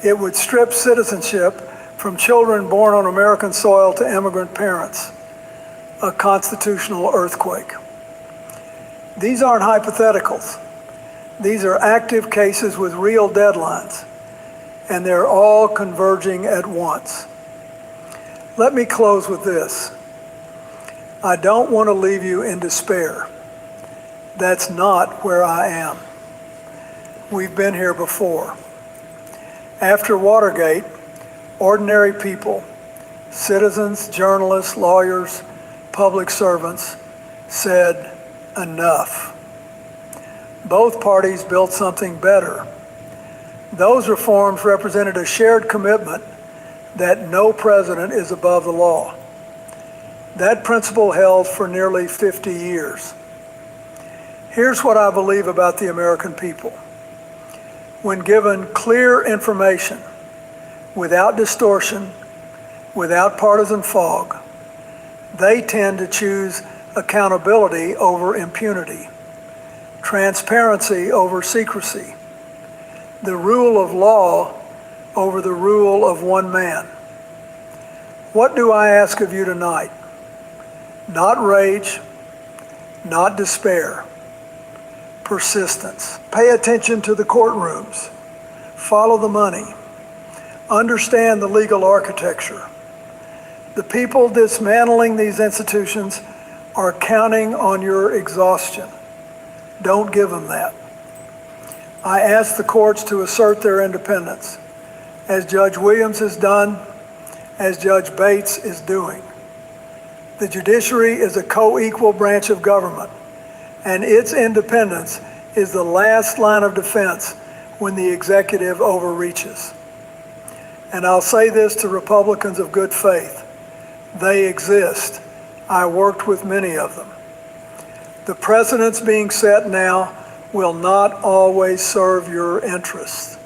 it would strip citizenship from children born on American soil to immigrant parents, a constitutional earthquake. These aren't hypotheticals. These are active cases with real deadlines, and they're all converging at once. Let me close with this. I don't want to leave you in despair. That's not where I am. We've been here before. After Watergate, ordinary people, Citizens, journalists, lawyers, public servants said enough. Both parties built something better. Those reforms represented a shared commitment that no president is above the law. That principle held for nearly 50 years. Here's what I believe about the American people. When given clear information, without distortion, without partisan fog, they tend to choose accountability over impunity, transparency over secrecy, the rule of law over the rule of one man. What do I ask of you tonight? Not rage, not despair, persistence. Pay attention to the courtrooms. Follow the money. Understand the legal architecture. The people dismantling these institutions are counting on your exhaustion. Don't give them that. I ask the courts to assert their independence, as Judge Williams has done, as Judge Bates is doing. The judiciary is a co-equal branch of government, and its independence is the last line of defense when the executive overreaches. And I'll say this to Republicans of good faith. They exist. I worked with many of them. The precedents being set now will not always serve your interests.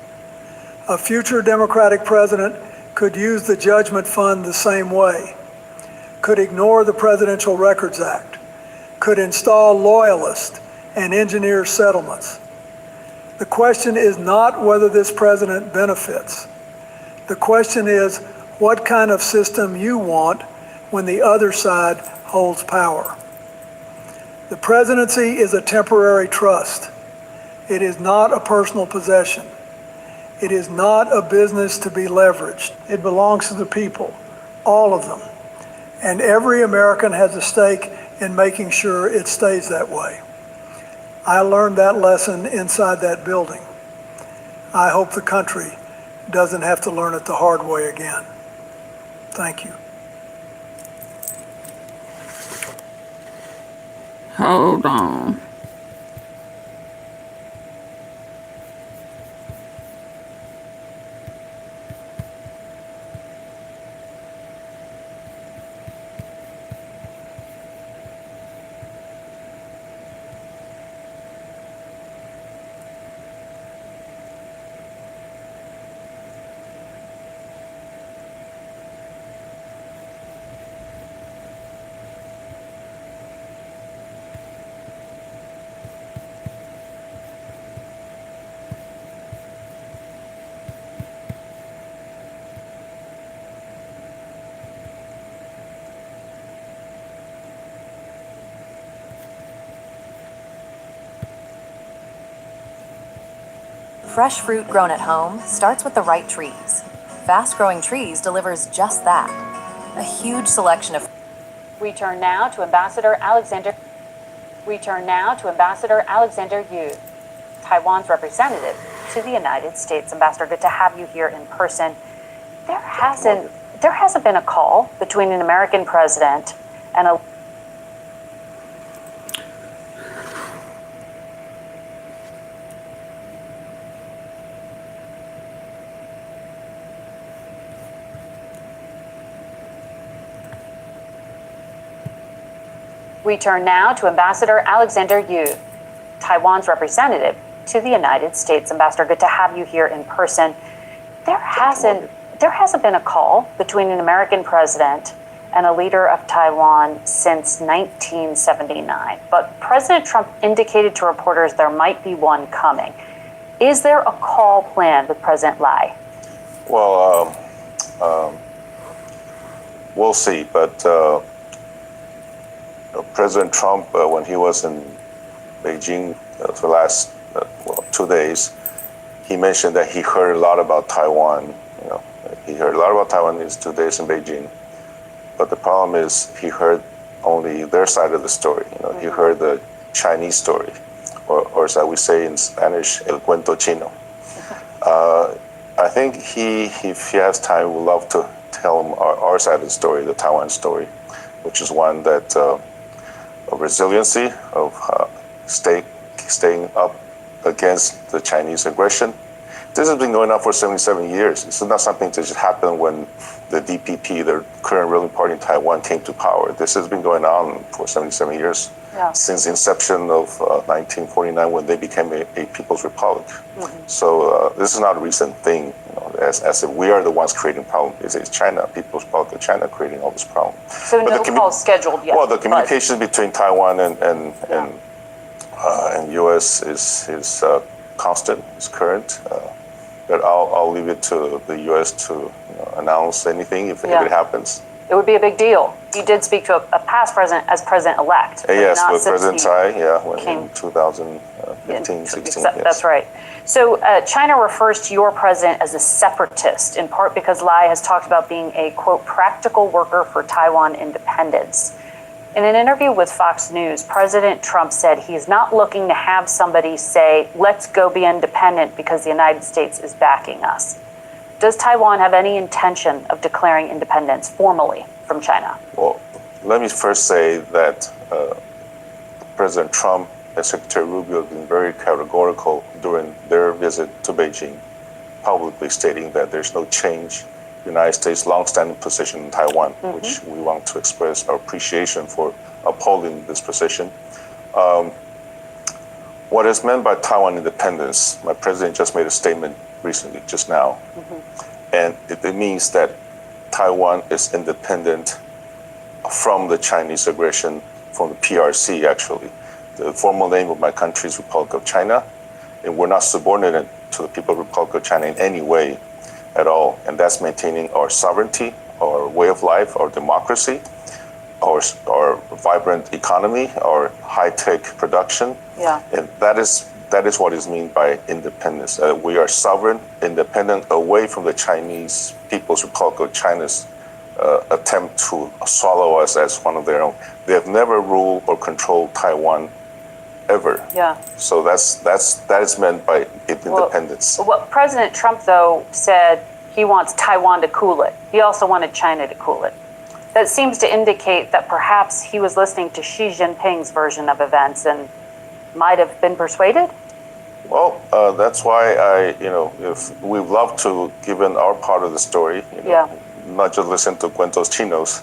A future Democratic president could use the judgment fund the same way, could ignore the Presidential Records Act, could install loyalists and engineer settlements. The question is not whether this president benefits. The question is what kind of system you want when the other side holds power. The presidency is a temporary trust. It is not a personal possession. It is not a business to be leveraged. It belongs to the people, all of them. And every American has a stake in making sure it stays that way. I learned that lesson inside that building. I hope the country doesn't have to learn it the hard way again. Thank you. Hold on. Fresh fruit grown at home starts with the right trees. Fast-growing trees delivers just that. A huge selection of... We turn now to Ambassador Alexander Yu, Taiwan's representative to the United States. Ambassador, good to have you here in person. There hasn't been a call between an American president and a... We turn now to Ambassador Alexander Yu, Taiwan's representative to the United States. Ambassador, good to have you here in person. There hasn't been a call between an American president and a leader of Taiwan since 1979. But President Trump indicated to reporters there might be one coming. Is there a call planned with President Lai? Well, we'll see, but President Trump, when he was in Beijing for the last 2 days, he mentioned that he heard a lot about Taiwan. He heard a lot about Taiwan in his 2 days in Beijing. But the problem is he heard only their side of the story. He heard the Chinese story, or as we say in Spanish, el cuento chino. I think if he has time, would love to tell them our side of the story, the Taiwan story, which is one that of resiliency, of staying up against the Chinese aggression. This has been going on for 77 years. This is not something that just happened when the DPP, the current ruling party in Taiwan, came to power. This has been going on for 77 years, since the inception of 1949 when they became a People's Republic. So this is not a recent thing, as if we are the ones creating problem. It's China, People's Republic of China, creating all this problem. So no call scheduled yet. Well, the communication between Taiwan and U.S. is constant, is current. But I'll leave it to the U.S. to announce anything if it happens. It would be a big deal. He did speak to a past president as president-elect. Yes, with President Tsai, in 2015, 16. That's right. So China refers to your president as a separatist, in part because Lai has talked about being a, quote, practical worker for Taiwan independence. In an interview with Fox News, President Trump said he's not looking to have somebody say, let's go be independent because the United States is backing us. Does Taiwan have any intention of declaring independence formally from China? Well, let me first say that President Trump and Secretary Rubio have been very categorical during their visit to Beijing, publicly stating that there's no change in the United States' longstanding position in Taiwan, which we want to express our appreciation for upholding this position. What is meant by Taiwan independence, my president just made a statement recently, just now, and it means that Taiwan is independent from the Chinese aggression, from the PRC, actually. The formal name of my country is Republic of China, and we're not subordinate to the People's Republic of China in any way at all, and that's maintaining our sovereignty, our way of life, our democracy, our vibrant economy, our high-tech production, and that is what is meant by independence. We are sovereign, independent, away from the Chinese People's Republic of China's attempt to swallow us as one of their own. They have never ruled or controlled Taiwan ever. So that is meant by independence. Well, President Trump, though, said he wants Taiwan to cool it. He also wanted China to cool it. That seems to indicate that perhaps he was listening to Xi Jinping's version of events and might have been persuaded. Well, that's why if we'd love to give in our part of the story, not just listen to Cuentos Chinos,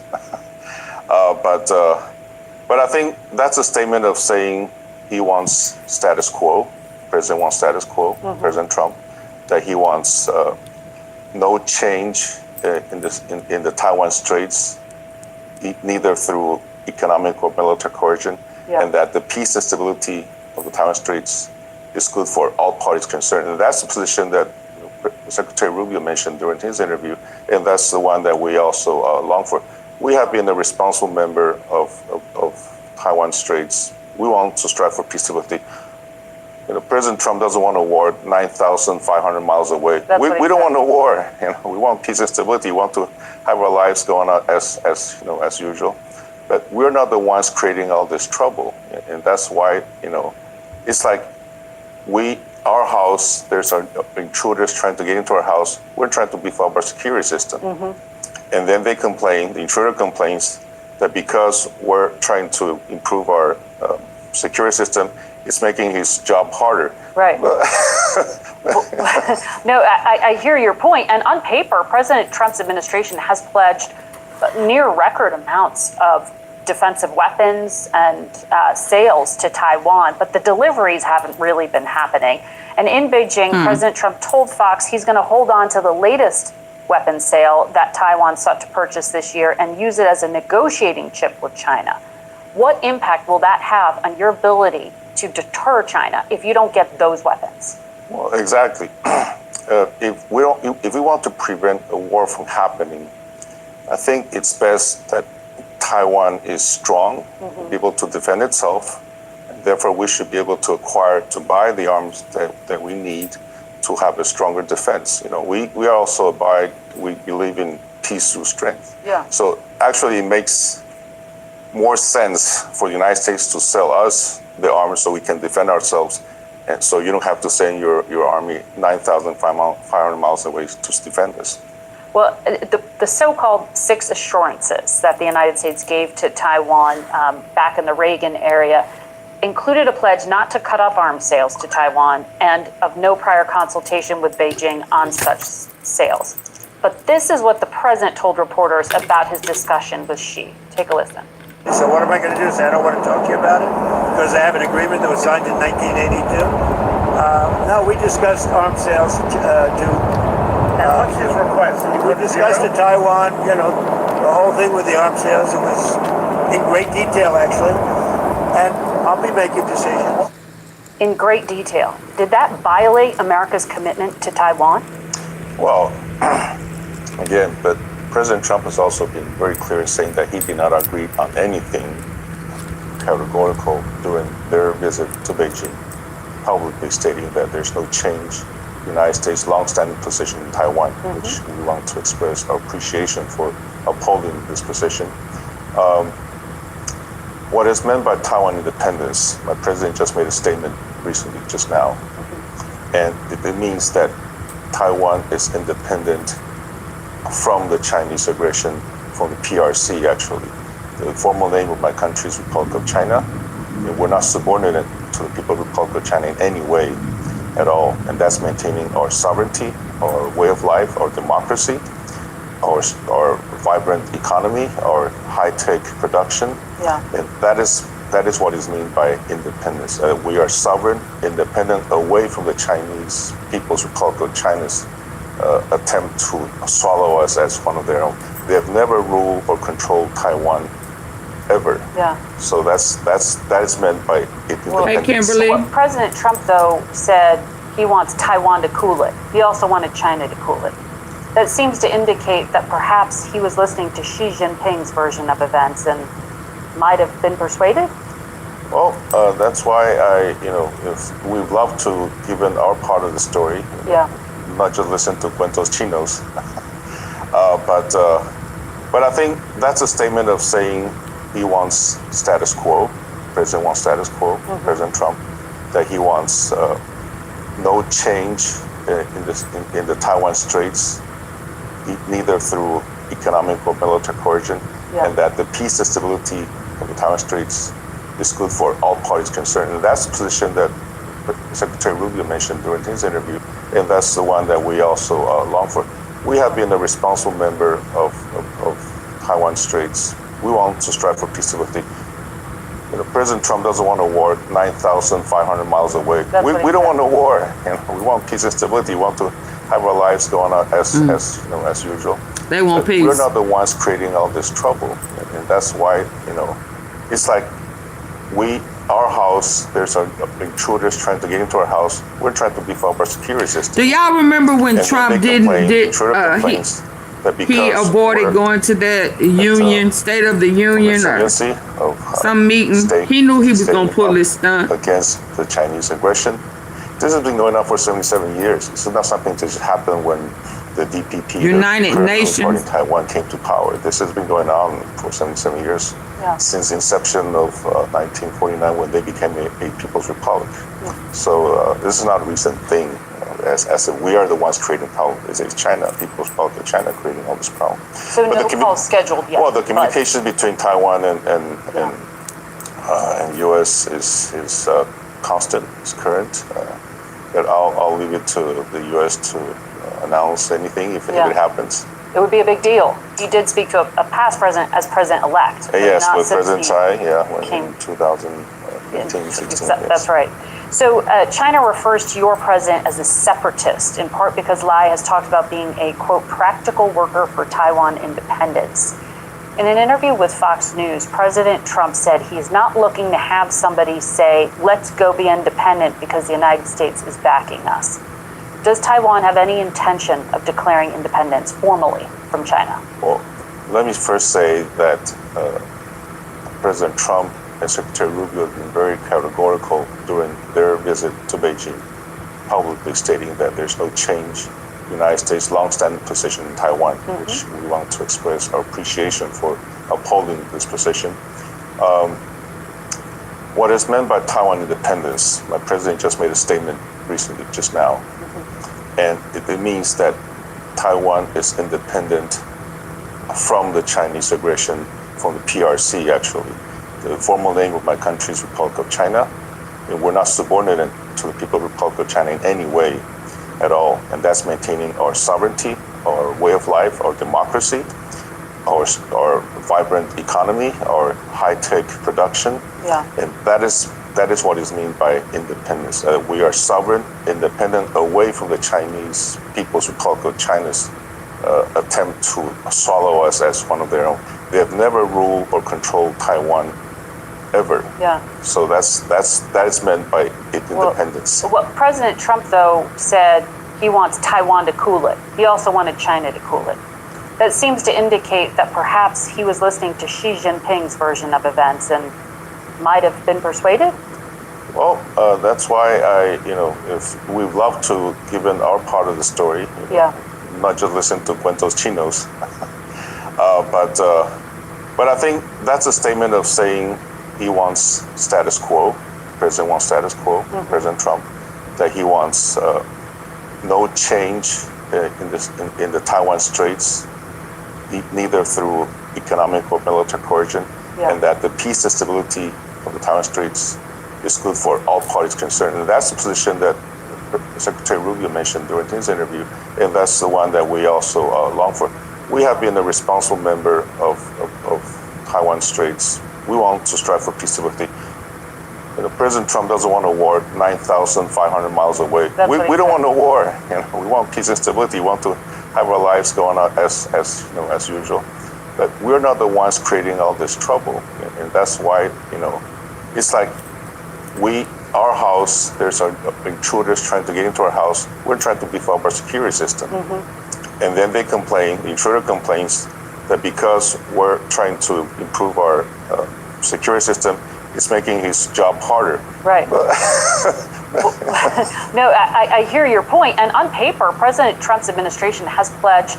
but I think that's a statement of saying he wants status quo. President wants status quo. President Trump, that he wants no change in the Taiwan Straits, neither through economic or military coercion, and that the peace and stability of the Taiwan Straits is good for all parties concerned. And that's the position that Secretary Rubio mentioned during his interview, and that's the one that we also long for. We have been a responsible member of Taiwan Straits. We want to strive for peace and stability. President Trump doesn't want a war 9,500 miles away. We don't want a war. We want peace and stability. We want to have our lives going on as usual. But we're not the ones creating all this trouble, and that's why it's like our house. There's intruders trying to get into our house. We're trying to beef up our security system, and then they complain. The intruder complains that because we're trying to improve our security system, it's making his job harder. Right. No, I hear your point. And on paper, President Trump's administration has pledged near record amounts of defensive weapons and sales to Taiwan, but the deliveries haven't really been happening. And in Beijing, President Trump told Fox he's going to hold on to the latest weapons sale that Taiwan sought to purchase this year and use it as a negotiating chip with China. What impact will that have on your ability to deter China if you don't get those weapons? Well, exactly. If we want to prevent a war from happening, I think it's best that Taiwan is strong, able to defend itself, and therefore we should be able to buy the arms that we need to have a stronger defense. We also we believe in peace through strength. So actually it makes more sense for the United States to sell us the arms so we can defend ourselves, and so you don't have to send your army 9,500 miles away to defend us. Well, the so-called 6 assurances that the United States gave to Taiwan back in the Reagan area included a pledge not to cut off arms sales to Taiwan and of no prior consultation with Beijing on such sales. But this is what the president told reporters about his discussion with Xi. Take a listen. So what am I going to do? Say I don't want to talk to you about it because I have an agreement that was signed in 1982? No, we discussed arms sales what's his request? We discussed to Taiwan, the whole thing with the arms sales. It was in great detail, actually. And I'll be making decisions. In great detail. Did that violate America's commitment to Taiwan? Well, again, but President Trump has also been very clear in saying that he did not agree on anything categorical during their visit to Beijing, publicly stating that there's no change. The United States' long-standing position in Taiwan, which we want to express our appreciation for upholding this position. What is meant by Taiwan independence, my president just made a statement recently, just now, and it means that Taiwan is independent from the Chinese aggression, from the PRC, actually. The formal name of my country is Republic of China, and we're not subordinate to the People's Republic of China in any way at all, and that's maintaining our sovereignty, our way of life, our democracy, our vibrant economy, our high-tech production. Yeah. And that is what is meant by independence. We are sovereign, independent, away from the Chinese People's Republic of China's attempt to swallow us as one of their own. They have never ruled or controlled Taiwan, ever. Yeah. So that is meant by independence. Well, Hey, Kimberly. Well, President Trump, though, said he wants Taiwan to cool it. He also wanted China to cool it. That seems to indicate that perhaps he was listening to Xi Jinping's version of events and might have been persuaded. Well, that's why if we'd love to give in our part of the story. Yeah. Not just listen to Cuentos Chinos. But I think that's a statement of saying he wants status quo. President wants status quo. President Trump, that he wants no change in the Taiwan Straits, neither through economic or military coercion, and that the peace and stability of the Taiwan Straits is good for all parties concerned. And that's the position that Secretary Rubio mentioned during his interview, and that's the one that we also long for. We have been a responsible member of Taiwan Straits. We want to strive for peace and stability. President Trump doesn't want a war 9,500 miles away. We don't want a war. We want peace and stability. We want to have our lives going on as usual. They want peace. We're not the ones creating all this trouble, and that's why it's like our house. There's intruders trying to get into our house. We're trying to beef up our security system. Do y'all remember when Trump he avoided going to that union, State of the Union, or some meeting? He knew he was going to pull this stunt against the Chinese aggression. This has been going on for 77 years. This is not something that just happened when the DPP, United Nations, Taiwan came to power. This has been going on for 77 years, since the inception of 1949 when they became a People's Republic. So this is not a recent thing. As if we are the ones creating problem. It's China, People's Republic of China, creating all this problem. So no call scheduled yet. Well, the communication between Taiwan and U.S. is constant, is current. But I'll leave it to the U.S. to announce anything if it happens. It would be a big deal. He did speak to a past president as president-elect. Yes, with President Tsai, in 2015, 16. That's right. So China refers to your president as a separatist, in part because Lai has talked about being a, quote, practical worker for Taiwan independence. In an interview with Fox News, President Trump said he is not looking to have somebody say, let's go be independent because the United States is backing us. Does Taiwan have any intention of declaring independence formally from China? Well, let me first say that President Trump and Secretary Rubio have been very categorical during their visit to Beijing, publicly stating that there's no change. The United States' long-standing position in Taiwan, which we want to express our appreciation for upholding this position. What is meant by Taiwan independence, my president just made a statement recently, just now, and it means that Taiwan is independent from the Chinese aggression, from the PRC actually. The formal name of my country is Republic of China. And we're not subordinate to the People's Republic of China in any way at all. And that's maintaining our sovereignty, our way of life, our democracy, our vibrant economy, our high-tech production. Yeah. And that is what is meant by independence. We are sovereign, independent, away from the Chinese People's Republic of China's attempt to swallow us as one of their own. They have never ruled or controlled Taiwan ever. Yeah. So that is meant by independence. Well, President Trump, though, said he wants Taiwan to cool it. He also wanted China to cool it. That seems to indicate that perhaps he was listening to Xi Jinping's version of events and might have been persuaded. Well, that's why if we'd love to give in our part of the story, not just listen to Cuentos Chinos, but I think that's a statement of saying he wants status quo. The president wants status quo. President Trump, that he wants no change in the Taiwan Straits, neither through economic or military coercion, and that the peace and stability of the Taiwan Straits is good for all parties concerned. And that's the position that Secretary Rubio mentioned during his interview, and that's the one that we also long for. We have been a responsible member of Taiwan Straits. We want to strive for peace and stability. President Trump doesn't want a war 9,500 miles away. We don't want a war. We want peace and stability. We want to have our lives going on as usual. But we're not the ones creating all this trouble, and that's why it's like our house. There's intruders trying to get into our house. We're trying to beef up our security system, and then they complain. The intruder complains that because we're trying to improve our security system, it's making his job harder. Right. No, I hear your point. And on paper, President Trump's administration has pledged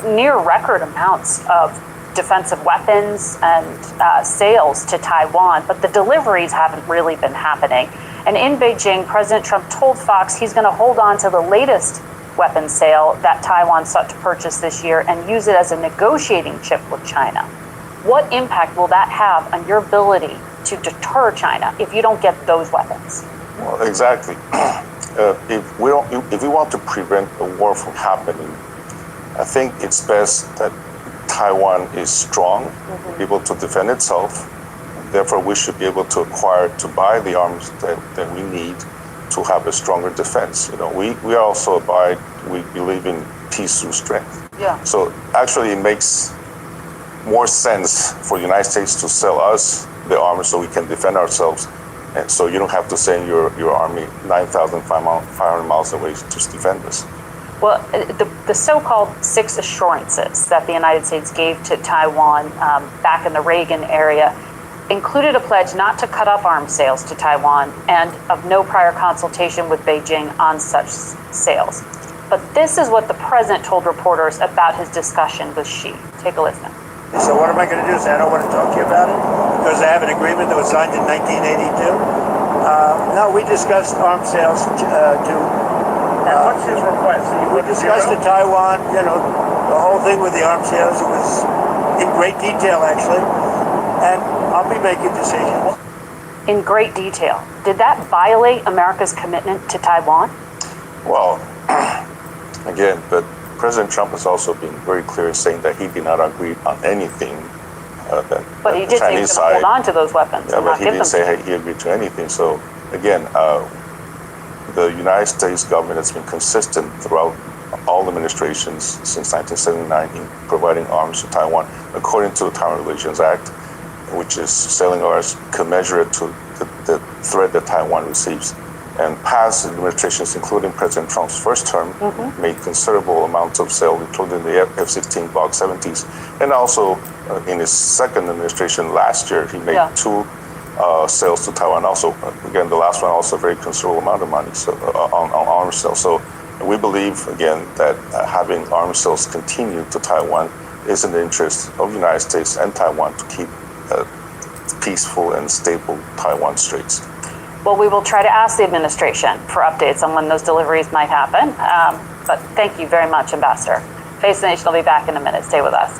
near record amounts of defensive weapons and sales to Taiwan, but the deliveries haven't really been happening. And in Beijing, President Trump told Fox he's going to hold on to the latest weapons sale that Taiwan sought to purchase this year and use it as a negotiating chip with China. What impact will that have on your ability to deter China if you don't get those weapons? Well, exactly. If we want to prevent a war from happening, I think it's best that Taiwan is strong, able to defend itself. Therefore, we should be able to buy the arms that we need to have a stronger defense. We believe in peace through strength. Yeah. So actually, it makes more sense for the United States to sell us the arms so we can defend ourselves, and so you don't have to send your army 9,500 miles away to defend us. Well, the so-called 6 assurances that the United States gave to Taiwan back in the Reagan area included a pledge not to cut off arms sales to Taiwan and of no prior consultation with Beijing on such sales. But this is what the president told reporters about his discussion with Xi. Take a listen. So what am I going to do? Say I don't want to talk to you about it because I have an agreement that was signed in 1982. No, we discussed arms sales to. And what's his request? We discussed to Taiwan. The whole thing with the arms sales. It was in great detail, actually, and I'll be making decisions. In great detail. Did that violate America's commitment to Taiwan? Well, again, but President Trump has also been very clear in saying that he did not agree on anything. But he did say he was going to hold on to those weapons. Yeah, but he didn't say he agreed to anything. So again, the United States government has been consistent throughout all administrations since 1979 in providing arms to Taiwan, according to the Taiwan Relations Act, which is selling arms commensurate to the threat that Taiwan receives. And past administrations, including President Trump's first term, made considerable amounts of sales, including the F-16 Block 70s. And also, in his second administration last year, he made 2 sales to Taiwan. Also, again, the last one also a very considerable amount of money on arms sales. So we believe, again, that having arms sales continue to Taiwan is in the interest of the United States and Taiwan to keep peaceful and stable Taiwan Straits. Well, we will try to ask the administration for updates on when those deliveries might happen. But thank you very much, Ambassador. Face the Nation will be back in a minute. Stay with us.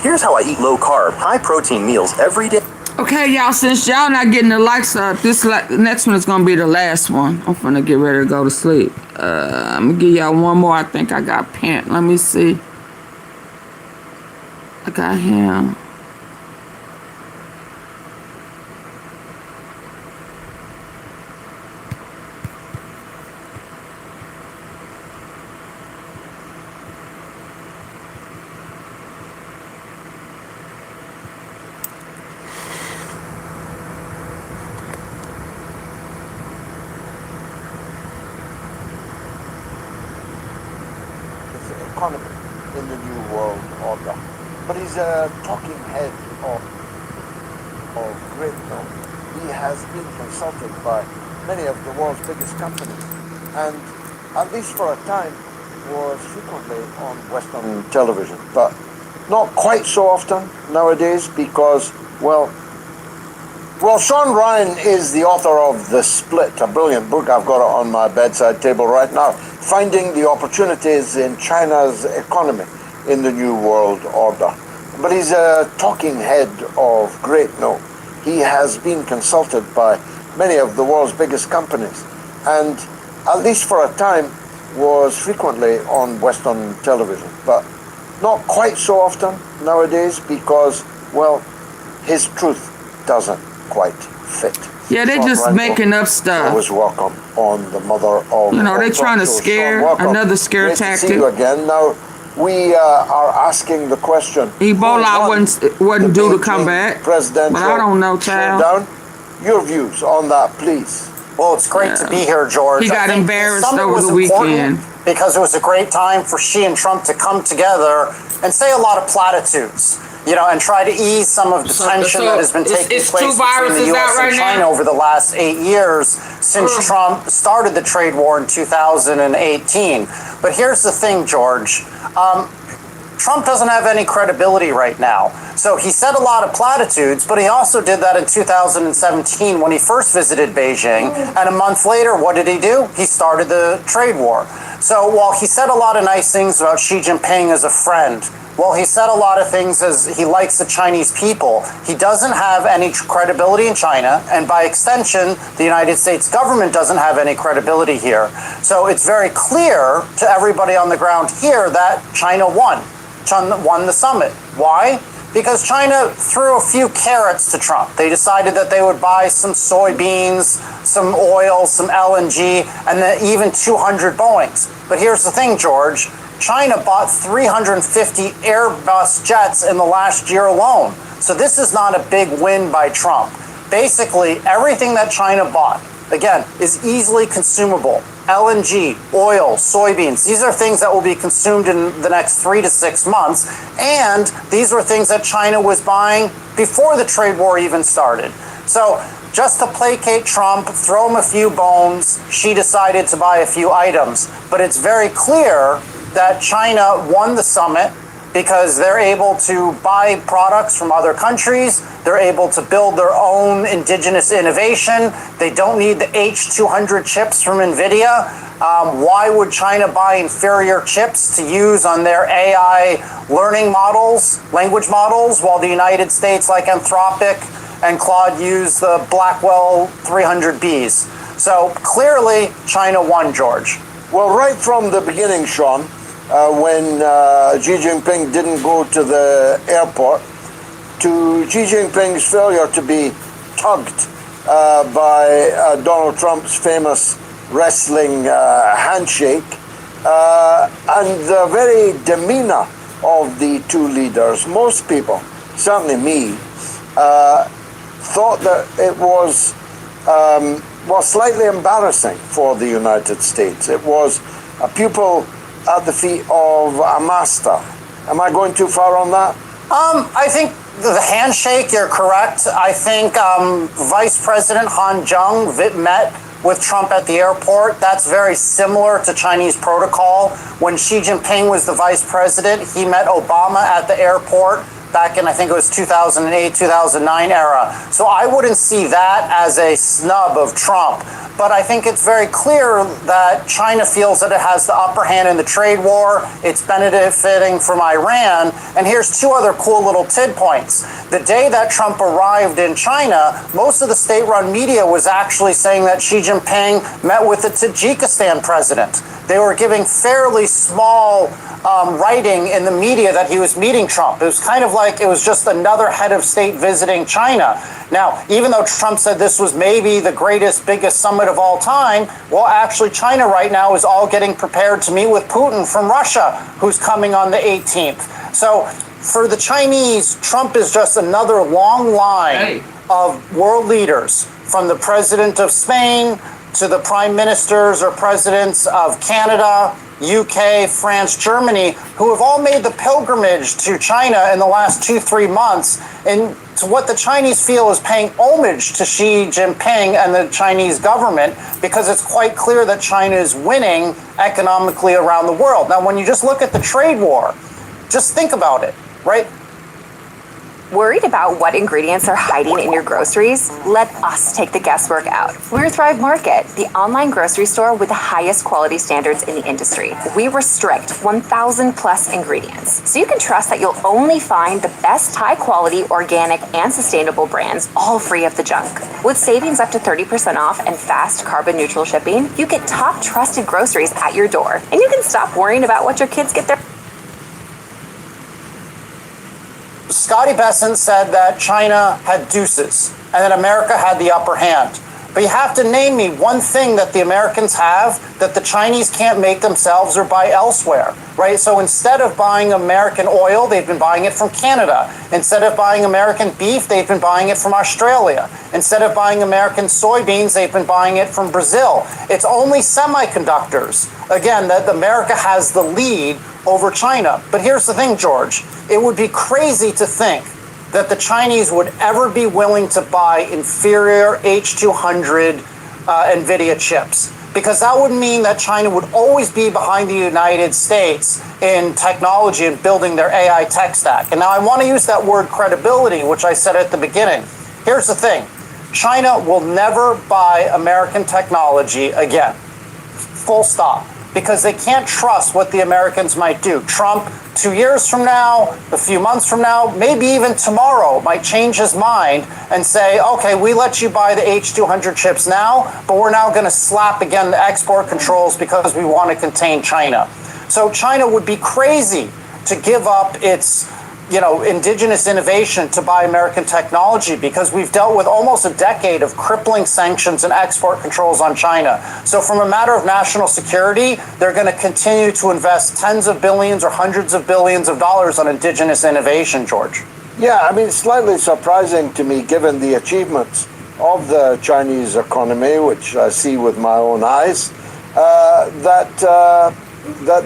Here's how I eat low carb, high protein meals every day. Okay, y'all, since y'all not getting the likes up, this next one is going to be the last one. I'm finna get ready to go to sleep. I'm going to give y'all one more. I think I got Pant. Let me see. I got him. Economy in the new world order. But he's a talking head of great note. He has been consulted by many of the world's biggest companies, and at least for a time was frequently on Western television, but not quite so often nowadays because, well, Sean Ryan is the author of The Split, a brilliant book. I've got it on my bedside table right now, finding the opportunities in China's economy in the New World Order. But he's a talking head of great note. He has been consulted by many of the world's biggest companies, and at least for a time was frequently on Western television, but not quite so often nowadays because, well, his truth doesn't quite fit. Yeah, they Sean just Randall, making up stuff. always welcome on the Mother of You know, they're trying to Talk Show. scare, Sean, welcome. another scare Great tactic. to see you again. Now, we are asking the question. Ebola wasn't due to come back. Presidential But I don't know, child. showdown. Your views on that, please. Well, it's great to be here, George. He got I think embarrassed the summit over was the important weekend. because it was a great time for Xi and Trump to come together and say a lot of platitudes, you know, and try to ease some of the tension that has been taking place between the U.S. and China over the last 8 years since Trump started the trade war in 2018. But here's the thing, George. Trump doesn't have any credibility right now. So he said a lot of platitudes, but he also did that in 2017 when he first visited Beijing. And a month later, what did he do? He started the trade war. So while he said a lot of nice things about Xi Jinping as a friend, well, he said a lot of things as he likes the Chinese people, he doesn't have any credibility in China, and by extension, the United States government doesn't have any credibility here. So it's very clear to everybody on the ground here that China won. China won the summit. Why? Because China threw a few carrots to Trump. They decided that they would buy some soybeans, some oil, some LNG, and then even 200 Boeings. But here's the thing, George. China bought 350 Airbus jets in the last year alone. So this is not a big win by Trump. Basically, everything that China bought, again, is easily consumable. LNG, oil, soybeans, these are things that will be consumed in the next 3 to 6 months. And these were things that China was buying before the trade war even started. So just to placate Trump, throw him a few bones, she decided to buy a few items. But it's very clear that China won the summit because they're able to buy products from other countries. They're able to build their own indigenous innovation. They don't need the H200 chips from NVIDIA. Why would China buy inferior chips to use on their AI learning models, language models, while the United States, like Anthropic and Claude, use the Blackwell 300Bs? So clearly, China won, George. Well, right from the beginning, Sean, when Xi Jinping didn't go to the airport, to Xi Jinping's failure to be tugged by Donald Trump's famous wrestling handshake, and the very demeanor of the two leaders, most people, certainly me, thought that it was slightly embarrassing for the United States. It was a pupil at the feet of a master. Am I going too far on that? I think the handshake, you're correct. I think Vice President Han Zheng met with Trump at the airport. That's very similar to Chinese protocol. When Xi Jinping was the vice president, he met Obama at the airport back in, I think it was 2008, 2009 era. So I wouldn't see that as a snub of Trump. but I think it's very clear that China feels that it has the upper hand in the trade war. It's benefiting from Iran. And here's two other cool little tid points. The day that Trump arrived in China, most of the state-run media was actually saying that Xi Jinping met with the Tajikistan president. They were giving fairly small writing in the media that he was meeting Trump. It was kind of like it was just another head of state visiting China. Now, even though Trump said this was maybe the greatest, biggest summit of all time, well, actually, China right now is all getting prepared to meet with Putin from Russia, who's coming on the 18th. So for the Chinese, Trump is just another long line of world leaders, from the president of Spain to the prime ministers or presidents of Canada, UK, France, Germany, who have all made the pilgrimage to China in the last 2-3 months, and to what the Chinese feel is paying homage to Xi Jinping and the Chinese government, because it's quite clear that China is winning economically around the world. Now, when you just look at the trade war, just think about it, right? Worried about what ingredients are hiding in your groceries? Let us take the guesswork out. We're Thrive Market, the online grocery store with the highest quality standards in the industry. We restrict 1,000 plus ingredients, so you can trust that you'll only find the best high quality, organic, and sustainable brands, all free of the junk. With savings up to 30% off and fast carbon neutral shipping, you get top trusted groceries at your door, and you can stop worrying about what your kids get their Scotty Besson said that China had deuces and that America had the upper hand. But you have to name me one thing that the Americans have that the Chinese can't make themselves or buy elsewhere, right? So instead of buying American oil, they've been buying it from Canada. Instead of buying American beef, they've been buying it from Australia. Instead of buying American soybeans, they've been buying it from Brazil. It's only semiconductors, again, that America has the lead over China. But here's the thing, George. It would be crazy to think that the Chinese would ever be willing to buy inferior H200 NVIDIA chips, because that would mean that China would always be behind the United States in technology and building their AI tech stack. And now I want to use that word credibility, which I said at the beginning. Here's the thing. China will never buy American technology again. Full stop. Because they can't trust what the Americans might do. Trump, 2 years from now, a few months from now, maybe even tomorrow, might change his mind and say, okay, we let you buy the H200 chips now, but we're now going to slap again the export controls because we want to contain China. So China would be crazy to give up its indigenous innovation to buy American technology, because we've dealt with almost a decade of crippling sanctions and export controls on China. So from a matter of national security, they're going to continue to invest tens of billions or hundreds of billions of dollars on indigenous innovation, George. Yeah, I mean, it's slightly surprising to me, given the achievements of the Chinese economy, which I see with my own eyes, that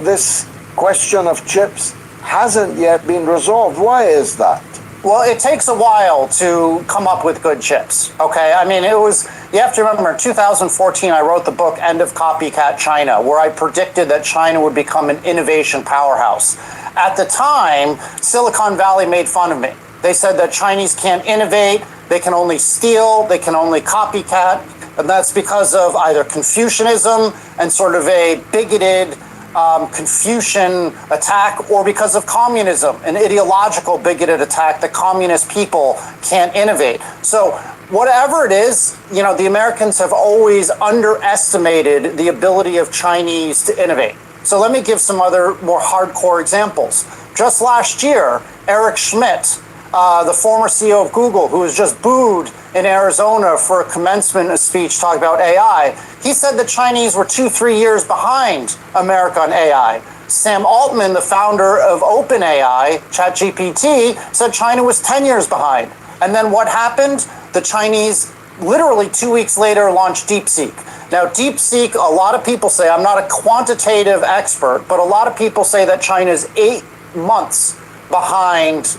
this question of chips hasn't yet been resolved. Why is that? Well, it takes a while to come up with good chips, okay? I mean, you have to remember, in 2014, I wrote the book End of Copycat China, where I predicted that China would become an innovation powerhouse. At the time, Silicon Valley made fun of me. They said that Chinese can't innovate, they can only steal, they can only copycat, and that's because of either Confucianism and sort of a bigoted Confucian attack, or because of communism, an ideological bigoted attack that communist people can't innovate. So whatever it is, the Americans have always underestimated the ability of Chinese to innovate. So let me give some other more hardcore examples. Just last year, Eric Schmidt, the former CEO of Google, who was just booed in Arizona for a commencement speech talking about AI, he said the Chinese were 2-3 years behind America on AI. Sam Altman, the founder of OpenAI, ChatGPT, said China was 10 years behind. And then what happened? The Chinese literally 2 weeks later launched DeepSeek. Now, DeepSeek, a lot of people say, I'm not a quantitative expert, but a lot of people say that China is 8 months behind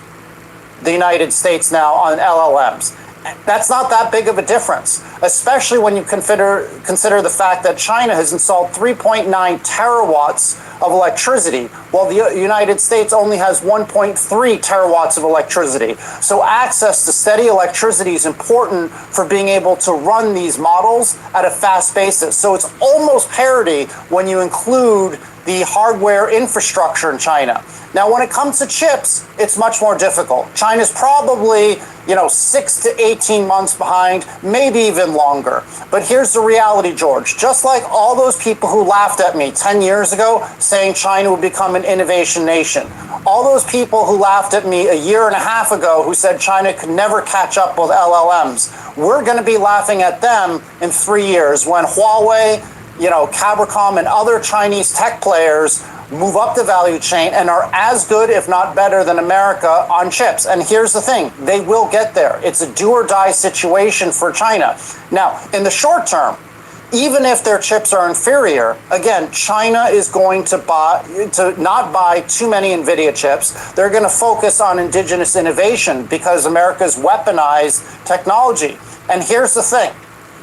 the United States now on LLMs. That's not that big of a difference, especially when you consider the fact that China has installed 3.9 terawatts of electricity, while the United States only has 1.3 terawatts of electricity. So access to steady electricity is important for being able to run these models at a fast basis. So it's almost parity when you include the hardware infrastructure in China. Now, when it comes to chips, it's much more difficult. China's probably, 6 to 18 months behind, maybe even longer. But here's the reality, George. Just like all those people who laughed at me 10 years ago saying China would become an innovation nation, all those people who laughed at me a year and a half ago who said China could never catch up with LLMs, we're going to be laughing at them in 3 years when Huawei, Cabricom and other Chinese tech players move up the value chain and are as good, if not better, than America on chips. And here's the thing, they will get there. It's a do or die situation for China. Now, in the short term, even if their chips are inferior, again, China is going to not buy too many NVIDIA chips. They're going to focus on indigenous innovation because America's weaponized technology. And here's the thing.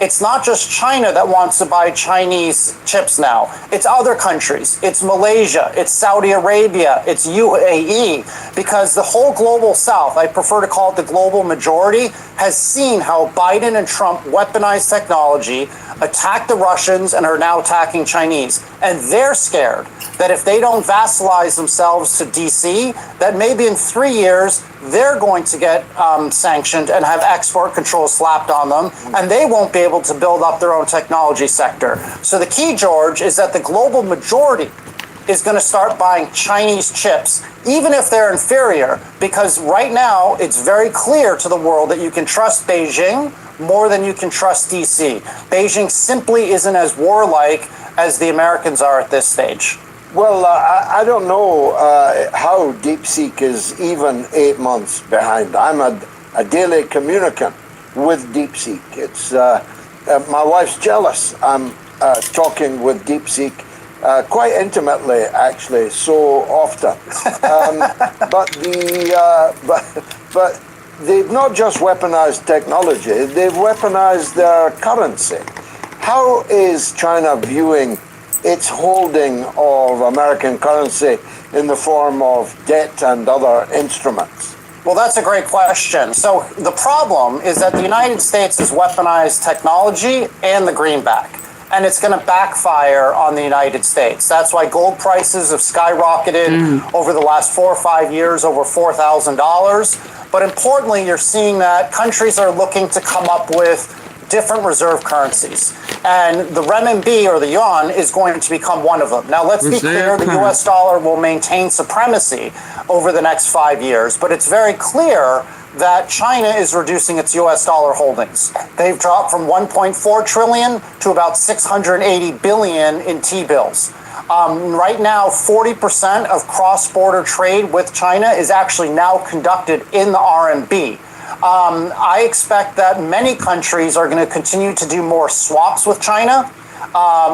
It's not just China that wants to buy Chinese chips now. It's other countries. It's Malaysia. It's Saudi Arabia. It's UAE. Because the whole global south, I prefer to call it the global majority, has seen how Biden and Trump weaponized technology, attacked the Russians, and are now attacking Chinese. And they're scared that if they don't vassalize themselves to DC, that maybe in 3 years, they're going to get sanctioned and have export controls slapped on them, and they won't be able to build up their own technology sector. So the key, George, is that the global majority is going to start buying Chinese chips, even if they're inferior, because right now it's very clear to the world that you can trust Beijing more than you can trust DC. Beijing simply isn't as warlike as the Americans are at this stage. Well, I don't know how DeepSeek is even 8 months behind. I'm a daily communicant with DeepSeek. It's my wife's jealous. I'm talking with DeepSeek quite intimately, actually, so often. But they've not just weaponized technology; they've weaponized their currency. How is China viewing its holding of American currency in the form of debt and other instruments? Well, that's a great question. So the problem is that the United States has weaponized technology and the greenback, and it's going to backfire on the United States. That's why gold prices have skyrocketed over the last 4 or 5 years, over $4,000. But importantly, you're seeing that countries are looking to come up with different reserve currencies. And the renminbi or the yuan is going to become one of them. Now, let's be clear, the US dollar will maintain supremacy over the next 5 years, but it's very clear that China is reducing its US dollar holdings. They've dropped from 1.4 trillion to about 680 billion in T-bills. Right now, 40% of cross-border trade with China is actually now conducted in the RMB. I expect that many countries are going to continue to do more swaps with China,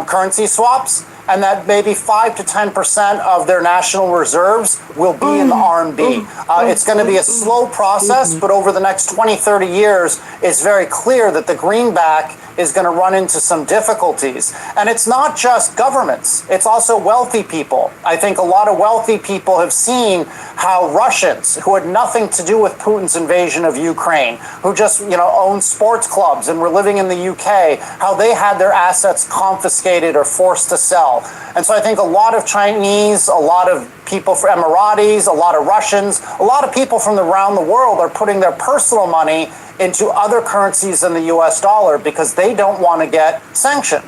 currency swaps, and that maybe 5 to 10% of their national reserves will be in the RMB. It's going to be a slow process, but over the next 20, 30 years, it's very clear that the greenback is going to run into some difficulties. And it's not just governments, it's also wealthy people. I think a lot of wealthy people have seen how Russians, who had nothing to do with Putin's invasion of Ukraine, who just own sports clubs and were living in the UK, how they had their assets confiscated or forced to sell. And so I think a lot of Chinese, a lot of people from Emiratis, a lot of Russians, a lot of people from around the world are putting their personal money into other currencies than the US dollar because they don't want to get sanctioned.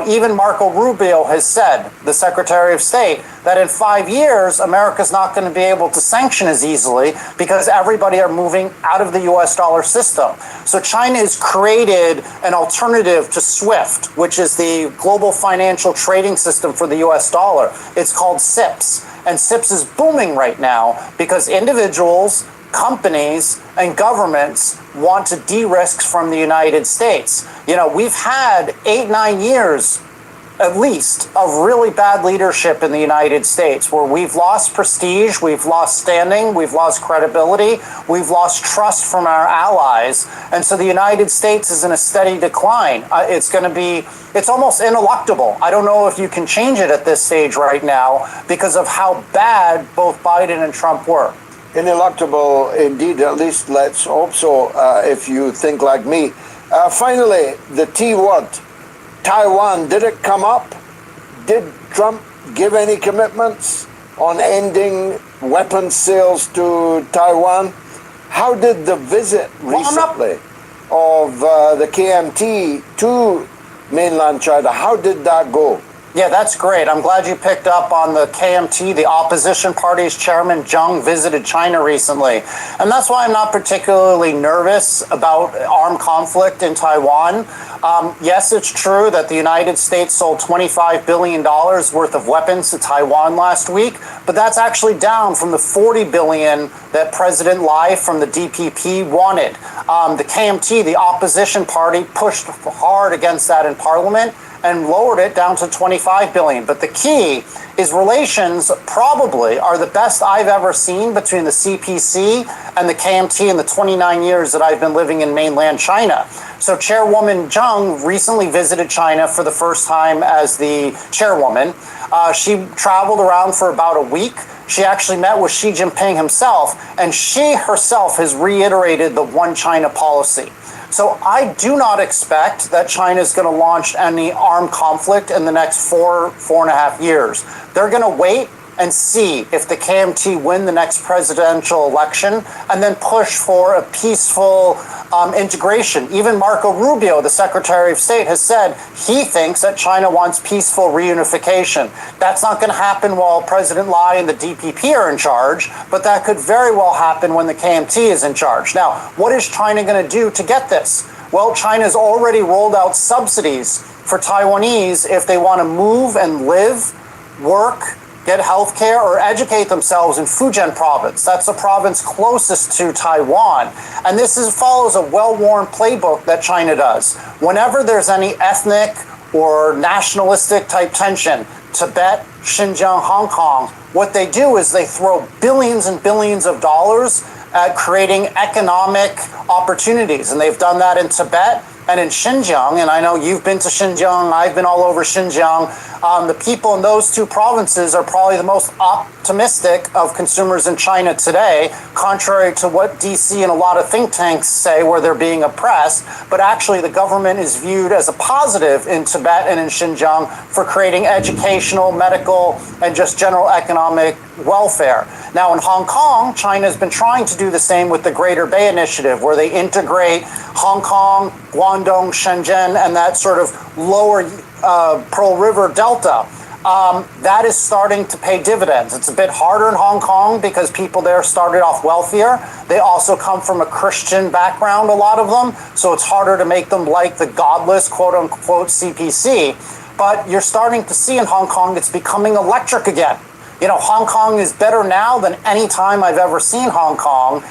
Even Marco Rubio has said, the Secretary of State, that in 5 years, America's not going to be able to sanction as easily because everybody are moving out of the US dollar system. So China has created an alternative to SWIFT, which is the global financial trading system for the US dollar. It's called CIPS. And CIPS is booming right now because individuals, companies, and governments want to de-risk from the United States. We've had 8-9 years at least, of really bad leadership in the United States, where we've lost prestige, we've lost standing, we've lost credibility, we've lost trust from our allies. And so the United States is in a steady decline. It's almost ineluctable. I don't know if you can change it at this stage right now because of how bad both Biden and Trump were. Ineluctable indeed, at least let's hope so, if you think like me. Finally, the T word, Taiwan, did it come up? Did Trump give any commitments on ending weapons sales to Taiwan? How did the visit recently of the KMT to mainland China, how did that go? Yeah, that's great. I'm glad you picked up on the KMT. The opposition party's chairman, Zhang, visited China recently. And that's why I'm not particularly nervous about armed conflict in Taiwan. Yes, it's true that the United States sold $25 billion worth of weapons to Taiwan last week, but that's actually down from the $40 billion that President Lai from the DPP wanted. The KMT, the opposition party, pushed hard against that in Parliament and lowered it down to $25 billion. But the key is relations probably are the best I've ever seen between the CPC and the KMT in the 29 years that I've been living in mainland China. So Chairwoman Zhang recently visited China for the first time as the chairwoman. She traveled around for about a week. She actually met with Xi Jinping himself, and she herself has reiterated the one China policy. So I do not expect that China is going to launch any armed conflict in the next 4.5 years. They're going to wait and see if the KMT win the next presidential election and then push for a peaceful integration. Even Marco Rubio, the Secretary of State, has said he thinks that China wants peaceful reunification. That's not going to happen while President Lai and the DPP are in charge, but that could very well happen when the KMT is in charge. Now, what is China going to do to get this? Well, China's already rolled out subsidies for Taiwanese if they want to move and live, work, get health care, or educate themselves in Fujian province. That's the province closest to Taiwan. And this follows a well-worn playbook that China does. Whenever there's any ethnic or nationalistic type tension, Tibet, Xinjiang, Hong Kong, what they do is they throw billions and billions of dollars at creating economic opportunities. And they've done that in Tibet and in Xinjiang. And I know you've been to Xinjiang, I've been all over Xinjiang. The people in those two provinces are probably the most optimistic of consumers in China today, contrary to what DC and a lot of think tanks say where they're being oppressed. But actually the government is viewed as a positive in Tibet and in Xinjiang for creating educational, medical, and just general economic welfare. Now in Hong Kong, China has been trying to do the same with the Greater Bay Initiative, where they integrate Hong Kong, Guangdong, Shenzhen, and that sort of lower Pearl River Delta. That is starting to pay dividends. It's a bit harder in Hong Kong because people there started off wealthier. They also come from a Christian background, a lot of them, so it's harder to make them like the godless, quote-unquote, CPC. But you're starting to see in Hong Kong it's becoming electric again. You know, Hong Kong is better now than any time I've ever seen Hong Kong.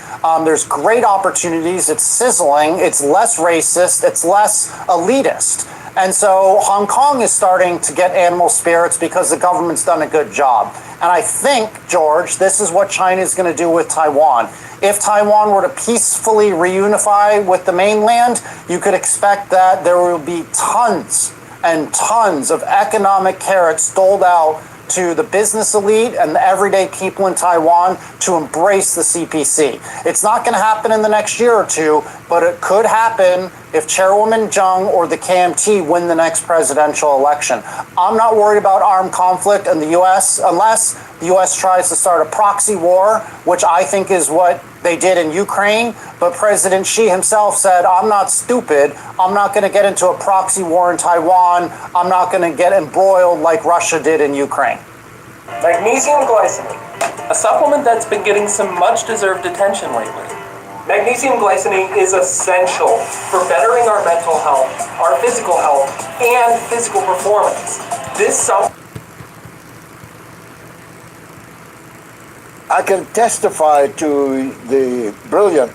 There's great opportunities. It's sizzling. It's less racist. It's less elitist. And so Hong Kong is starting to get animal spirits because the government's done a good job. And I think, George, this is what China is going to do with Taiwan. If Taiwan were to peacefully reunify with the mainland, you could expect that there will be tons and tons of economic carrots doled out to the business elite and the everyday people in Taiwan to embrace the CPC. It's not going to happen in the next year or two, but it could happen if Chairwoman Zhang or the KMT win the next presidential election. I'm not worried about armed conflict in the U.S. unless the U.S. tries to start a proxy war, which I think is what they did in Ukraine. But President Xi himself said, I'm not stupid. I'm not going to get into a proxy war in Taiwan. I'm not going to get embroiled like Russia did in Ukraine. Magnesium glycinate, a supplement that's been getting some much-deserved attention lately. Magnesium glycinate is essential for bettering our mental health, our physical health, and physical performance. This supplement... I can testify to the brilliant,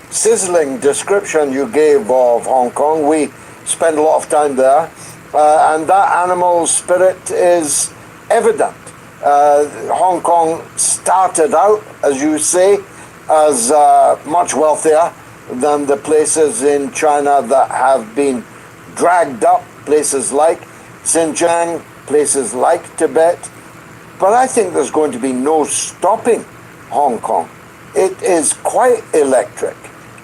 sizzling description you gave of Hong Kong. We spend a lot of time there. and that animal spirit is evident. Hong Kong started out, as you say, as much wealthier than the places in China that have been dragged up, places like Xinjiang, places like Tibet. But I think there's going to be no stopping Hong Kong. It is quite electric,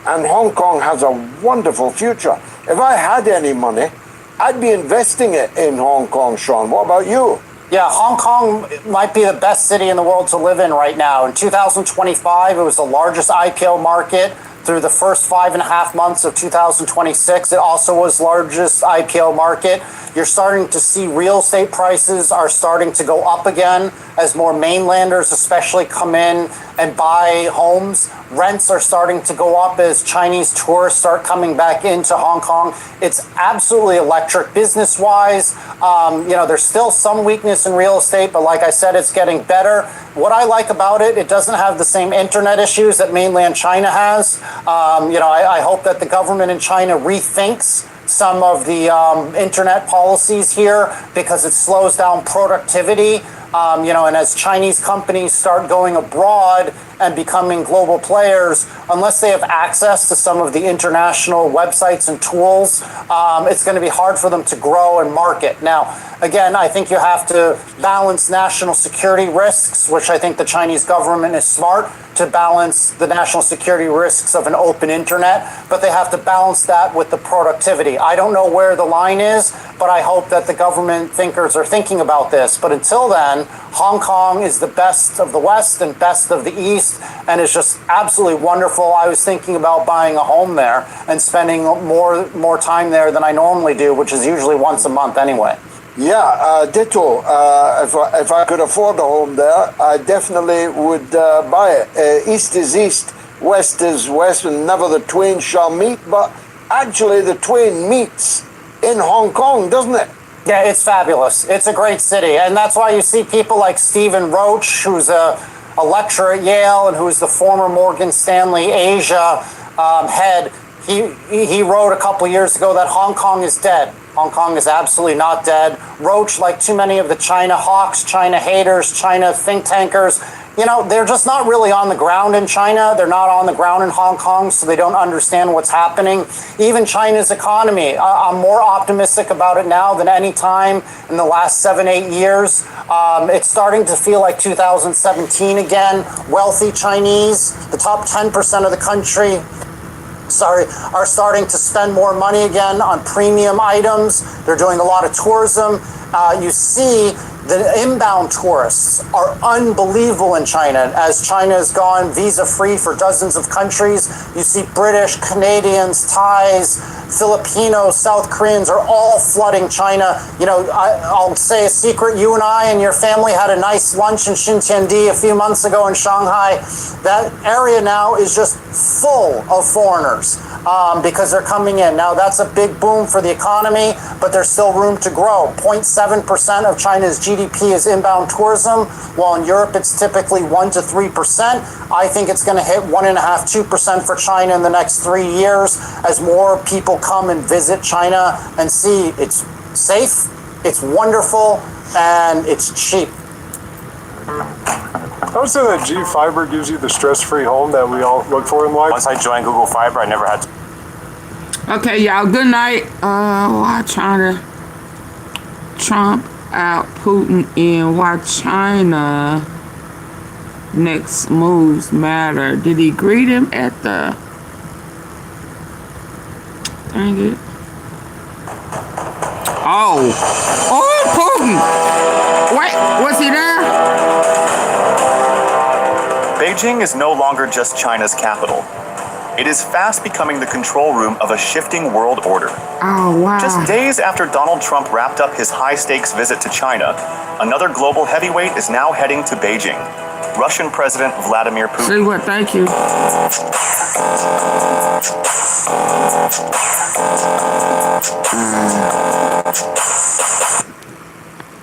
and Hong Kong has a wonderful future. If I had any money, I'd be investing it in Hong Kong, Sean. What about you? Yeah, Hong Kong might be the best city in the world to live in right now. In 2025, it was the largest IPO market. Through the first 5.5 months of 2026, it also was largest IPO market. You're starting to see real estate prices are starting to go up again as more mainlanders especially come in and buy homes. Rents are starting to go up as Chinese tourists start coming back into Hong Kong. It's absolutely electric business-wise. There's still some weakness in real estate, but like I said, it's getting better. What I like about it, it doesn't have the same internet issues that mainland China has. I hope that the government in China rethinks some of the internet policies here because it slows down productivity. And as Chinese companies start going abroad and becoming global players, unless they have access to some of the international websites and tools, it's going to be hard for them to grow and market. Now, again, I think you have to balance national security risks, which I think the Chinese government is smart to balance the national security risks of an open internet, but they have to balance that with the productivity. I don't know where the line is, but I hope that the government thinkers are thinking about this. But until then, Hong Kong is the best of the West and best of the East, and it's just absolutely wonderful. I was thinking about buying a home there and spending more time there than I normally do, which is usually once a month anyway. Yeah, ditto. If I could afford a home there, I definitely would buy it. East is east, west is west, and never the twain shall meet. But actually, the twain meets in Hong Kong, doesn't it? Yeah, it's fabulous. It's a great city. And that's why you see people like Stephen Roach, who's a lecturer at Yale and who's the former Morgan Stanley Asia head. He wrote a couple years ago that Hong Kong is dead. Hong Kong is absolutely not dead. Roach, like too many of the China hawks, China haters, China think tankers, they're just not really on the ground in China. They're not on the ground in Hong Kong, so they don't understand what's happening. Even China's economy, I'm more optimistic about it now than any time in the last 7-8 years. It's starting to feel like 2017 again. Wealthy Chinese, the top 10% of the country, are starting to spend more money again on premium items. They're doing a lot of tourism. You see the inbound tourists are unbelievable in China. As China has gone visa-free for dozens of countries, you see British, Canadians, Thais, Filipinos, South Koreans are all flooding China. I'll say a secret. You and I and your family had a nice lunch in Xintiandi a few months ago in Shanghai. That area now is just full of foreigners because they're coming in. Now, that's a big boom for the economy, but there's still room to grow. 0.7% of China's GDP is inbound tourism, while in Europe it's typically 1 to 3%. I think it's going to hit 1.5–2% for China in the next 3 years as more people come and visit China and see it's safe, it's wonderful, and it's cheap. I would say that G Fiber gives you the stress-free home that we all look for in life. Once I joined Google Fiber, I never had to. Okay, y'all, good night. Why China Trump out Putin and why China next moves matter. Did he greet him at the... Dang it. Oh, Putin! Wait, was he there? Beijing is no longer just China's capital. It is fast becoming the control room of a shifting world order. Oh, wow. Just days after Donald Trump wrapped up his high-stakes visit to China, another global heavyweight is now heading to Beijing. Russian President Vladimir Putin. See what? Thank you.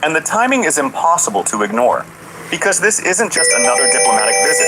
And the timing is impossible to ignore, because this isn't just another diplomatic visit.